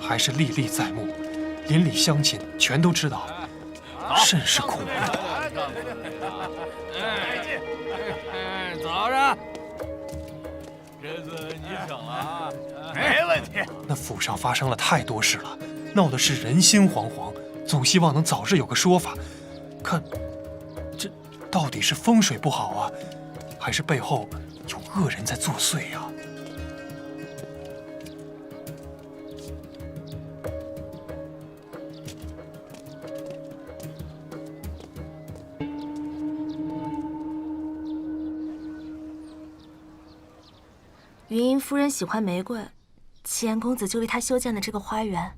还是历历在目，邻里乡亲全都知道，甚是恐怖。走着，这次你省了啊，没问题。那府上发生了太多事了，闹得是人心惶惶，总希望能早日有个说法。看，这到底是风水不好啊，还是背后有恶人在作祟呀？云英夫人喜欢玫瑰，齐颜公子就为她修建了这个花园。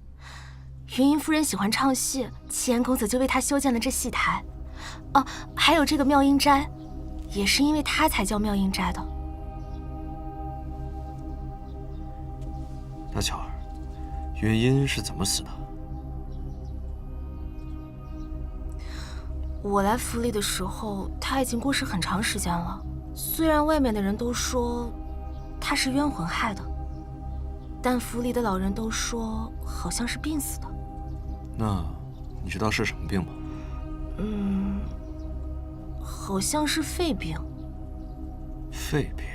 云英夫人喜欢唱戏，齐颜公子就为她修建了这戏台。哦，还有这个妙音斋，也是因为她才叫妙音斋的。那巧儿，云英是怎么死的？我来府里的时候，他已经过世很长时间了。虽然外面的人都说他是冤魂害的，但府里的老人都说好像是病死的。那你知道是什么病吗？好像是肺病。肺病。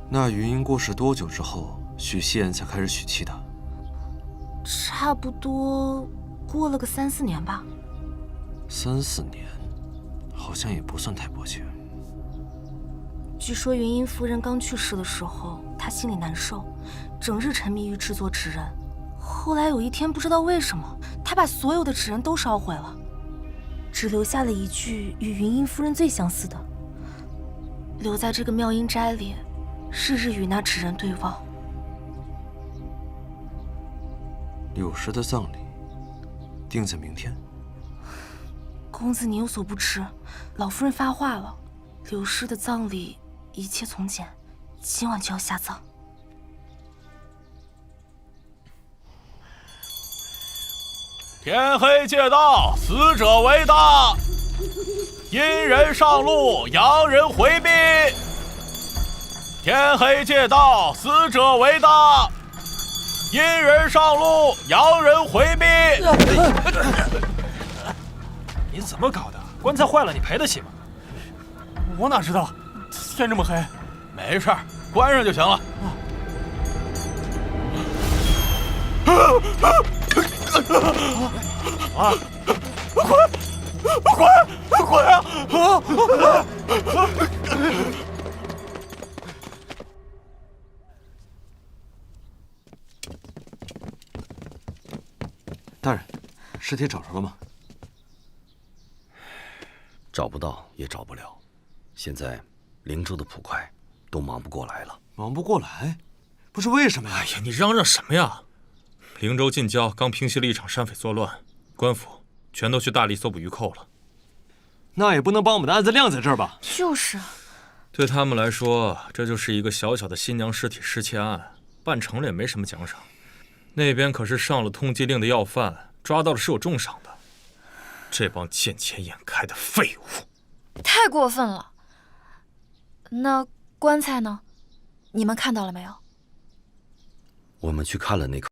那云英过世多久之后，许希言才开始娶妻的？差不多过了个3、4年吧。3、4年，好像也不算太迫切。据说云英夫人刚去世的时候，她心里难受，整日沉迷于制作纸人。后来有一天，不知道为什么，她把所有的纸人都烧毁了，只留下了一句与云英夫人最相似的，留在这个妙音斋里，日日与那纸人对望。柳氏的葬礼定在明天。公子，你有所不知，老夫人发话了，柳氏的葬礼一切从简，今晚就要下葬。天黑借道，死者为大。阴人上路，阳人回避。天黑借道，死者为大。阴人上路，阳人回避。你怎么搞的？棺材坏了，你赔得起吗？我哪知道，天这么黑。没事儿，关上就行了。啊！滚啊！大人，尸体找着了吗？找不到也找不了，现在灵州的捕快都忙不过来了。忙不过来？不是为什么呀？哎呀，你嚷嚷什么呀？灵州近郊刚平息了一场山匪作乱，官府全都去大力搜捕余寇了。那也不能把我们的案子晾在这儿吧？就是。对他们来说，这就是一个小小的新娘尸体失窃案，办成了也没什么奖赏。那边可是上了通缉令的要犯，抓到了是有重赏的。这帮见钱眼开的废物，太过分了。那棺材呢？你们看到了没有？我们去看了那口。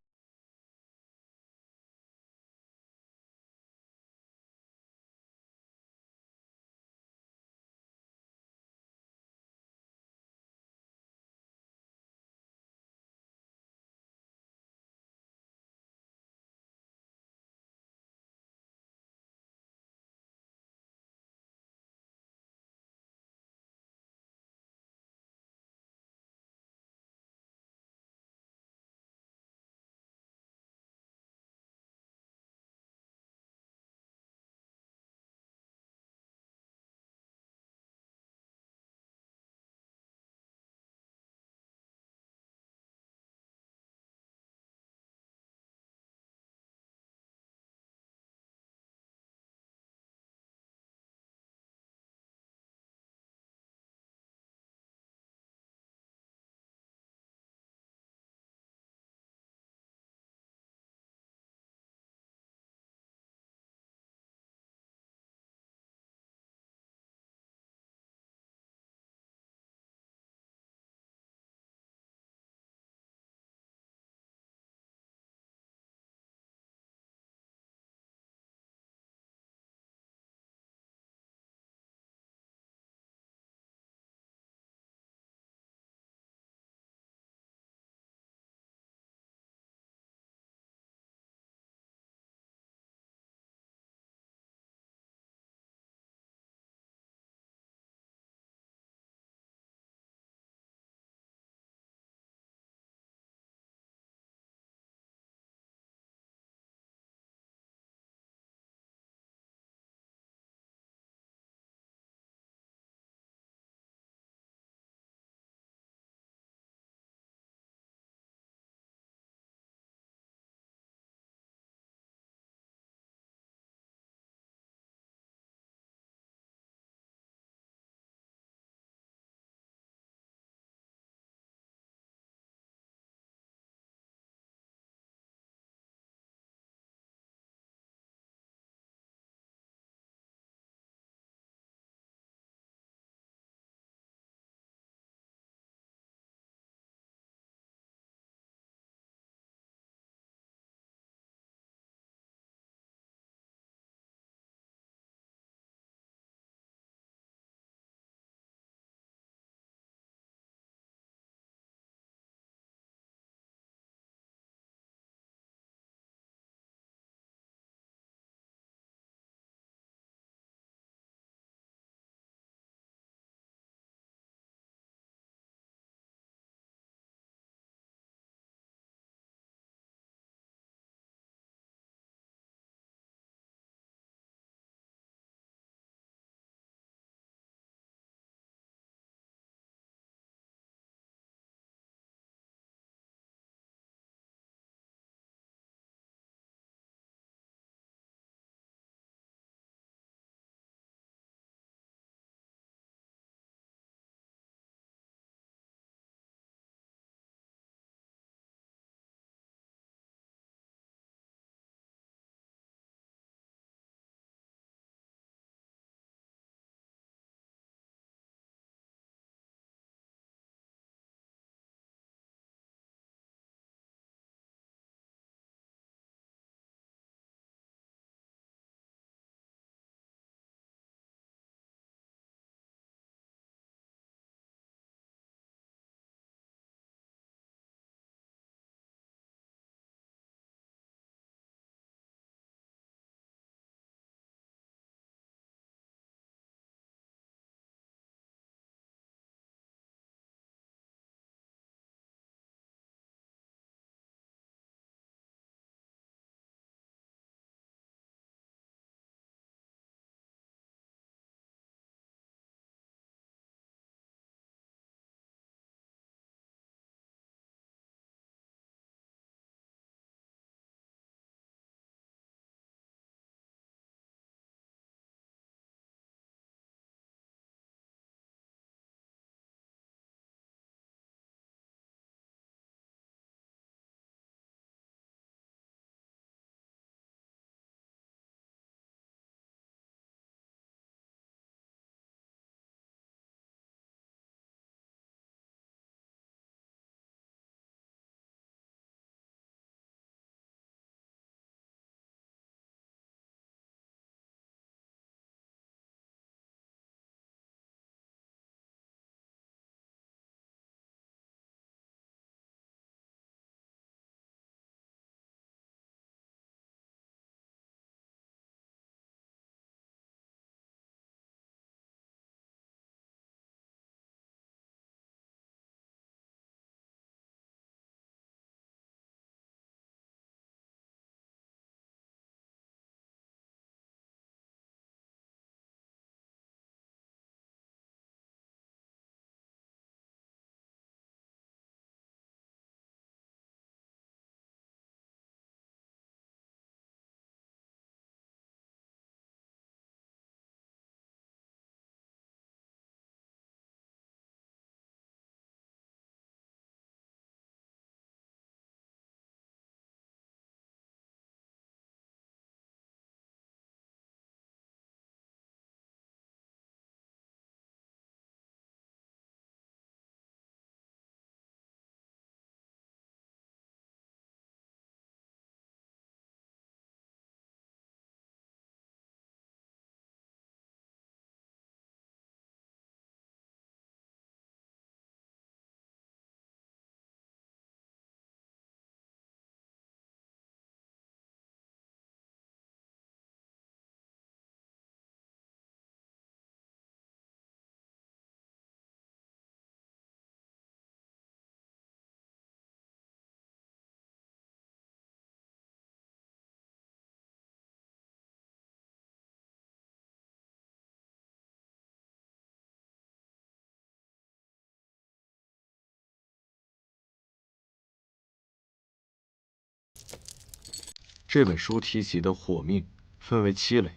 这本书提及的火命分为7类，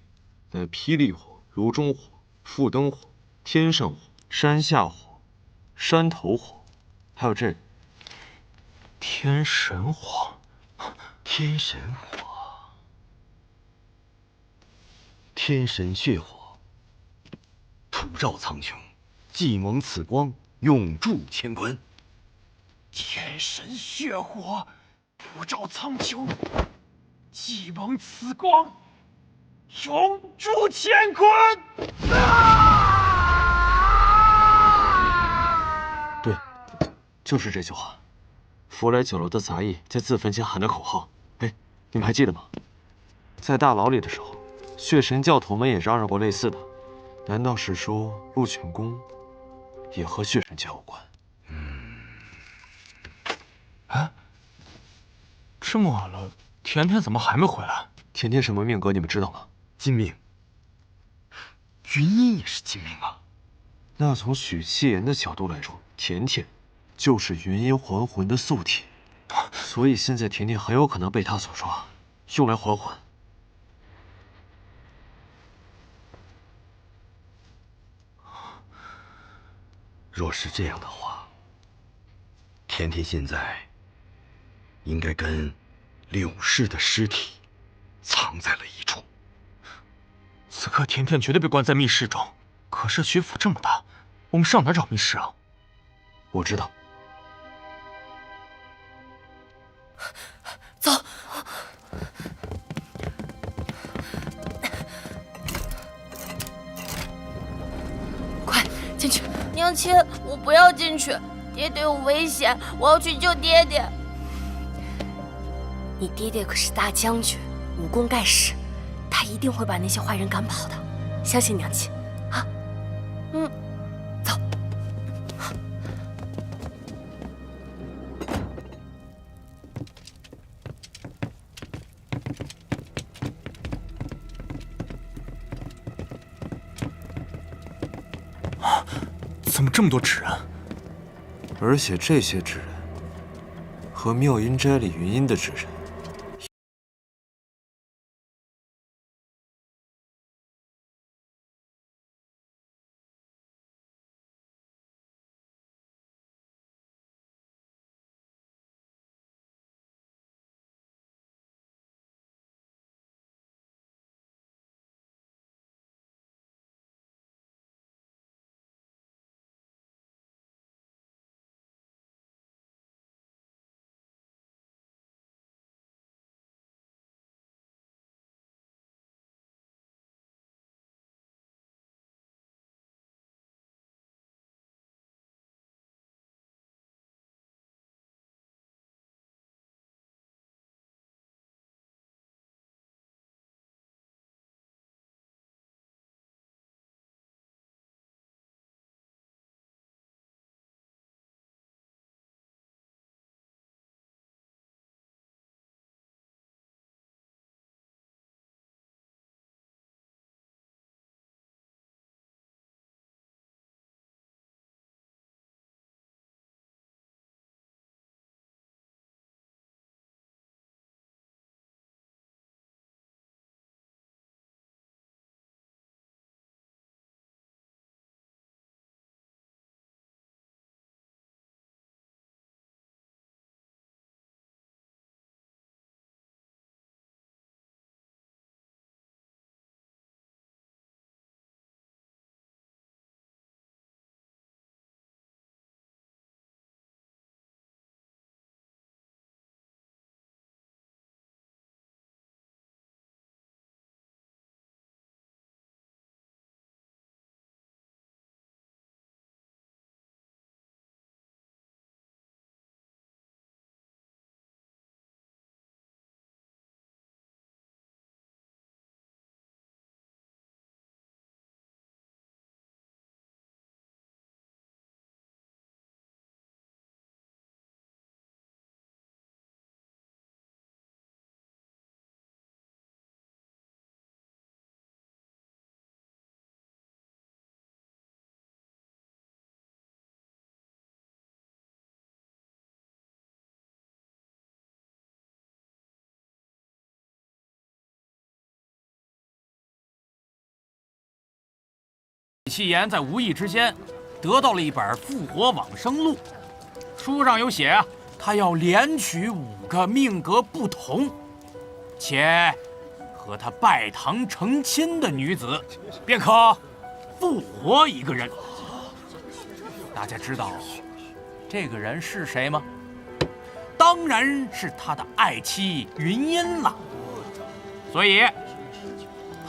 乃霹雳火、炉中火、复灯火、天上火、山下火、山头火，还有这天神火，天神火，天神血火，普照苍穹，既蒙此光，永驻乾坤。天神血火，普照苍穹，既蒙此光，永驻乾坤。对，就是这句话。福来酒楼的杂役在自焚前喊的口号，哎，你们还记得吗？在大牢里的时候，血神教徒们也嚷嚷过类似的。难道是说鹿犬宫也和血神教有关？哎，这么晚了，甜甜怎么还没回来？甜甜什么命格你们知道吗？金命。云音也是金命啊。那从许七言的角度来说，甜甜就是云音还魂的宿体，所以现在甜甜很有可能被他所抓，用来还魂。若是这样的话，甜甜现在应该跟柳氏的尸体藏在了一处。此刻甜甜绝对被关在密室中，可是学府这么大，我们上哪找密室啊？我知道。走。快进去！娘亲，我不要进去，爹爹有危险，我要去救爹爹。你爹爹可是大将军，武功盖世，他一定会把那些坏人赶跑的，相信娘亲啊。走。怎么这么多纸人？而且这些纸人和妙音斋里云音的纸人气言在无意之间得到了一本复活往生录，书上有写啊，他要连娶5个命格不同，且和他拜堂成亲的女子，便可复活一个人。大家知道这个人是谁吗？当然是他的爱妻云音了。所以，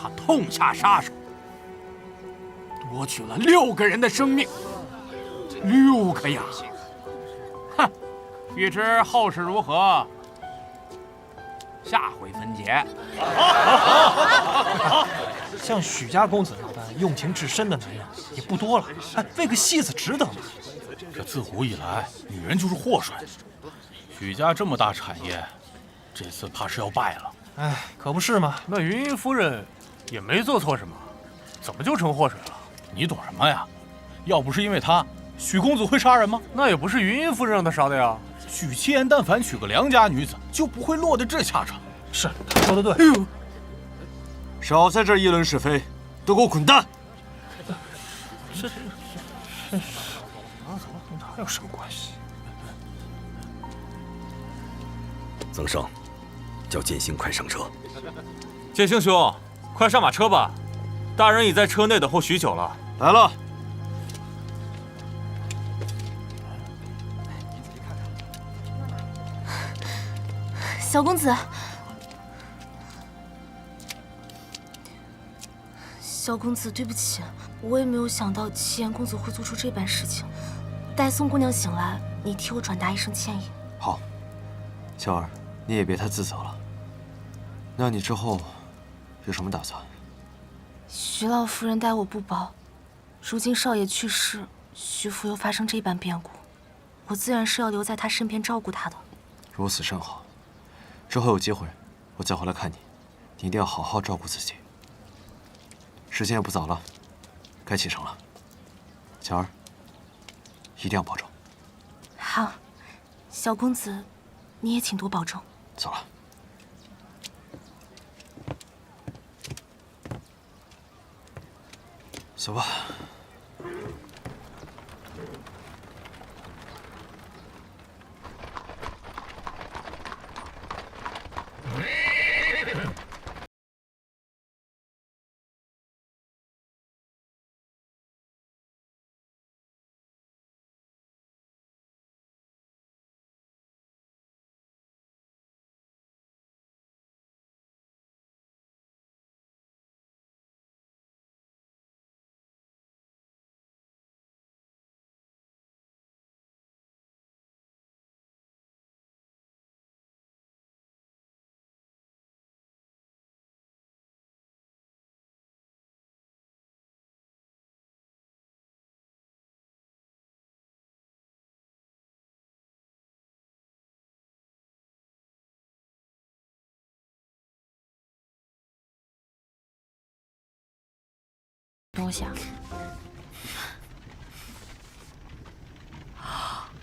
他痛下杀手，夺取了6个人的生命，6个呀！哼，欲知后事如何，下回分解。像许家公子那般用情至深的男人也不多了，哎，为个戏子值得吗？这自古以来，女人就是祸水。许家这么大产业，这次怕是要败了。哎，可不是嘛。那云音夫人也没做错什么，怎么就成祸水了？你懂什么呀？要不是因为她，许公子会杀人吗？那也不是云音夫人让他杀的呀。许七言但凡娶个良家女子，就不会落得这下场。是，他说的对。哎呦，少在这儿议论是非，都给我滚蛋！这跟他有什么关系？曾生，叫建兴快上车。建兴兄，快上马车吧，大人已在车内等候许久了。来了。小公子，小公子，对不起，我也没有想到齐言公子会做出这般事情。待宋姑娘醒来，你替我转达一声歉意。好，乔儿，你也别太自责了。那你之后有什么打算？徐老夫人待我不薄，如今少爷去世，徐府又发生这般变故，我自然是要留在他身边照顾他的。如此甚好。之后有机会，我再回来看你，你一定要好好照顾自己。时间也不早了，该启程了。乔儿，一定要保重。好，小公子，你也请多保重。走了。走吧。东西啊？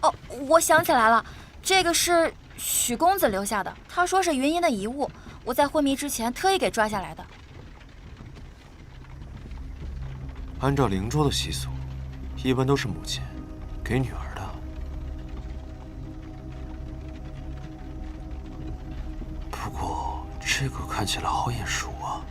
哦，我想起来了，这个是许公子留下的，他说是云音的遗物，我在昏迷之前特意给抓下来的。按照灵州的习俗，一般都是母亲给女儿的。不过这个看起来好眼熟啊。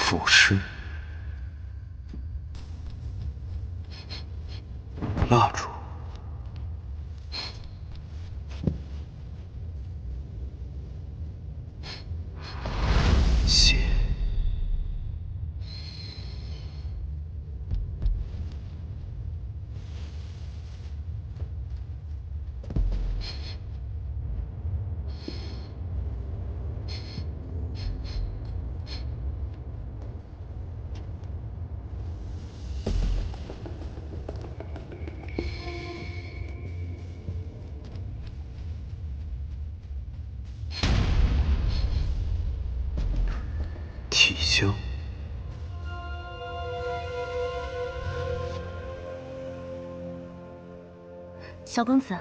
腐尸。蜡烛。血。体香。小公子，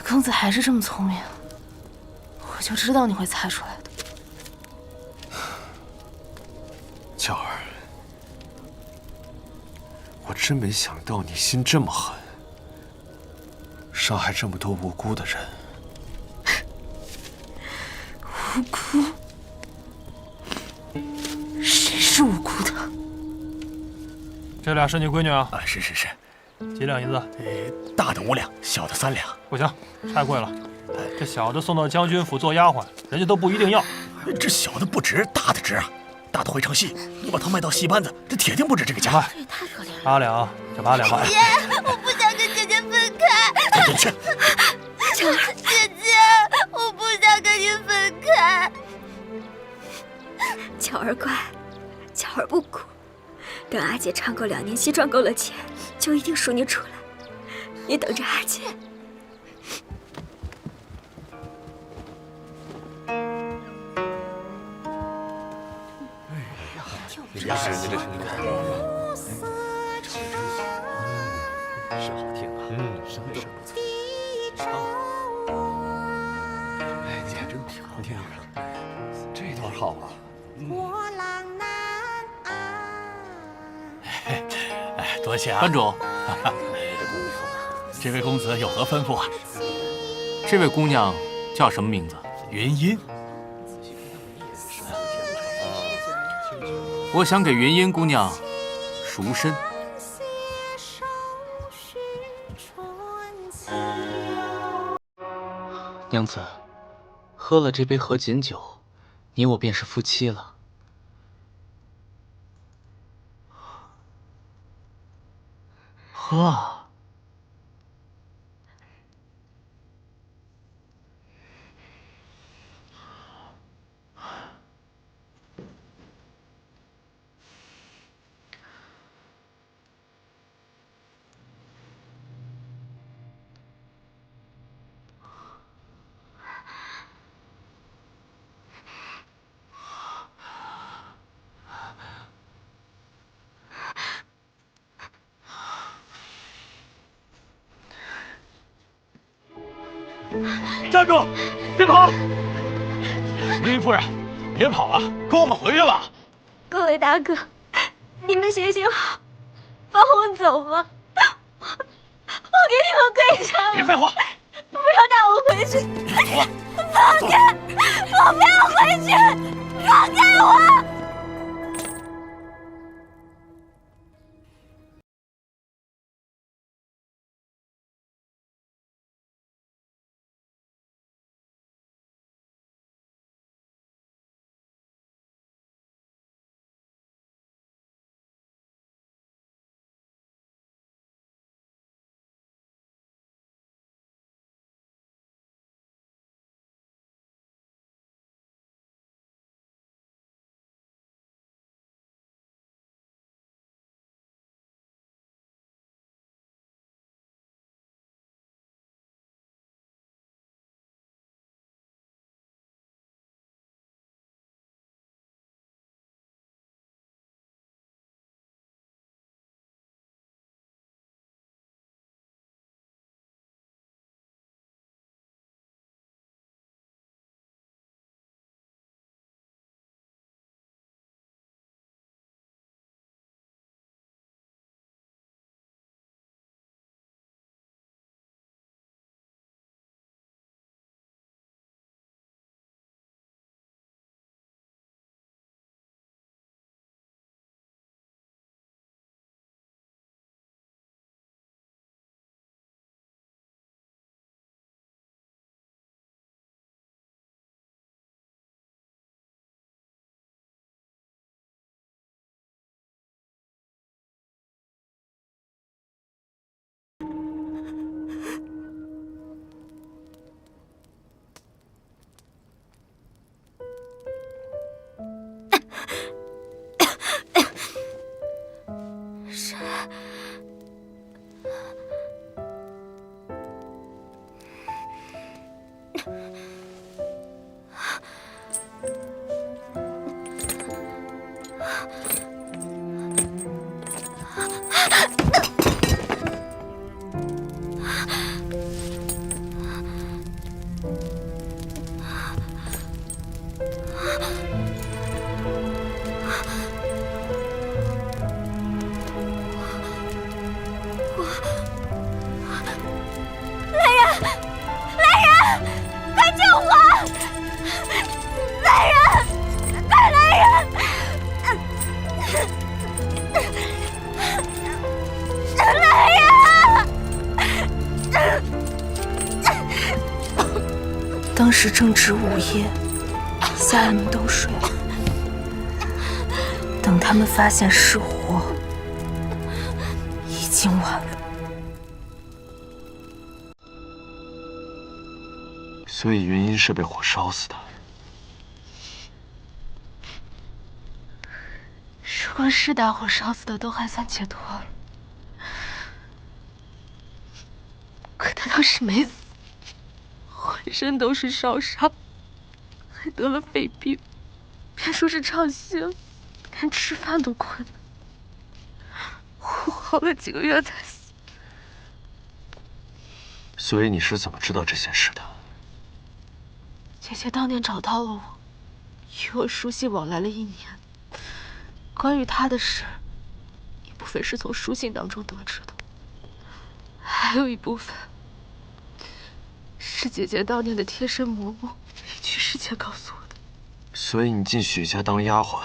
公子还是这么聪明，我就知道你会猜出来的。娇儿，我真没想到你心这么狠，杀害这么多无辜的人。无辜？谁是无辜的？这俩是你闺女啊？啊，是。几两银子？大的5两，小的3两。不行，太贵了。这小的送到将军府做丫鬟，人家都不一定要。这小的不值，大的值啊！大的会唱戏，你把它卖到戏班子，这铁定不止这个价。这也太可怜了。 8两，这8两吧。姐，我不想跟姐姐分开。走进去。姐姐，我不想跟你分开。巧儿乖，巧儿不哭。等阿姐唱够2年戏，赚够了钱，就一定赎你出来。你等着阿姐。这是你看，是好听啊，声色不错。哎，姐真漂亮，这段好啊。哎，多谢啊，班主。这位公子有何吩咐啊？这位姑娘叫什么名字？云音。我想给云音姑娘赎身。娘子，喝了这杯合卺酒，你我便是夫妻了。喝啊！站住！别跑！林夫人，别跑了，跟我们回去吧。各位大哥，你们行行好，放我走吧，我给你们跪下了。别废话，不要带我回去！放开！我不要回去！放开我！当时正值午夜，家人们都睡了。等他们发现失火，已经晚了。所以云音是被火烧死的。如果是大火烧死的，都还算解脱了。可他当时没死。浑身都是烧伤，还得了肺病，别说是唱戏了，连吃饭都困难。我熬了几个月才死。所以你是怎么知道这件事的？姐姐当年找到了我，与我书信往来了1年。关于她的事，一部分是从书信当中得知的，还有一部分是姐姐当年的贴身嬷嬷离去世前告诉我的。所以你进许家当丫鬟，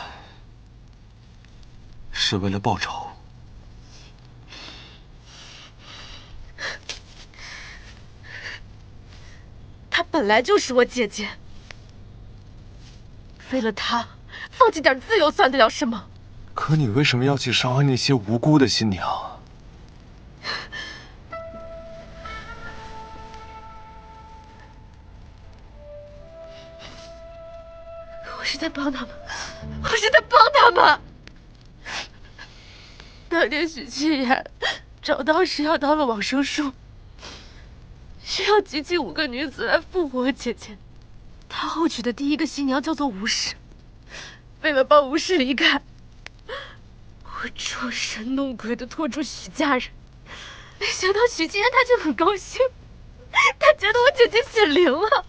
是为了报仇？她本来就是我姐姐，为了她放弃点自由算得了什么？可你为什么要去伤害那些无辜的新娘？我是在帮他们，我是在帮他们。当年许七言找到石药刀了往生术，需要集齐5个女子来复活我姐姐。他后娶的第一个新娘叫做吴氏，为了帮吴氏离开，我装神弄鬼的拖住许家人，没想到许七言他就很高兴，他觉得我姐姐显灵了。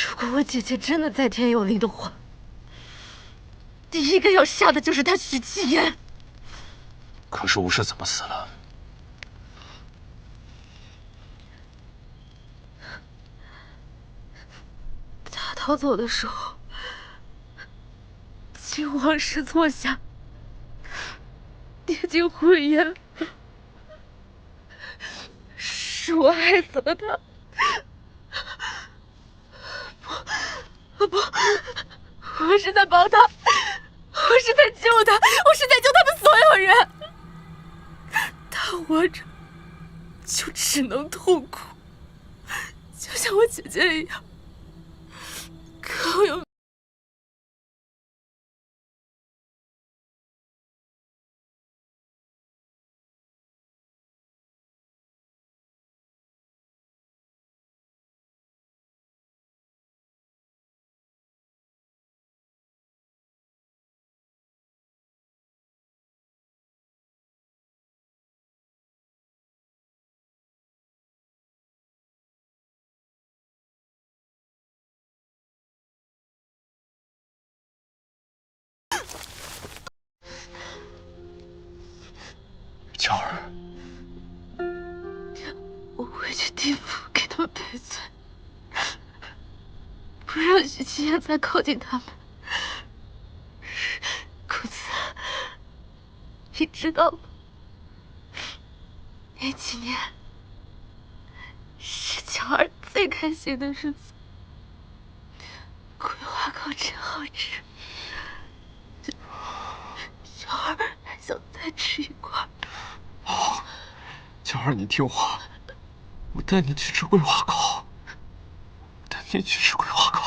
如果我姐姐真的在天有灵的话，第一个要杀的就是他许七言。可是吴氏怎么死了？他逃走的时候，秦王室座下，跌进火焰，是我害死了他。不，我是在帮他，我是在救他，我是在救他们所有人。他活着就只能痛苦，就像我姐姐一样。可我又……巧儿，我会去地府给他们赔罪，不让许七言再靠近他们。公子，你知道吗？那几年是巧儿最开心的日子。桂花糕真好吃，巧儿还想再吃一块。好，巧儿，你听话，我带你去吃桂花糕，带你去吃桂花糕。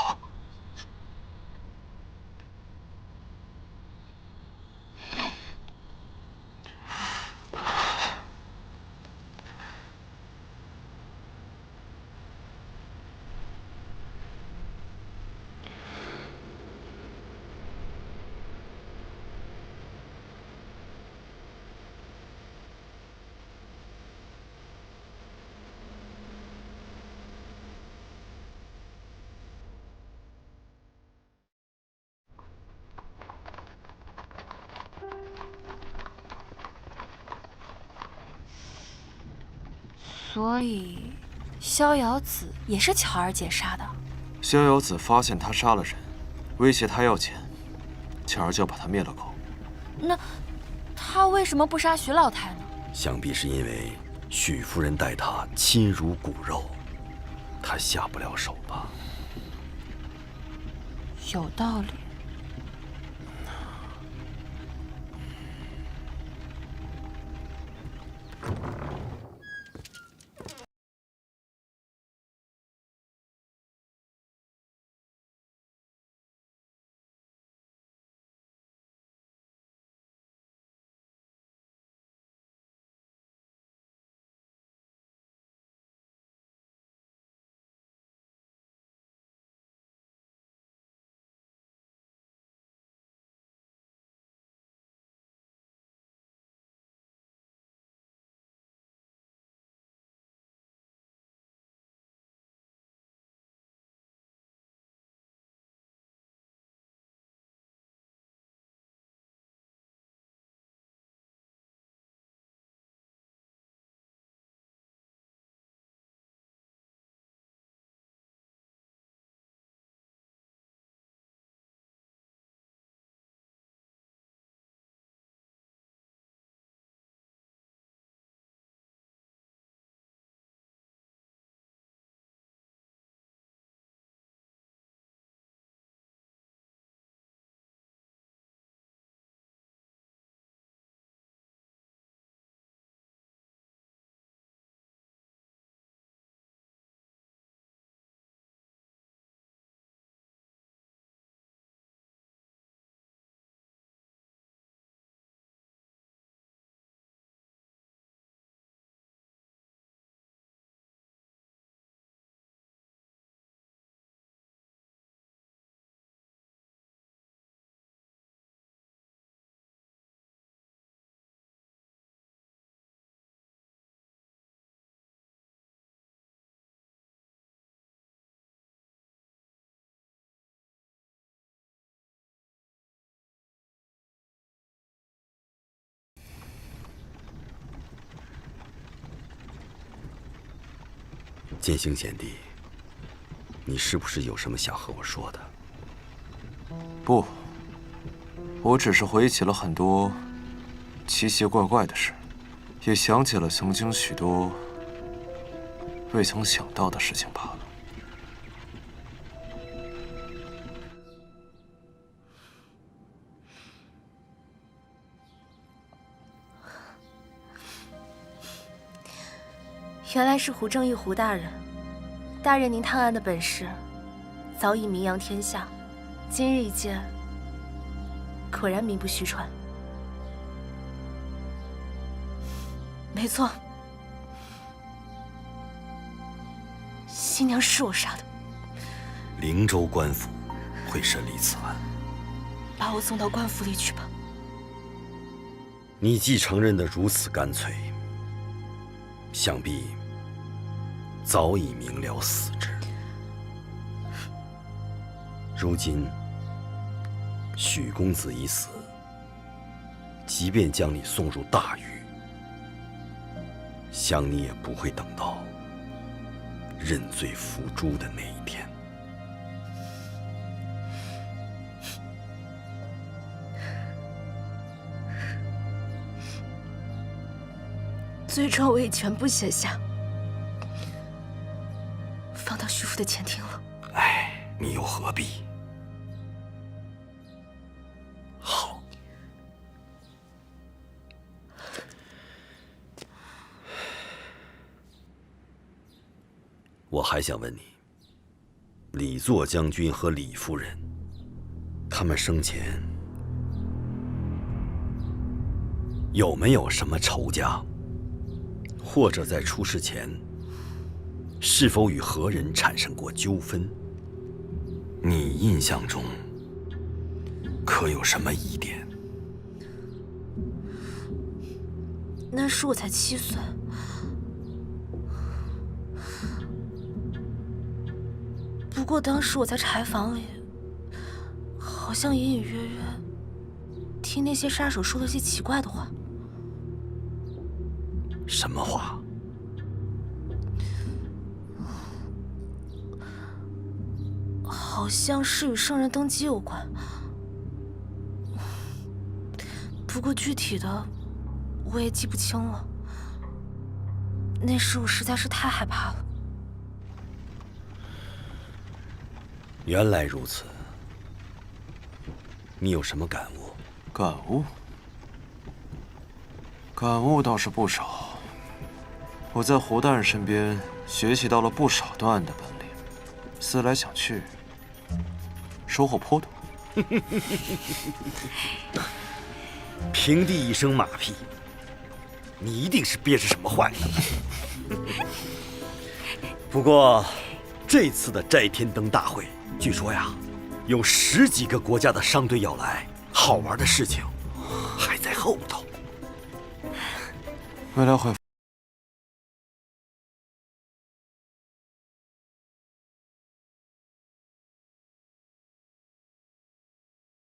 所以，逍遥子也是巧儿姐杀的。逍遥子发现他杀了人，威胁他要钱，巧儿就把他灭了口。那他为什么不杀徐老太呢？想必是因为许夫人待他亲如骨肉，他下不了手吧？有道理。剑星贤弟，你是不是有什么想和我说的？不，我只是回忆起了很多奇奇怪怪的事，也想起了曾经许多未曾想到的事情罢了。原来是胡正义胡大人，大人您探案的本事早已名扬天下，今日一见，果然名不虚传。没错，新娘是我杀的。灵州官府会审理此案，把我送到官府里去吧。你既承认得如此干脆，想必早已明了死之。如今许公子已死，即便将你送入大狱，想你也不会等到认罪伏诛的那一天。罪状我已全部写下，放到徐府的前厅了。哎，你又何必？好，我还想问你，李作将军和李夫人，他们生前有没有什么仇家？或者在出事前，是否与何人产生过纠纷？你印象中可有什么疑点？那时我才7岁，不过当时我在柴房里，好像隐隐约约听那些杀手说了些奇怪的话。什么话？好像是与圣人登基有关，不过具体的我也记不清了。那时我实在是太害怕了。原来如此，你有什么感悟？感悟？感悟倒是不少。我在胡大人身边学习到了不少断案的本领，思来想去，收获颇多。平地一声马屁，你一定是憋着什么坏呢？不过，这次的斋天灯大会，据说呀，有10几个国家的商队要来，好玩的事情还在后头。未来会